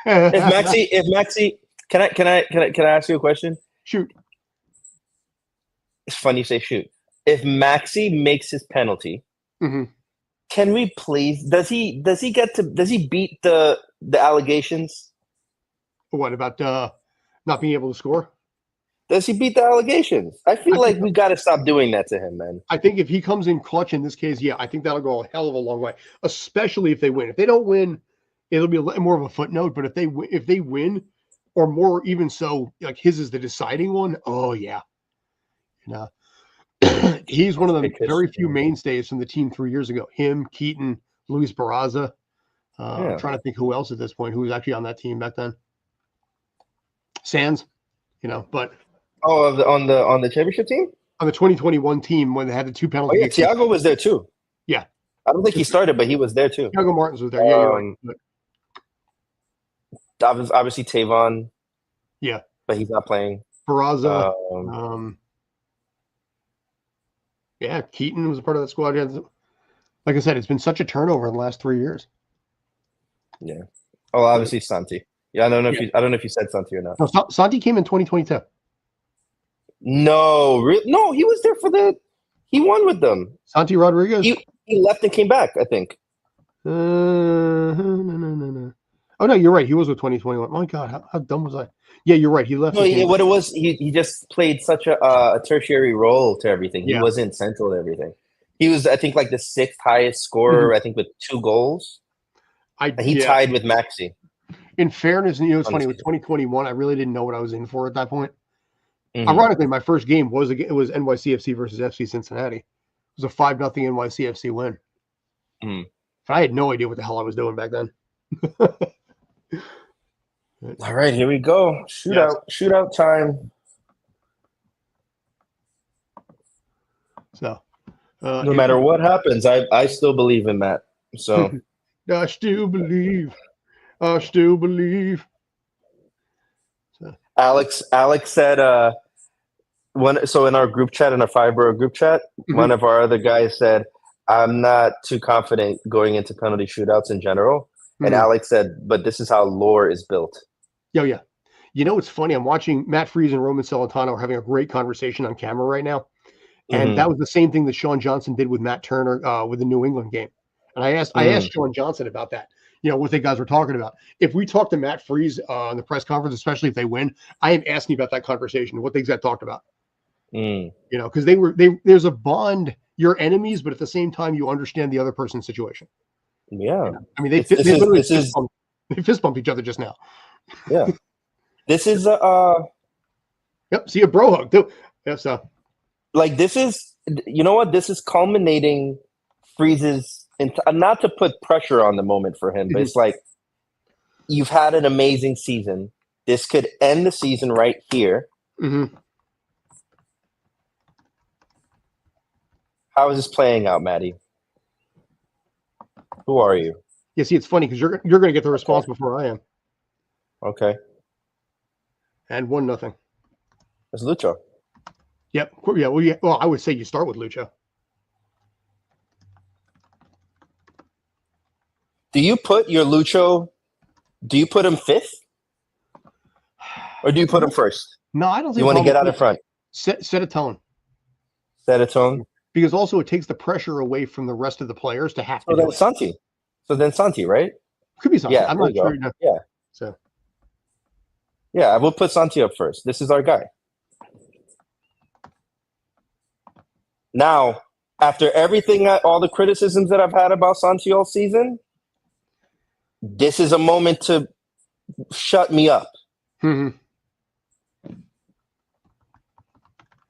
If Maxi, can I ask you a question? Shoot. It's funny you say shoot. If Maxi makes his penalty, can we please? Does he beat the allegations? What about not being able to score? Does he beat the allegations? I feel like we got to stop doing that to him, man. I think if he comes in clutch in this case, I think that'll go a hell of a long way, especially if they win. If they don't win, it'll be more of a footnote. But if they win, or more even so, like his is the deciding one. Oh yeah, he's one of the very few mainstays from the team 3 years ago. Him, Keaton, Luis Barraza. I'm trying to think who else at this point who was actually on that team back then. Sands, but. Oh, on the championship team? On the 2021 team when they had the 2 penalties. Oh, yeah, Thiago was there too. Yeah. I don't think he started, but he was there too. Thiago Martins was there. Yeah, you're right. Obviously Tavon. Yeah. But he's not playing. Barraza. Keaton was a part of that squad. Like I said, it's been such a turnover in the last 3 years. Yeah. Oh, obviously Santi. Yeah, I don't know if you said Santi or not. No, Santi came in 2022. No, no, he was there he won with them. Santi Rodriguez? He left and came back, I think. No. Oh, no, you're right. He was with 2021. My God, how dumb was I? Yeah, you're right. He left. No, what it was, he just played such a tertiary role to everything. He wasn't central to everything. He was, I think, like the 6th highest scorer, I think, with 2 goals. He tied with Maxi. In fairness, it's funny, with 2021, I really didn't know what I was in for at that point. Ironically, my first game was NYCFC versus FC Cincinnati. It was a 5-0 NYCFC win. But I had no idea what the hell I was doing back then. All right, here we go. Shootout time. So, no matter what happens, I still believe in Matt. So I still believe. So. Alex said in our group chat, in our 5-borough group chat, one of our other guys said, I'm not too confident going into penalty shootouts in general. And Alex said, but this is how lore is built. Yeah. It's funny. I'm watching Matt Freese and Roman Celentano are having a great conversation on camera right now. And that was the same thing that Sean Johnson did with Matt Turner with the New England game. And I asked Sean Johnson about that. What the guys were talking about. If we talk to Matt Freese on the press conference, especially if they win, I am asking about that conversation, what they exactly talked about. Because there's a bond you're enemies, but at the same time, you understand the other person's situation. Yeah. You know? I mean, they literally fist bumped each other just now. Yeah. This is Yep. See a bro hug too. Yeah. So like this is, you know what? This is culminating Freeze's, not to put pressure on the moment for him, but it's like, you've had an amazing season. This could end the season right here. Mm-hmm. How is this playing out, Maddie? Who are you? Yeah. See, it's funny because you're going to get the response before I am. Okay. And 1-0. It's Lucho. Yep. Yeah. Well, yeah. Well, I would say you start with Lucho. Do you put your Lucho? Do you put him fifth, or do you put him first? No, I don't think you want to get out in front. Set a tone. Set a tone. Because also it takes the pressure away from the rest of the players to have to. So then Santi. So then Santi, right? Could be Santi. Yeah, I'm not sure. Yeah. So. Yeah, I will put Santi up first. This is our guy. Now, after everything, all the criticisms that I've had about Santi all season, this is a moment to shut me up. Mm-hmm.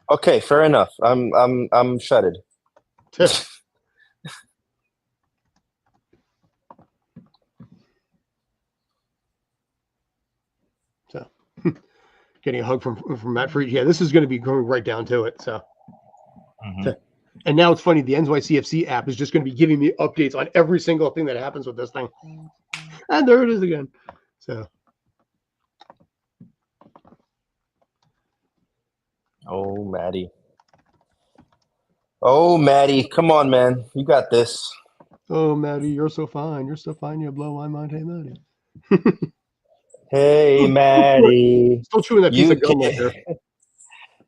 Okay, fair enough. I'm shutted. So, getting a hug from Matt Freed. Yeah, this is going to be going right down to it. So, and now it's funny. The NYCFC app is just going to be giving me updates on every single thing that happens with this thing. And there it is again. So. Oh, Maddie. Oh, Maddie. Come on, man. You got this. Oh, Maddie, you're so fine. You're so fine. You blow my mind. Hey, Maddie. Hey, Maddie. Still chewing that piece of gum right there.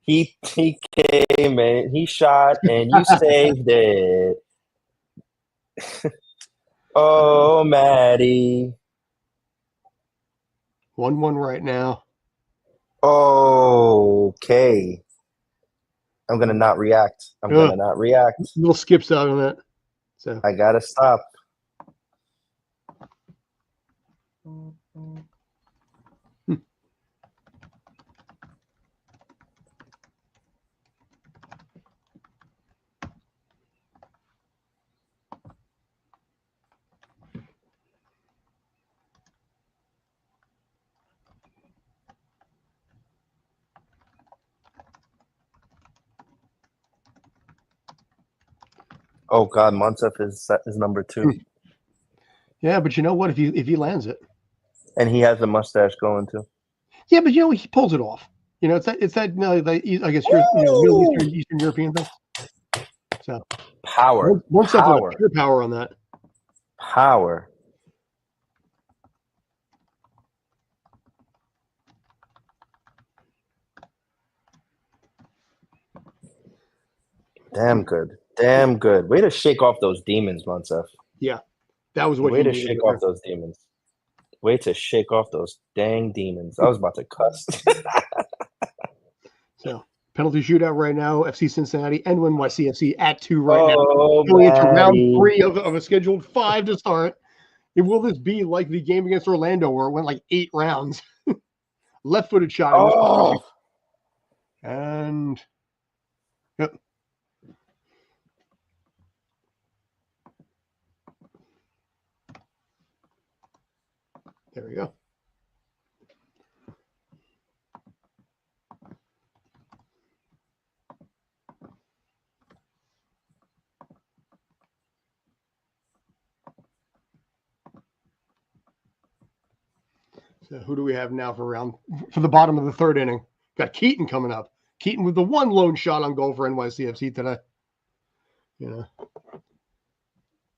He came and he shot and you saved it. Oh, Maddie. 1-1 right now. Okay. I'm going to not react. Going to not react. Little skips out on that. So I got to stop. Oh God, Monsef is number 2. Yeah, but you know what? If he lands it, and he has a mustache going too. Yeah, but you know he pulls it off. You know, it's that I guess Middle Eastern European thing. So power, pure power on that. Power. Damn good. Damn good. Way to shake off those demons, Monsef. Yeah. That was what Way to shake off those demons. Way to shake off those dang demons. I was about to cuss. So, penalty shootout right now. FC Cincinnati and NYCFC at 2 right now. Going into round 3 of a scheduled 5 to start. And will this be like the game against Orlando where it went like 8 rounds? Left-footed shot. Oh. And yep. There we go. So who do we have now for the bottom of the 3rd inning? Got Keaton coming up. Keaton with the 1 lone shot on goal for NYCFC today. You know,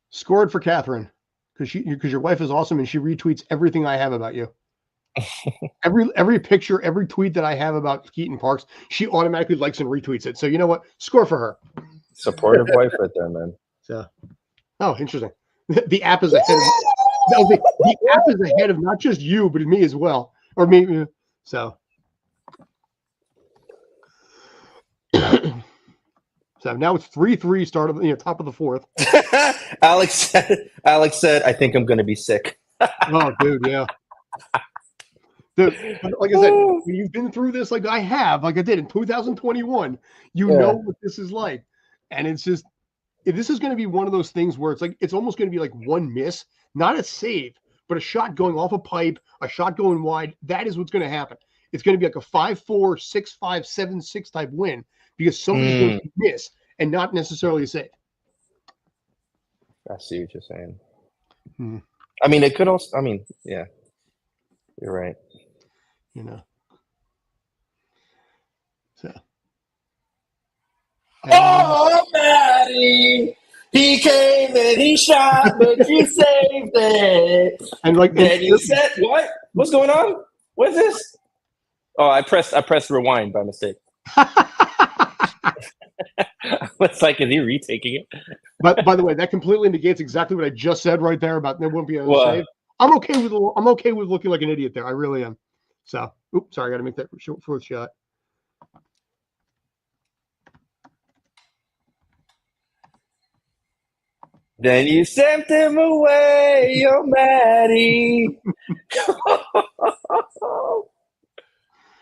scored for Catherine because your wife is awesome and she retweets everything I have about you. every picture, every tweet that I have about Keaton Parks, she automatically likes and retweets it. So you know what? Score for her. Supportive wife right there, man. So, oh, interesting. The app is ahead of the app is ahead of not just you, but me as well, or me. So, So now it's 3-3 start of top of the fourth. Alex said, I think I'm going to be sick. Oh, dude, yeah. Dude, like I said, when you've been through this, like I have, like I did in 2021, you know what this is like. And it's just, this is going to be one of those things where it's like, it's almost going to be like one miss, not a save, but a shot going off a pipe, a shot going wide. That is what's going to happen. It's going to be like a 5-4, 6-5, 7-6 type win because somebody's going to miss and not necessarily a save. I see what you're saying. I mean, it could also, I mean, yeah, you're right. You know. So. Oh, Maddie! He came and he shot, but you saved it. And like then you said, what? What's going on? What's this? Oh, I pressed rewind by mistake. It's like, is he retaking it? But by the way, that completely negates exactly what I just said right there about there won't be a save. I'm okay with looking like an idiot there. I really am. So, oops, sorry, I got to make that fourth shot. Then you sent him away, oh Maddie.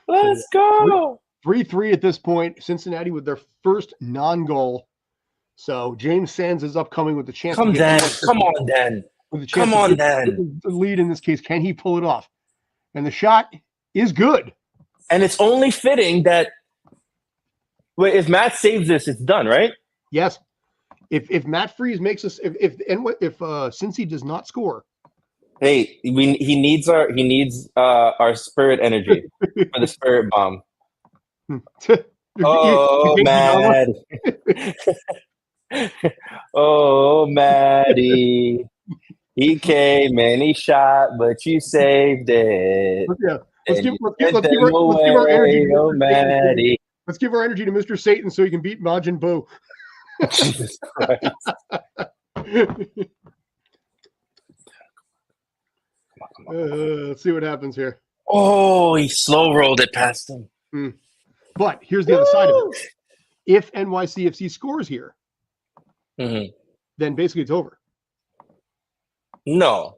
Let's go. 3-3 at this point. Cincinnati with their first non-goal. So James Sands is upcoming with the chance. Come on, Dan. With the chance to get the lead in this case. Can he pull it off? And the shot is good. And it's only fitting that if Matt saves this, it's done, right? Yes. If Matt Freese makes us, if Cincy does not score, hey, he needs our spirit energy for the spirit bomb. Oh, Matt. Oh, Maddie. He came and he shot, but you saved it. Yeah. Let's give our energy. Oh, Maddie. Let's give our energy to Mr. Satan so he can beat Majin Buu. Jesus Christ. Let's see what happens here. Oh, he slow rolled it past him. But here's the other side of it. If NYCFC scores here, then basically it's over. No.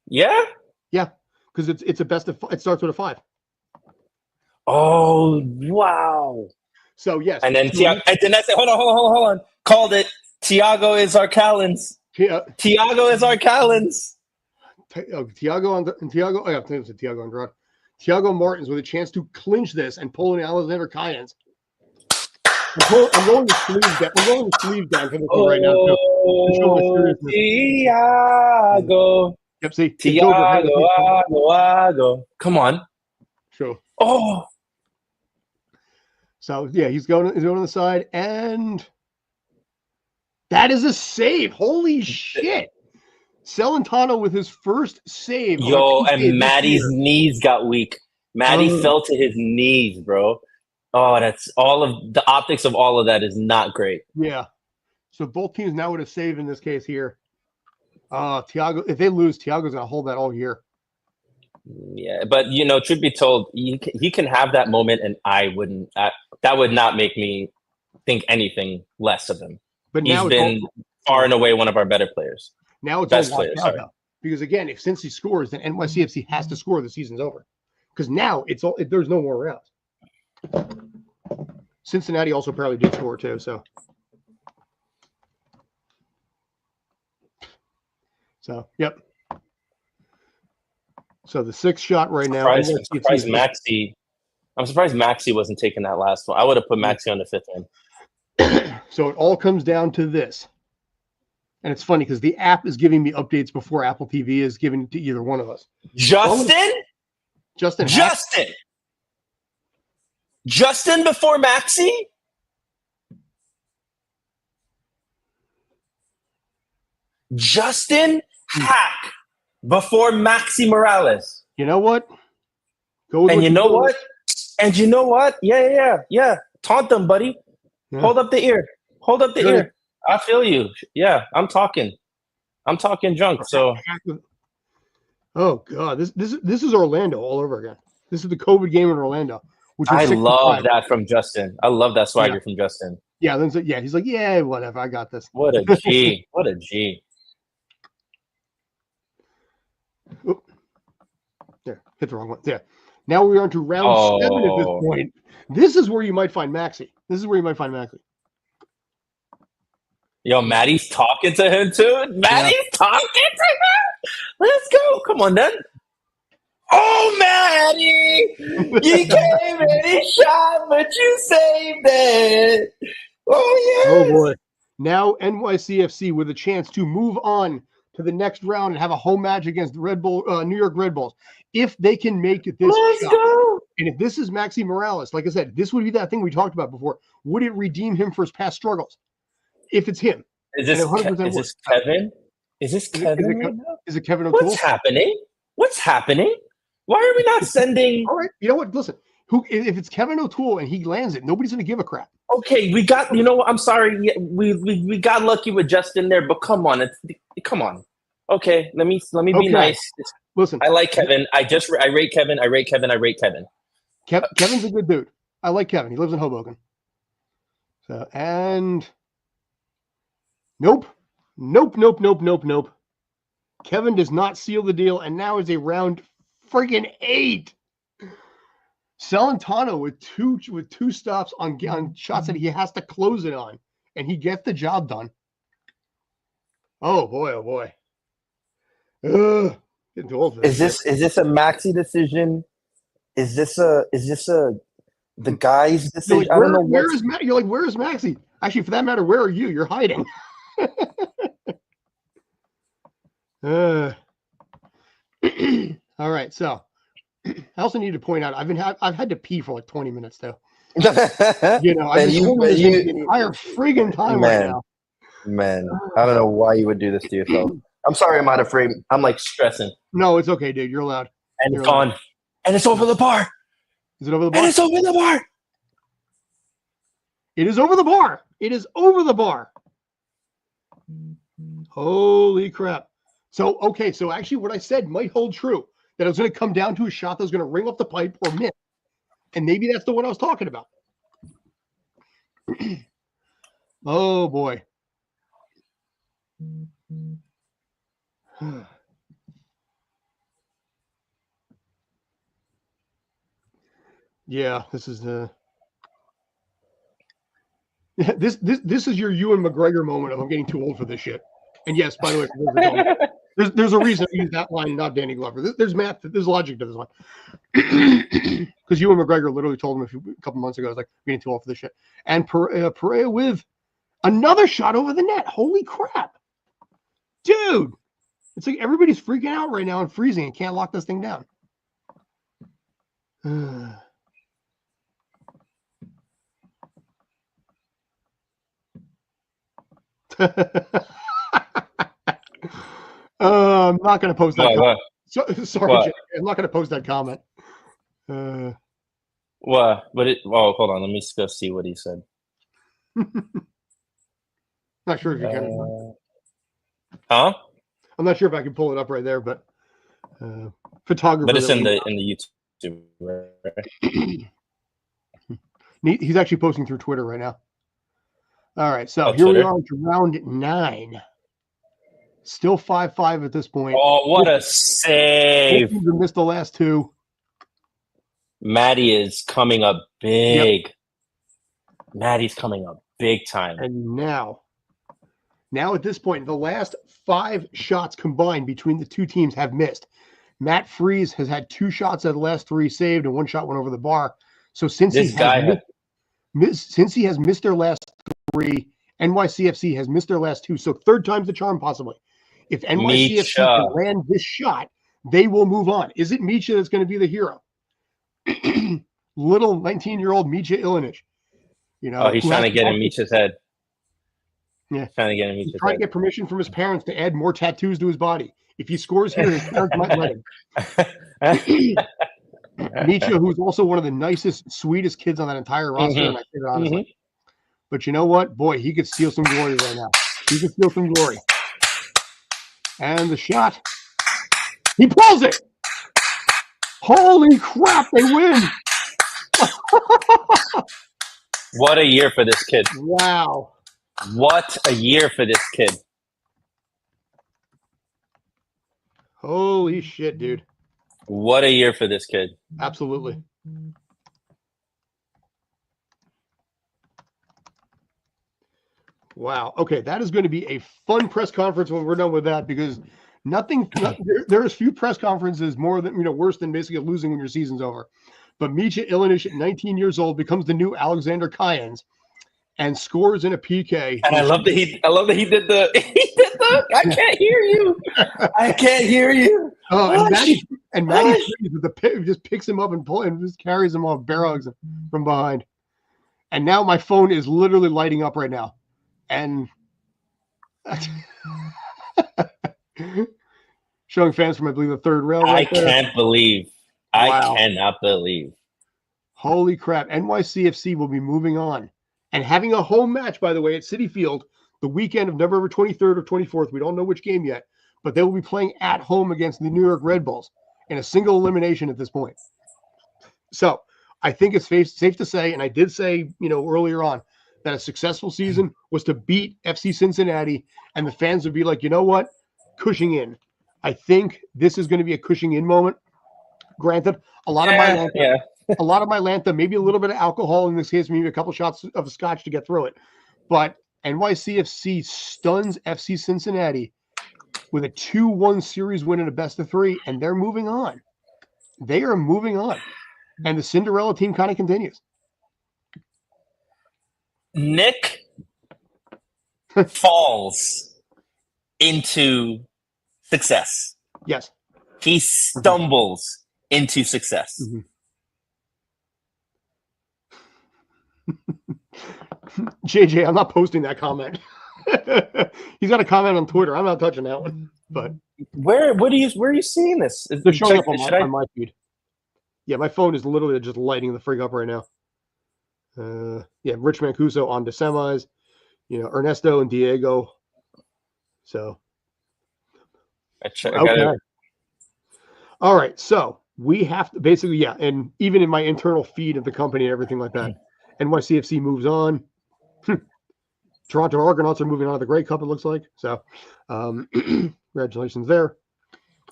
Yeah? Yeah, because it's a best of. It starts with a 5. Oh, wow. So yes, and then I said, hold on. Called it. Tiago is our Callens. Tiago is our Callens. Tiago Andrade. Tiago Martins with a chance to clinch this and pull in Alexander Callens. I'm going to sleeve down for the call right now. Oh, Tiago. Yep, see. Tiago. Come on. Sure. Oh. So yeah, he's going on the side, and that is a save. Holy shit! Celentano with his first save. Yo, and Maddie's knees got weak. Maddie fell to his knees, bro. Oh, that's all of the optics of all of that is not great. Yeah. So both teams now with a save in this case here. Tiago, if they lose, Tiago's gonna hold that all year. Yeah, but truth be told, he can have that moment, and I wouldn't. That would not make me think anything less of him. But he's been far and away one of our better players. Now it's best players, because again, if Cincy scores, then NYCFC has to score. The season's over, because now there's no more rounds. Cincinnati also probably did score too, so yep. So the 6th shot right now. I'm surprised Maxi wasn't taking that last one. I would have put Maxi on the 5th one. So it all comes down to this. And it's funny because the app is giving me updates before Apple TV is giving to either one of us. Justin before Maxi? Justin Hack before Maxi Morales. You know what? And you know what? Yeah. Taunt them, buddy. Yeah. Hold up the ear. I feel you. Yeah, I'm talking junk. So, oh god, this is Orlando all over again. This is the COVID game in Orlando. Which I love that from Justin. I love that swagger from Justin. Yeah, then yeah, he's like, yeah, whatever, I got this. What a G. What a G. Oop. There, hit the wrong one. Yeah. Now we're on to round 7 at this point. This is where you might find Maxi. Yo, Maddie's talking to him too. Maddie's talking to him. Let's go. Come on, then. Oh, Maddie! You came and he shot, but you saved it. Oh, yeah. Oh, boy. Now NYCFC with a chance to move on to the next round and have a home match against the Red Bull, New York Red Bulls. If they can make this Let's shot. go. And if this is Maxi Morales, like I said, this would be that thing we talked about before. Would it redeem him for his past struggles? If it's him. Is this Kevin? Is this Kevin? Is it Kevin O'Toole? What's happening? Why are we not sending? All right, you know what? Listen, if it's Kevin O'Toole and he lands it, nobody's going to give a crap. Okay, we got. You know what? I'm sorry. We got lucky with Justin there, but come on, come on. Okay, let me be nice. Listen, I like Kevin. I rate Kevin. I rate Kevin. Kevin's a good dude. I like Kevin. He lives in Hoboken. So and nope. Kevin does not seal the deal, and now is a round freaking 8. Celentano with two stops on shots that he has to close it on, and he gets the job done. Oh boy. Getting too old for this. Is this a Maxi decision? Is this the guy's decision? Like, I don't know. Where is Maxi? You're like, where is Maxi? Actually, for that matter, where are you? You're hiding. All right, so I also need to point out I've had to pee for like 20 minutes though. You know, I've been holding this the entire friggin' time right now. Man, I don't know why you would do this to yourself. I'm sorry, I'm out of frame. I'm like stressing. No, it's okay, dude. You're allowed. And it's gone. And it's over the bar. Is it over the bar? And it's over the bar. It is over the bar. It is over the bar. Holy crap. So, okay, so actually what I said might hold true, that it was going to come down to a shot that was going to ring off the pipe or miss. And maybe that's the one I was talking about. Oh, boy. Yeah, this is the this is your Ewan McGregor moment of I'm getting too old for this shit. And yes, by the way, there's a reason I use that line, not Danny Glover. There's math, there's logic to this one. Because Ewan McGregor literally told him a couple months ago, I was like, I'm getting too old for this shit. And Perea with another shot over the net. Holy crap. Dude. It's like everybody's freaking out right now and freezing and can't lock this thing down. I'm not going to post that comment. Sorry, Jay, I'm not going to post that comment. What? Hold on. Let me go see what he said. Not sure if you can. Huh? I'm not sure if I can pull it up right there, but photographer. But it's in the YouTube, right? He's actually posting through Twitter right now. All right, so here we are to round 9. Still 5-5 at this point. Oh, what a save! We missed the last 2. Maddie is coming up big. Yep. Maddie's coming up big time. And now at this point, the last 5 shots combined between the two teams have missed. Matt Freese has had 2 shots out of the last 3 saved, and 1 shot went over the bar. So since he has missed their last 3, NYCFC has missed their last 2. So 3rd time's the charm, possibly. If NYCFC can land this shot, they will move on. Is it Micha that's going to be the hero? Little 19-year-old Micha Ilinic. You know, he's trying to get in Micha's head. Yeah, trying to get in Micha's head. Trying to get permission from his parents to add more tattoos to his body. If he scores here, his parents might let him. Micha, who's also one of the nicest, sweetest kids on that entire roster, and I say that honestly. But you know what? Boy, he could steal some glory right now. He could steal some glory. And the shot. He pulls it. Holy crap, they win. What a year for this kid. Wow. What a year for this kid. Holy shit, dude. What a year for this kid. Absolutely. Wow. Okay, that is going to be a fun press conference when we're done with that, because there's few press conferences more than, worse than basically losing when your season's over. But Mitja Ilinic at 19 years old becomes the new Alexander Cayens and scores in a PK. And I love that he did the I can't hear you. I can't hear you. Oh, and Matty just picks him up and just carries him off, bear hugs from behind. And now my phone is literally lighting up right now. And showing fans from, I believe, the third rail. I cannot believe. Holy crap. NYCFC will be moving on and having a home match, by the way, at Citi Field the weekend of November 23rd or 24th. We don't know which game yet, but they will be playing at home against the New York Red Bulls in a single elimination at this point. So I think it's safe to say, and I did say, earlier on, that a successful season was to beat FC Cincinnati, and the fans would be like, you know what? Cushing in. I think this is going to be a Cushing in moment. Granted, a lot of my Lanta, maybe a little bit of alcohol in this case, maybe a couple shots of scotch to get through it. But NYCFC stuns FC Cincinnati with a 2-1 series win in a best-of-3, and they're moving on. They are moving on. And the Cinderella team kind of continues. Nick falls into success. Yes. He stumbles into success. JJ, I'm not posting that comment. He's got a comment on Twitter. I'm not touching that one. But where are you seeing this? They're showing up on my feed. Yeah, my phone is literally just lighting the frig up right now. Rich Mancuso on to semis, Ernesto and Diego. So, all right. So we have to basically, and even in my internal feed of the company and everything like that, NYCFC moves on. Toronto Argonauts are moving on to the Grey Cup, it looks like. So, congratulations there.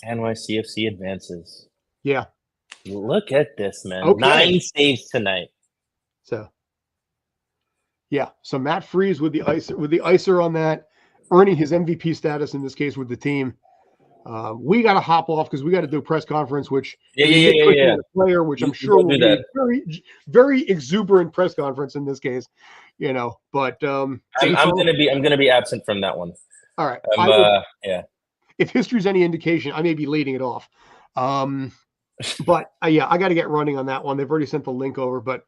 NYCFC advances. Yeah. Look at this, man. Okay. 9 saves tonight. So, so Matt Freese with the icer on that, earning his MVP status in this case with the team. We got to hop off because we got to do a press conference, which player, which I'm sure will be a very, very exuberant press conference in this case, But I'm gonna be absent from that one. All right. If history's any indication, I may be leading it off. But I got to get running on that one. They've already sent the link over. But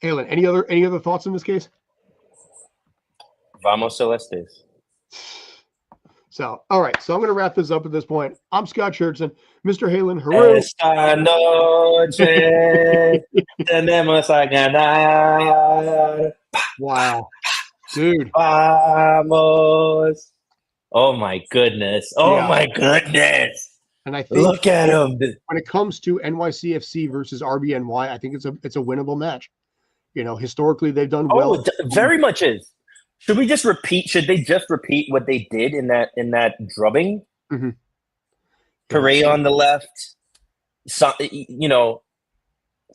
Haylon, any other thoughts in this case? Vamos Celestes. So, all right. So I'm going to wrap this up at this point. I'm Scott Churchson, Mr. Haylon Harroo. Esta noche tenemos a ganar. Wow, dude. Vamos. Oh my goodness. My goodness. And I think look at him. When it comes to NYCFC versus RBNY, I think it's a winnable match. Historically they've done well. Very much is. Should they just repeat what they did in that drubbing? Mm-hmm. Correa on the left. I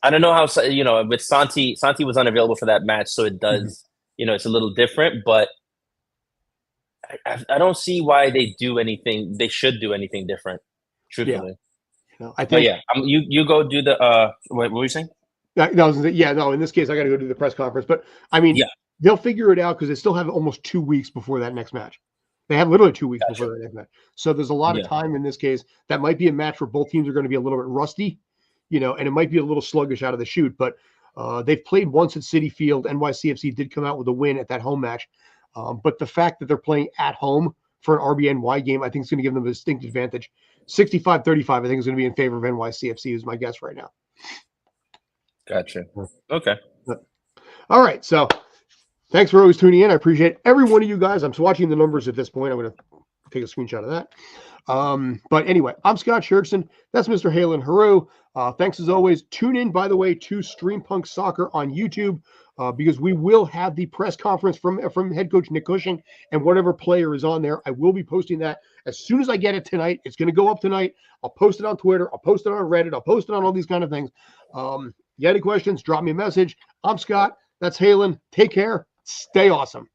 don't know how, with Santi was unavailable for that match, so it does, it's a little different, but I don't see why they should do anything different, truthfully. I think. You go do the, what were you saying? In this case, I got to go do the press conference, but I mean, they'll figure it out because they still have almost 2 weeks before that next match. They have literally 2 weeks before that next match. So there's a lot of time in this case. That might be a match where both teams are going to be a little bit rusty, and it might be a little sluggish out of the chute, but they've played once at Citi Field. NYCFC did come out with a win at that home match. But the fact that they're playing at home for an RBNY game, I think is going to give them a distinct advantage. 65-35, I think is going to be in favor of NYCFC is my guess right now. Gotcha. Okay. All right. So thanks for always tuning in. I appreciate every one of you guys. I'm watching the numbers at this point. I'm going to take a screenshot of that. But anyway, I'm Scott Churchson. That's Mr. Haylon Harroo. Thanks as always. Tune in, by the way, to Stream Punk Soccer on YouTube because we will have the press conference from head coach Nick Cushing and whatever player is on there. I will be posting that as soon as I get it tonight. It's going to go up tonight. I'll post it on Twitter. I'll post it on Reddit. I'll post it on all these kind of things. You got any questions, drop me a message. I'm Scott. That's Haylon. Take care. Stay awesome.